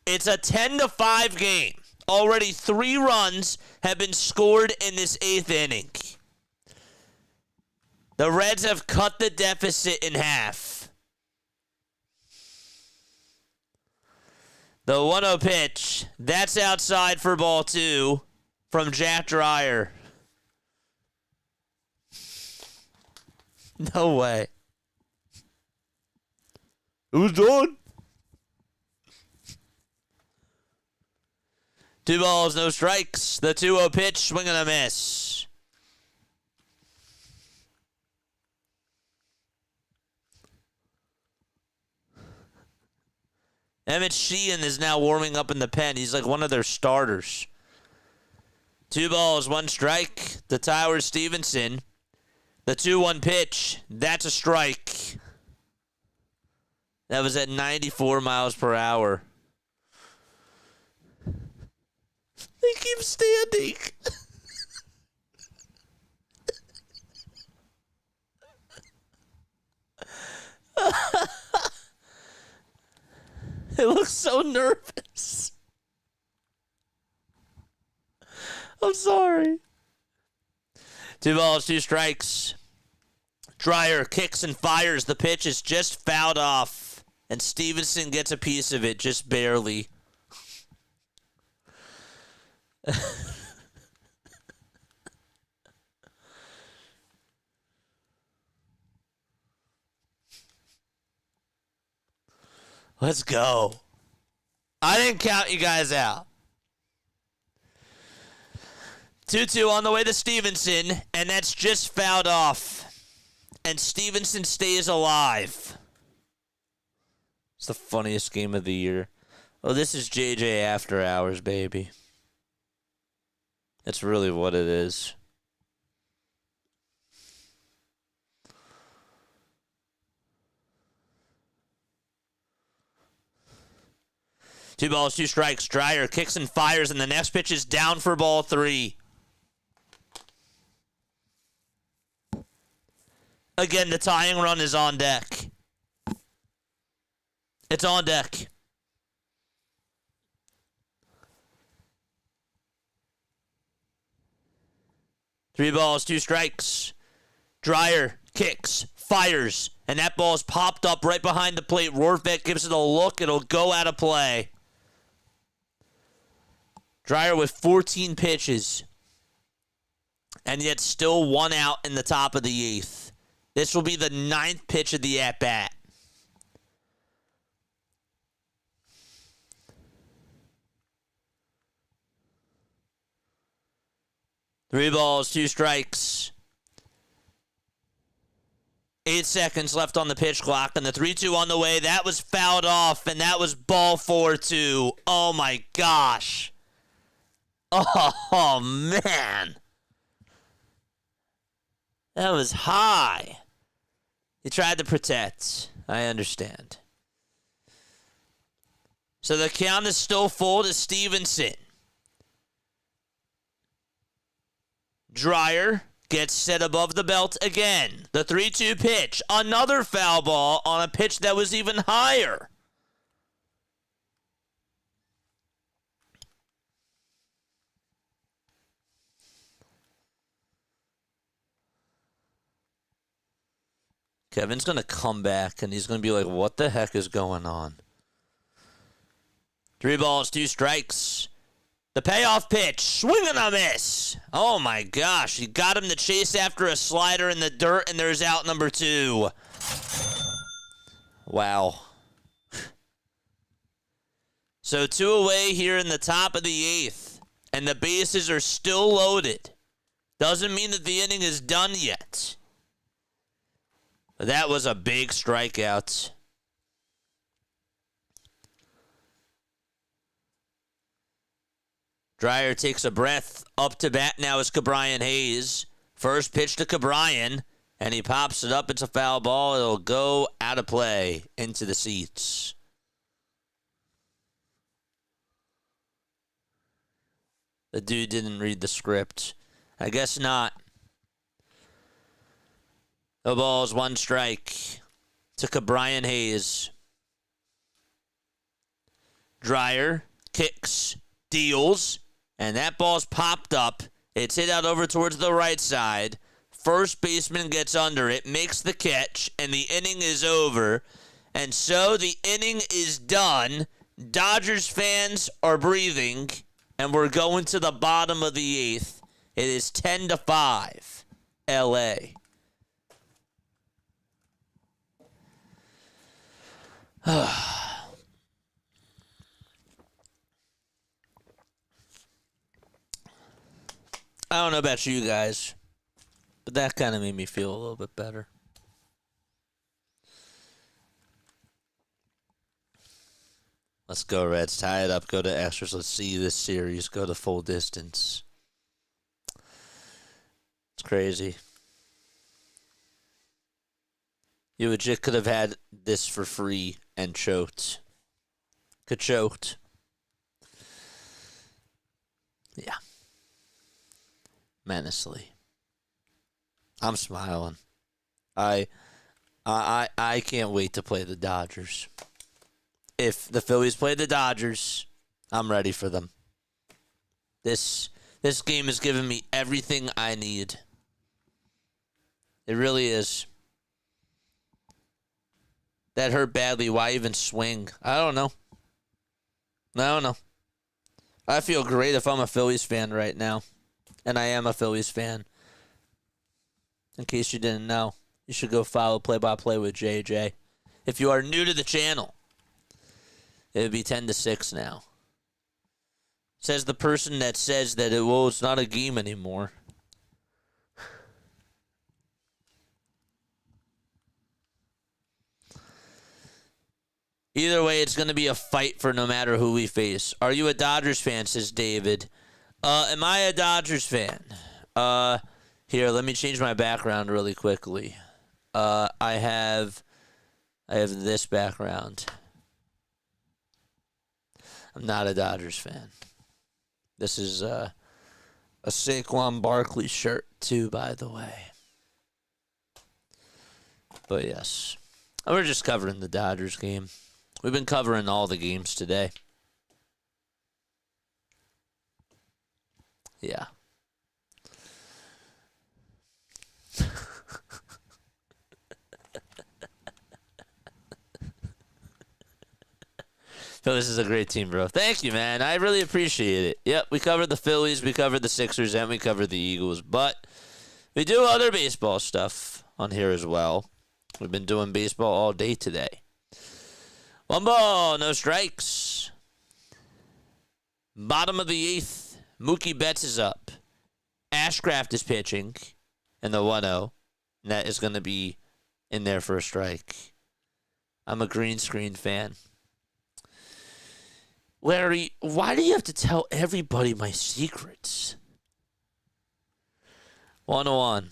It's a 10-5 game. Already 3 runs have been scored in this 8th inning. The Reds have cut the deficit in half. The 1-0 pitch. That's outside for ball 2 from Jack Dreyer. No way. It was done. 2 balls, no strikes. The 2-0 pitch, swing and a miss. Emmett Sheehan is now warming up in the pen. He's like one of their starters. 2 balls, 1 strike to Tyler Stevenson. The 2-1 pitch, that's a strike. That was at 94 miles per hour. They keep standing. It looks so nervous. I'm sorry. 2 balls, 2 strikes. Dreyer kicks and fires. The pitch is just fouled off. And Stevenson gets a piece of it, just barely. Let's go. I didn't count you guys out. 2-2 on the way to Stevenson, and that's just fouled off. And Stevenson stays alive. It's the funniest game of the year. Oh, this is JJ After Hours, baby. That's really what it is. Two balls, 2 strikes. Dreyer kicks and fires, and the next pitch is down for ball 3. Again, the tying run is on deck. It's on deck. Three balls, 2 strikes. Dreyer kicks, fires, and that ball is popped up right behind the plate. Rorschach gives it a look. It'll go out of play. Dreyer with 14 pitches, and yet still 1 out in the top of the 8th. This will be the 9th pitch of the at-bat. Three balls, 2 strikes. 8 seconds left on the pitch clock, and the 3-2 on the way. That was fouled off, and that was ball 4-2. Oh, my gosh. Oh, man. That was high. He tried to protect. I understand. So the count is still full to Stevenson. Dreyer gets set above the belt again. The 3-2 pitch. Another foul ball on a pitch that was even higher. Kevin's going to come back, and he's going to be like, what the heck is going on? 3 balls, 2 strikes. The payoff pitch, swing and a miss. Oh, my gosh. He got him to chase after a slider in the dirt, and there's out number 2. Wow. So 2 away here in the top of the 8th, and the bases are still loaded. Doesn't mean that the inning is done yet. But that was a big strikeout. Dreyer takes a breath. Up to bat now is Ke'Bryan Hayes. First pitch to Ke'Bryan, and he pops it up. It's a foul ball. It'll go out of play into the seats. The dude didn't read the script. I guess not. The ball's 1 strike to Ke'Bryan Hayes. Dreyer kicks, deals, and that ball's popped up. It's hit out over towards the right side. First baseman gets under it, makes the catch, and the inning is over. And so the inning is done. Dodgers fans are breathing, and we're going to the bottom of the 8th. It is 10-5, LA. I don't know about you guys, but that kind of made me feel a little bit better. Let's go, Reds. Tie it up. Go to extras. Let's see this series go to full distance. It's crazy. You legit could have had this for free and choked. Could choked. Yeah. Menacingly. I'm smiling. I can't wait to play the Dodgers. If the Phillies play the Dodgers, I'm ready for them. This game has given me everything I need. It really is. That hurt badly. Why even swing? I don't know. I feel great if I'm a Phillies fan right now. And I am a Phillies fan. In case you didn't know, you should go follow Play-by-Play with JJ. If you are new to the channel, it would be 10-6 now. Says the person that says that it's not a game anymore. Either way, it's going to be a fight for no matter who we face. Are you a Dodgers fan, says David. Am I a Dodgers fan? Here, let me change my background really quickly. I have this background. I'm not a Dodgers fan. This is a Saquon Barkley shirt, too, by the way. But yes, we're just covering the Dodgers game. We've been covering all the games today. Yeah. Phillies is a great team, bro. Thank you, man. I really appreciate it. Yep, we covered the Phillies, we covered the Sixers, and we covered the Eagles. But we do other baseball stuff on here as well. We've been doing baseball all day today. 1 ball, no strikes. Bottom of the 8th. Mookie Betts is up. Ashcraft is pitching in the 1-0. And that is going to be in there for a strike. I'm a green screen fan. Larry, why do you have to tell everybody my secrets? 101.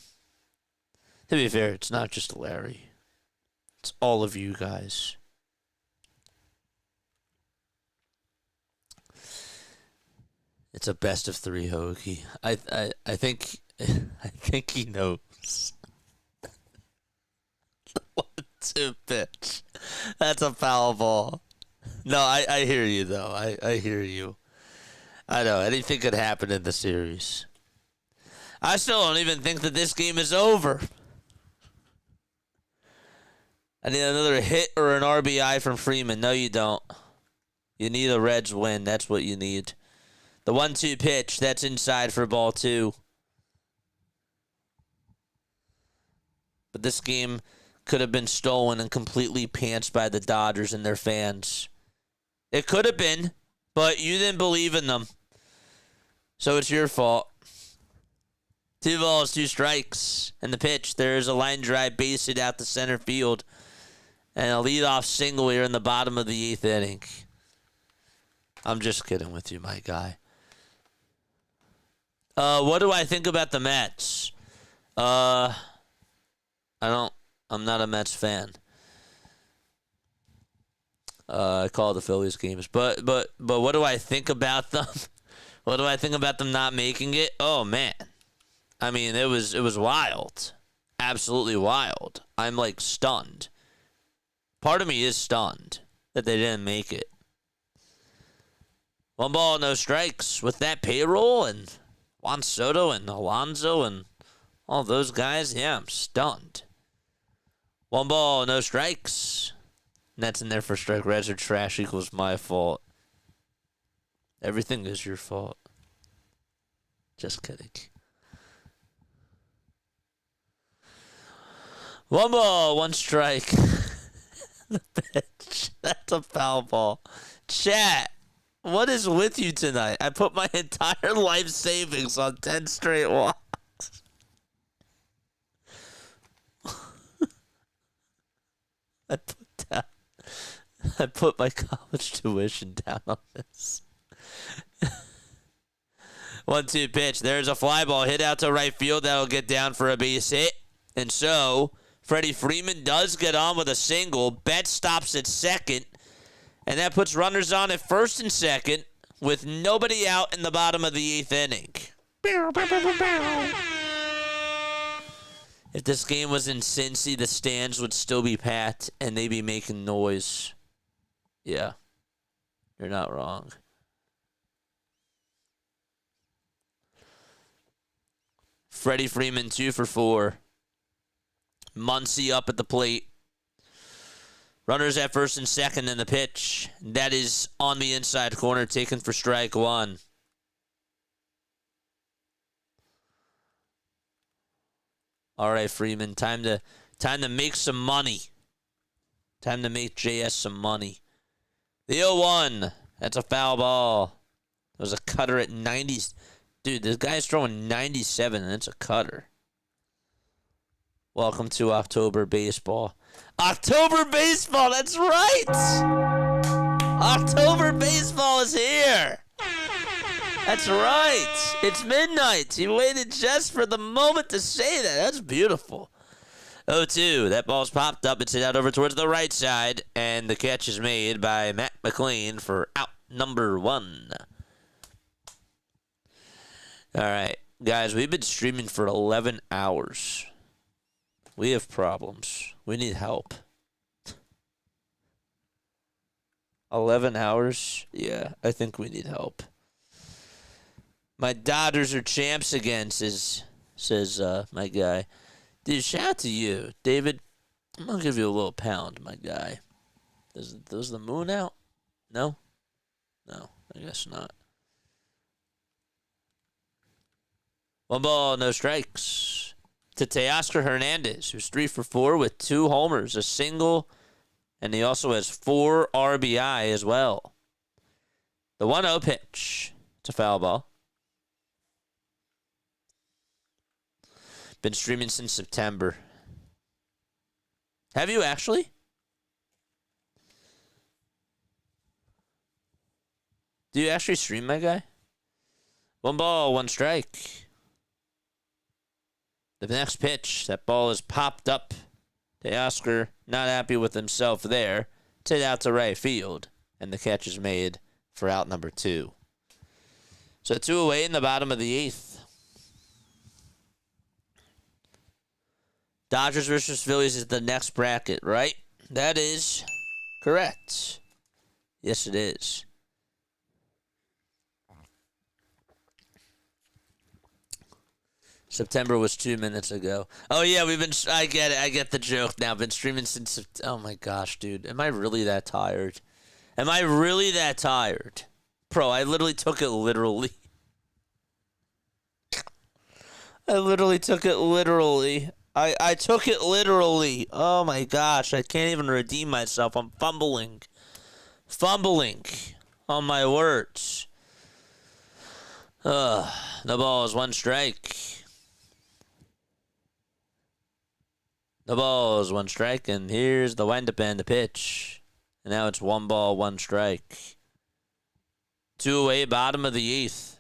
To be fair, it's not just Larry. It's all of you guys. It's a best of 3 hoagie. I think he knows. 1-2 pitch. That's a foul ball. No, I hear you though. I hear you. I know anything could happen in the series. I still don't even think that this game is over. I need another hit or an RBI from Freeman. No, you don't. You need a Reds win. That's what you need. The 1-2 pitch, that's inside for ball 2. But this game could have been stolen and completely pantsed by the Dodgers and their fans. It could have been. But you didn't believe in them. So it's your fault. 2 balls, 2 strikes. And the pitch, there's a line drive base hit out to center field. And a leadoff single here in the bottom of the 8th inning. I'm just kidding with you, my guy. What do I think about the Mets? I'm not a Mets fan. I call the Phillies games. But what do I think about them? What do I think about them not making it? Oh, man. I mean, it was wild. Absolutely wild. I'm, like, stunned. Part of me is stunned that they didn't make it. 1 ball, no strikes. With that payroll and Juan Soto and Alonso and all those guys, yeah, I'm stunned. 1 ball, no strikes. Nets in there for strike. Reds are trash equals my fault. Everything is your fault. Just kidding. 1 ball, 1 strike. The pitch. That's a foul ball. Chat, what is with you tonight? I put my entire life savings on 10 straight walks. I put my college tuition down on this. 1-2 pitch. There's a fly ball hit out to right field. That'll get down for a base hit. And so Freddie Freeman does get on with a single. Betts stops at second. And that puts runners on at first and second with nobody out in the bottom of the 8th inning. If this game was in Cincy, the stands would still be packed and they'd be making noise. Yeah, you're not wrong. Freddie Freeman 2 for 4. Muncy up at the plate. Runners at first and second in the pitch. That is on the inside corner, taken for strike 1. All right, Freeman, time to make some money. Time to make JS some money. The 0-1. That's a foul ball. It was a cutter at 90. Dude, this guy's throwing 97, and it's a cutter. Welcome to October baseball. October baseball, that's right! October baseball is here! That's right! It's midnight. He waited just for the moment to say that. That's beautiful. 0-2. That ball's popped up. It's hit out over towards the right side. And the catch is made by Matt McLean for out number 1. All right. Guys, we've been streaming for 11 hours. We have problems. We need help. 11 hours? Yeah, I think we need help. My Dodgers are champs again, says my guy. Dude, shout out to you. David, I'm going to give you a little pound, my guy. Is the moon out? No? No, I guess not. 1 ball, no strikes. To Teoscar Hernandez, who's 3 for 4 with 2 homers, a single, and he also has 4 RBI as well. The 1-0 pitch. It's a foul ball. Been streaming since September. Have you actually? Do you actually stream, my guy? 1 ball, 1 strike. The next pitch, that ball is popped up. Teoscar not happy with himself there. It's hit out to right field. And the catch is made for out number 2. So 2 away in the bottom of the 8th. Dodgers versus Phillies is the next bracket, right? That is correct. Yes, it is. September was 2 minutes ago. Oh, yeah, I get it. I get the joke now. Been streaming since, oh my gosh, dude. Am I really that tired? Am I really that tired? Bro, I literally took it literally. I literally took it literally. I took it literally. Oh my gosh, I can't even redeem myself. I'm fumbling. on my words. The ball is 1 strike. The ball is 1 strike, and here's the windup and the pitch. And now it's 1 ball, 1 strike. 2 away, bottom of the 8th.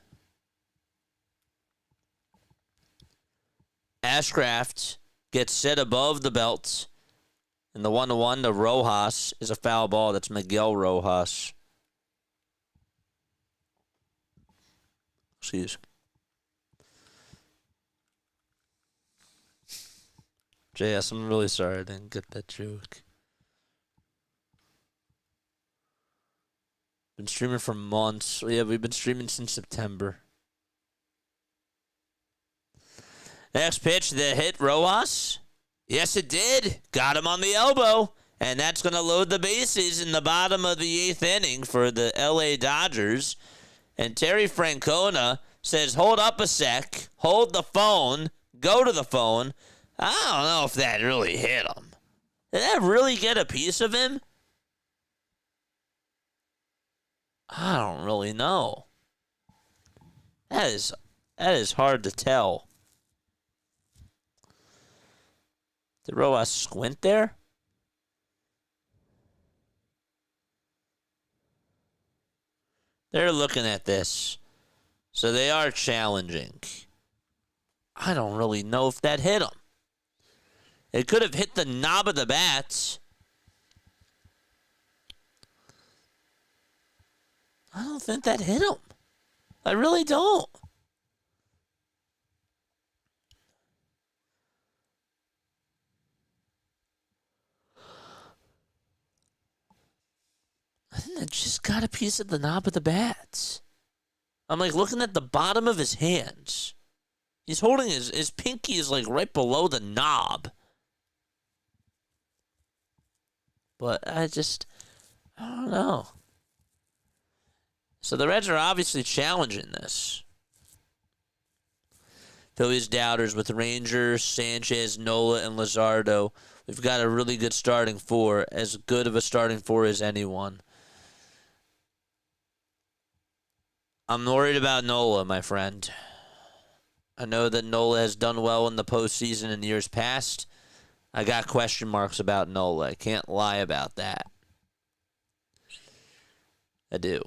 Ashcraft gets set above the belt. And the 1-1 to Rojas is a foul ball. That's Miguel Rojas. Excuse. JS, I'm really sorry I didn't get that joke. Been streaming for months. Yeah, we've been streaming since September. Next pitch, the hit Rojas. Yes, it did. Got him on the elbow. And that's going to load the bases in the bottom of the 8th inning for the LA Dodgers. And Terry Francona says, hold up a sec. Hold the phone. Go to the phone. I don't know if that really hit him. Did that really get a piece of him? I don't really know. That is hard to tell. Did Rojas squint there? They're looking at this. So they are challenging. I don't really know if that hit him. It could have hit the knob of the bat. I don't think that hit him. I really don't. I think that just got a piece of the knob of the bat. I'm like looking at the bottom of his hands. He's holding his pinky is like right below the knob. But I don't know. So the Reds are obviously challenging this. Phillies doubters with Ranger, Sanchez, Nola, and Luzardo. We've got a really good starting 4, as good of a starting 4 as anyone. I'm worried about Nola, my friend. I know that Nola has done well in the postseason in years past. I got question marks about Nola. I can't lie about that. I do.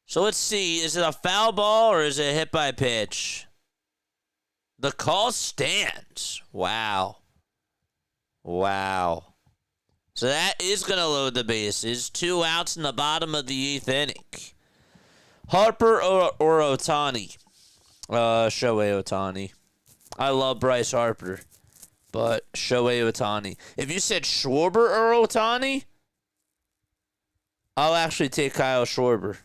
So let's see. Is it a foul ball or is it a hit by pitch? The call stands. Wow. Wow. So that is going to load the bases. 2 outs in the bottom of the 8th inning. Harper or Ohtani? Shohei Ohtani. I love Bryce Harper, but Shohei Ohtani. If you said Schwarber or Ohtani, I'll actually take Kyle Schwarber.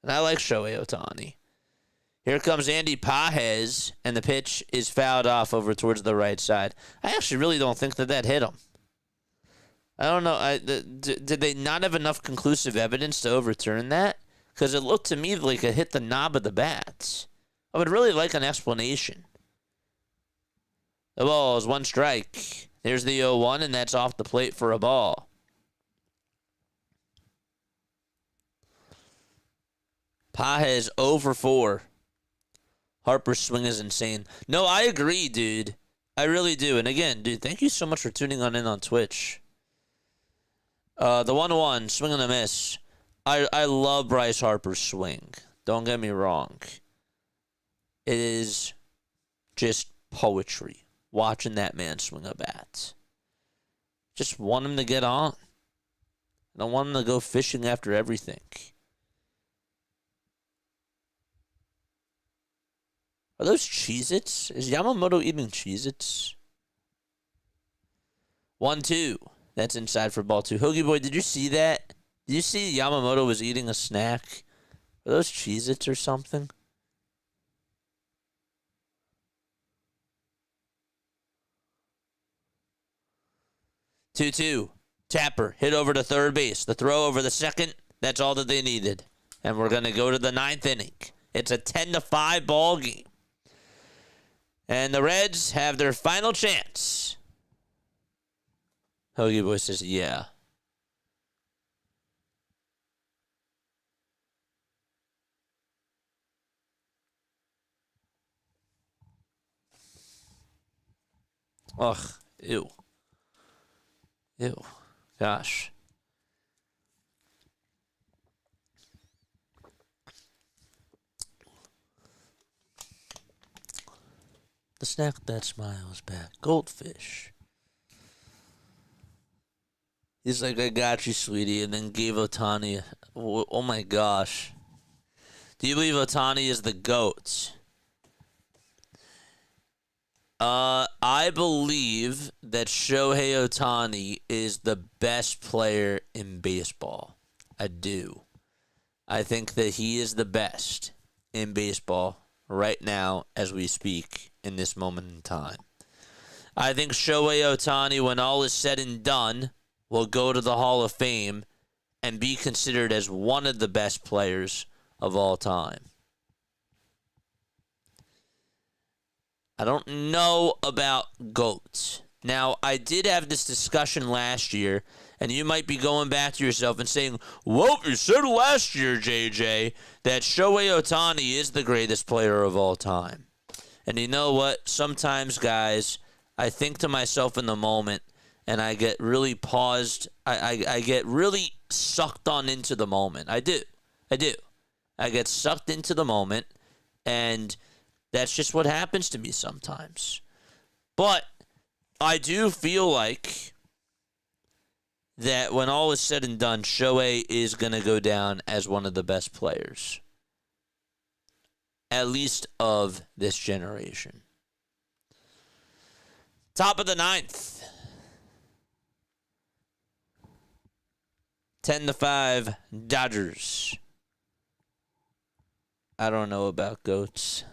And I like Shohei Ohtani. Here comes Andy Pages, and the pitch is fouled off over towards the right side. I actually really don't think that hit him. I don't know. Did they not have enough conclusive evidence to overturn that? Because it looked to me like it hit the knob of the bat. I would really like an explanation. The ball is 1 strike. There's the 0-1, and that's off the plate for a ball. Pages 0 for 4. Harper's swing is insane. No, I agree, dude. I really do. And again, dude, thank you so much for tuning in on Twitch. The 1-1, swing and a miss. I love Bryce Harper's swing. Don't get me wrong. It is just poetry watching that man swing a bat. Just want him to get on. I don't want him to go fishing after everything. Are those Cheez-Its? Is Yamamoto eating Cheez-Its? 1-2. That's inside for ball 2. Hoagie Boy, did you see that? Did you see Yamamoto was eating a snack? Are those Cheez-Its or something? Two. Tapper hit over to third base. The throw over the second. That's all that they needed. And we're going to go to the 9th inning. It's a 10-5 ball game. And the Reds have their final chance. Hoagie Boy says, yeah. Ugh. Ew. Ew. Gosh. The snack that smiles back. Goldfish. He's like, I got you, sweetie, and then gave Ohtani. Oh my gosh. Do you believe Ohtani is the GOAT? I believe that Shohei Ohtani is the best player in baseball. I do. I think that he is the best in baseball right now as we speak in this moment in time. I think Shohei Ohtani, when all is said and done, will go to the Hall of Fame and be considered as one of the best players of all time. I don't know about GOATs. Now, I did have this discussion last year, and you might be going back to yourself and saying, well, you said last year, JJ, that Shohei Ohtani is the greatest player of all time. And you know what? Sometimes, guys, I think to myself in the moment, and I get really paused. I get really sucked on into the moment. I do. I get sucked into the moment, and that's just what happens to me sometimes. But I do feel like that when all is said and done, Shohei is going to go down as one of the best players, at least of this generation. Top of the ninth. 10-5, Dodgers. I don't know about GOATs.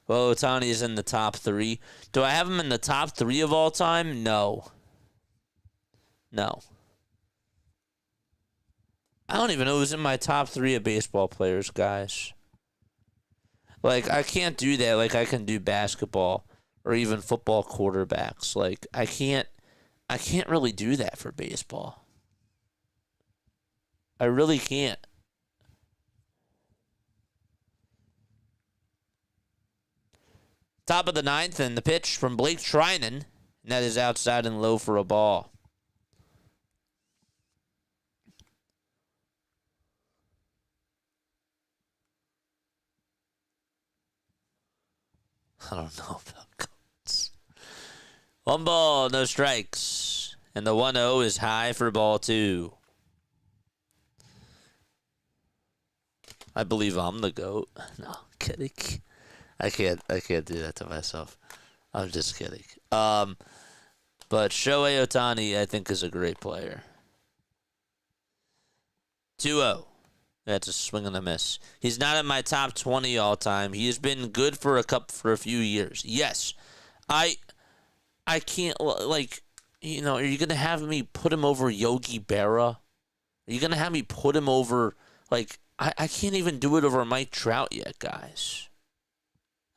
Well, Ohtani is in the top 3. Do I have him in the top 3 of all time? No. I don't even know who's in my top 3 of baseball players, guys. Like, I can't do that like I can do basketball or even football quarterbacks. Like, I can't really do that for baseball. I really can't. Top of the ninth, and the pitch from Blake Trinan, and that is outside and low for a ball. I don't know about goats. 1 ball, no strikes, and the 1-0 is high for ball 2. I believe I'm the GOAT. No, kidding. I can't do that to myself. I'm just kidding. But Shohei Ohtani, I think, is a great player. 2-0. That's a swing and a miss. He's not in my top 20 all time. He has been good for a few years. Yes, I can't, like, you know. Are you gonna have me put him over Yogi Berra? Are you gonna have me put him over, like? I can't even do it over Mike Trout yet, guys.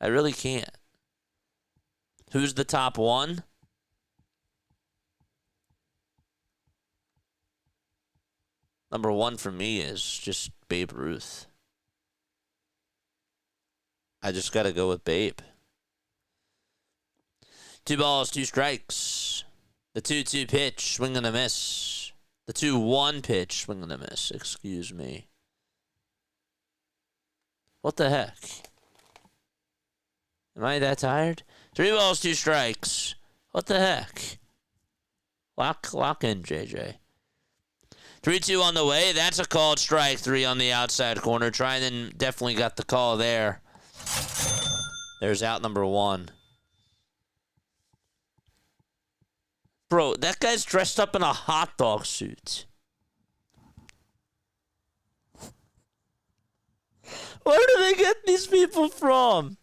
I really can't. Who's the top 1? Number 1 for me is just Babe Ruth. I just got to go with Babe. 2 balls, 2 strikes. The 2-2 pitch, swing and a miss. The 2-1 pitch, swing and a miss. Excuse me. What the heck? Am I that tired? 3 balls, 2 strikes. What the heck? Lock in, JJ. 3-2 on the way. That's a called strike. 3 on the outside corner. Trinan definitely got the call there. There's out number 1. Bro, that guy's dressed up in a hot dog suit. Where do they get these people from?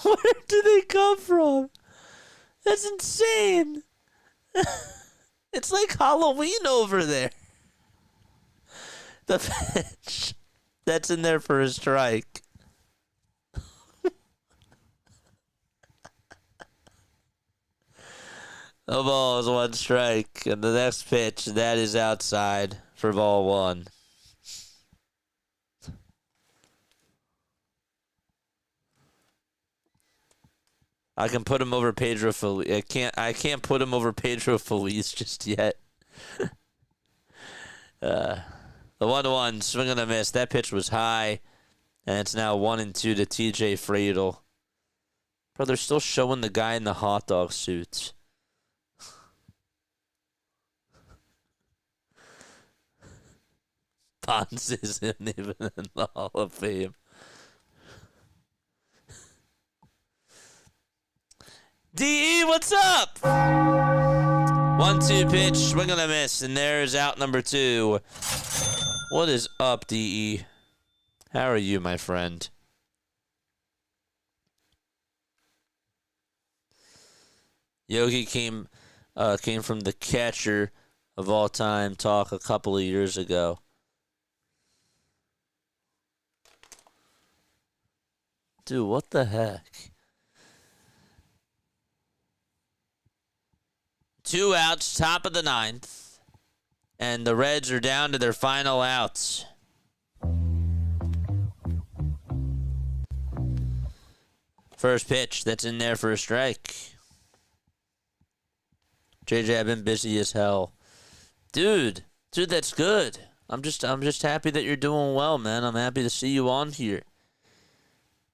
Where do they come from? That's insane. It's like Halloween over there. The pitch that's in there for a strike. No ball is 1 strike. And the next pitch, that is outside for ball 1. I can put him over Pedro Feliz. I can't put him over Pedro Feliz just yet. The 1-1 swing and a miss. That pitch was high, and it's now 1-2 to TJ Friedel. Bro, they're still showing the guy in the hot dog suits. Bonds isn't even in the Hall of Fame. DE, what's up? 1-2 pitch, swing and a miss, and there's out number 2. What is up, DE? How are you, my friend? Yogi came from the catcher of all time talk a couple of years ago. Dude, what the heck? 2 outs, top of the 9th. And the Reds are down to their final outs. First pitch, that's in there for a strike. JJ, I've been busy as hell. Dude, that's good. I'm just happy that you're doing well, man. I'm happy to see you on here.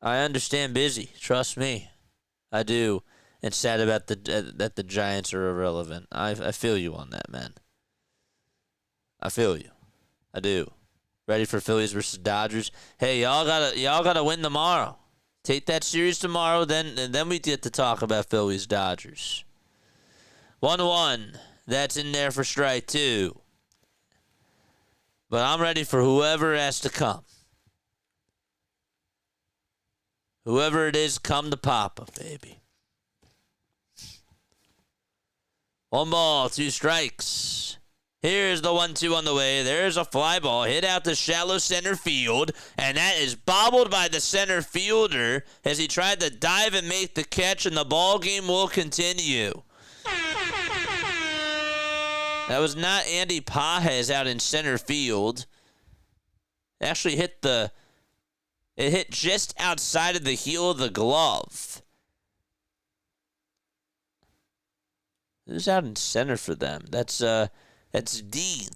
I understand busy. Trust me. I do. And sad about that the Giants are irrelevant. I feel you on that, man. I feel you. I do. Ready for Phillies versus Dodgers? Hey, y'all gotta win tomorrow. Take that series tomorrow, then we get to talk about Phillies Dodgers. 1-1. That's in there for strike 2. But I'm ready for whoever has to come. Whoever it is, come to Papa, baby. 1 ball, 2 strikes. Here's the 1-2 on the way. There's a fly ball hit out to shallow center field, and that is bobbled by the center fielder as he tried to dive and make the catch, and the ball game will continue. That was not Andy Pajes out in center field. It actually hit just outside of the heel of the glove. Who's out in center for them? That's Dean.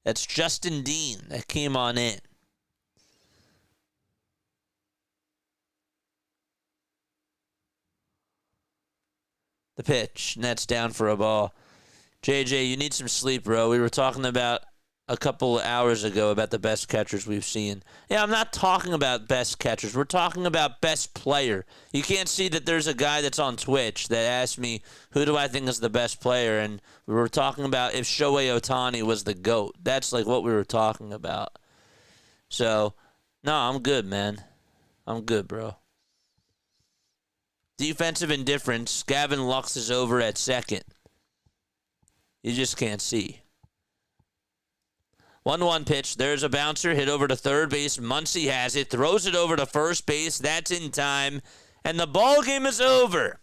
That's Justin Dean that came on in. The pitch, and that's down for a ball. JJ, you need some sleep, bro. We were talking about a couple of hours ago about the best catchers we've seen. Yeah, I'm not talking about best catchers. We're talking about best player. You can't see that there's a guy that's on Twitch that asked me, who do I think is the best player? And we were talking about if Shohei Ohtani was the GOAT. That's like what we were talking about. So, no, I'm good, man. I'm good, bro. Defensive indifference. Gavin Lux is over at second. You just can't see. 1-1 pitch. There's a bouncer hit over to third base. Muncy has it. Throws it over to first base. That's in time. And the ball game is over.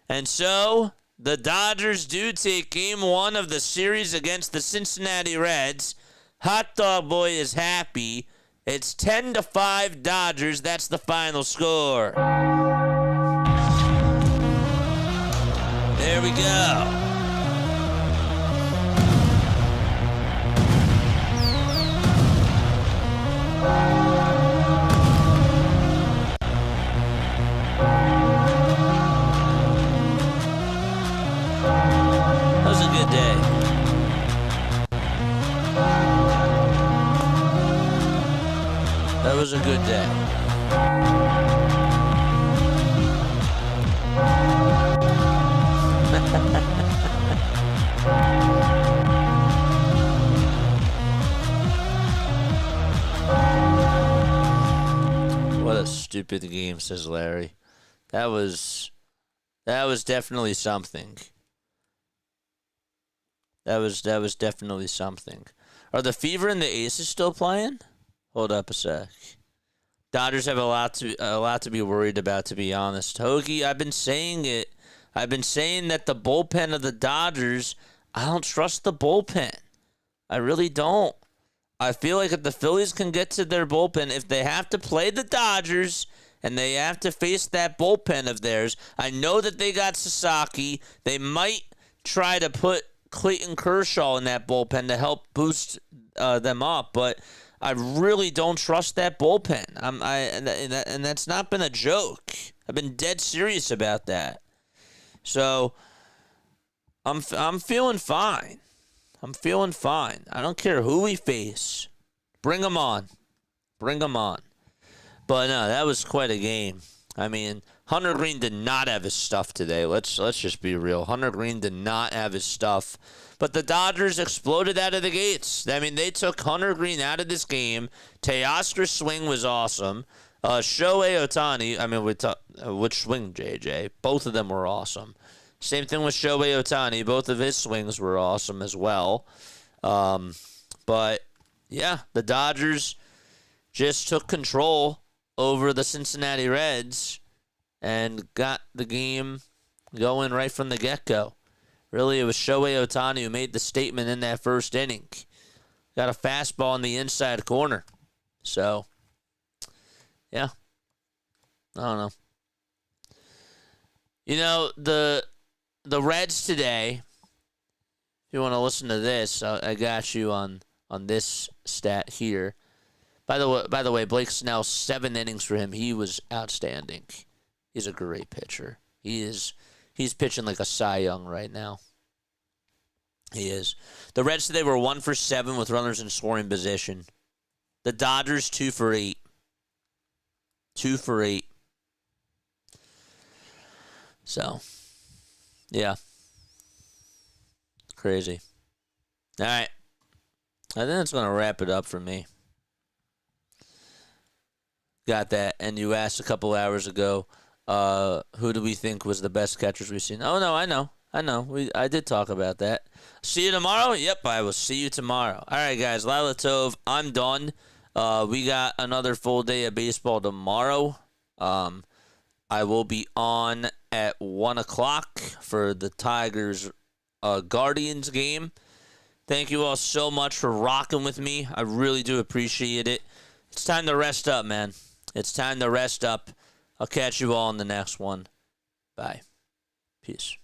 And so the Dodgers do take game 1 of the series against the Cincinnati Reds. Hot Dog Boy is happy. It's 10-5 Dodgers. That's the final score. There we go. That was a good day. That was a good day. What a stupid game, says Larry. That was definitely something. That was definitely something. Are the Fever and the Aces still playing? Hold up a sec. Dodgers have a lot to be worried about, to be honest. Hoagie, I've been saying it I've been saying that the bullpen of the Dodgers, I don't trust the bullpen. I really don't. I feel like if the Phillies can get to their bullpen, if they have to play the Dodgers and they have to face that bullpen of theirs, I know that they got Sasaki. They might try to put Clayton Kershaw in that bullpen to help boost them up, but I really don't trust that bullpen. And that's not been a joke. I've been dead serious about that. So I'm feeling fine. I'm feeling fine. I don't care who we face. Bring them on. Bring them on. But no, that was quite a game. I mean, Hunter Greene did not have his stuff today. Let's just be real. Hunter Greene did not have his stuff. But the Dodgers exploded out of the gates. I mean, they took Hunter Greene out of this game. Teoscar's swing was awesome. Shohei Ohtani, I mean, which swing, JJ? Both of them were awesome. Same thing with Shohei Ohtani. Both of his swings were awesome as well. But, yeah, the Dodgers just took control over the Cincinnati Reds and got the game going right from the get-go. Really, it was Shohei Ohtani who made the statement in that first inning. Got a fastball in the inside corner. So, yeah. I don't know. You know, the Reds today, if you want to listen to this, I got you on this stat here. By the way, Blake Snell, 7 innings for him. He was outstanding. He's a great pitcher. He's pitching like a Cy Young right now. He is. The Reds today were 1 for 7 with runners in scoring position. The Dodgers 2 for 8. 2 for 8. So, yeah. Crazy. All right. I think that's going to wrap it up for me. Got that. And you asked a couple hours ago, who do we think was the best catchers we've seen? Oh, no, I know. I did talk about that. See you tomorrow? Yep, I will see you tomorrow. All right, guys. Lila Tov, I'm done. We got another full day of baseball tomorrow. I will be on at 1 o'clock for the Tigers Guardians game. Thank you all so much for rocking with me. I really do appreciate it. It's time to rest up, man. It's time to rest up. I'll catch you all in the next one. Bye. Peace.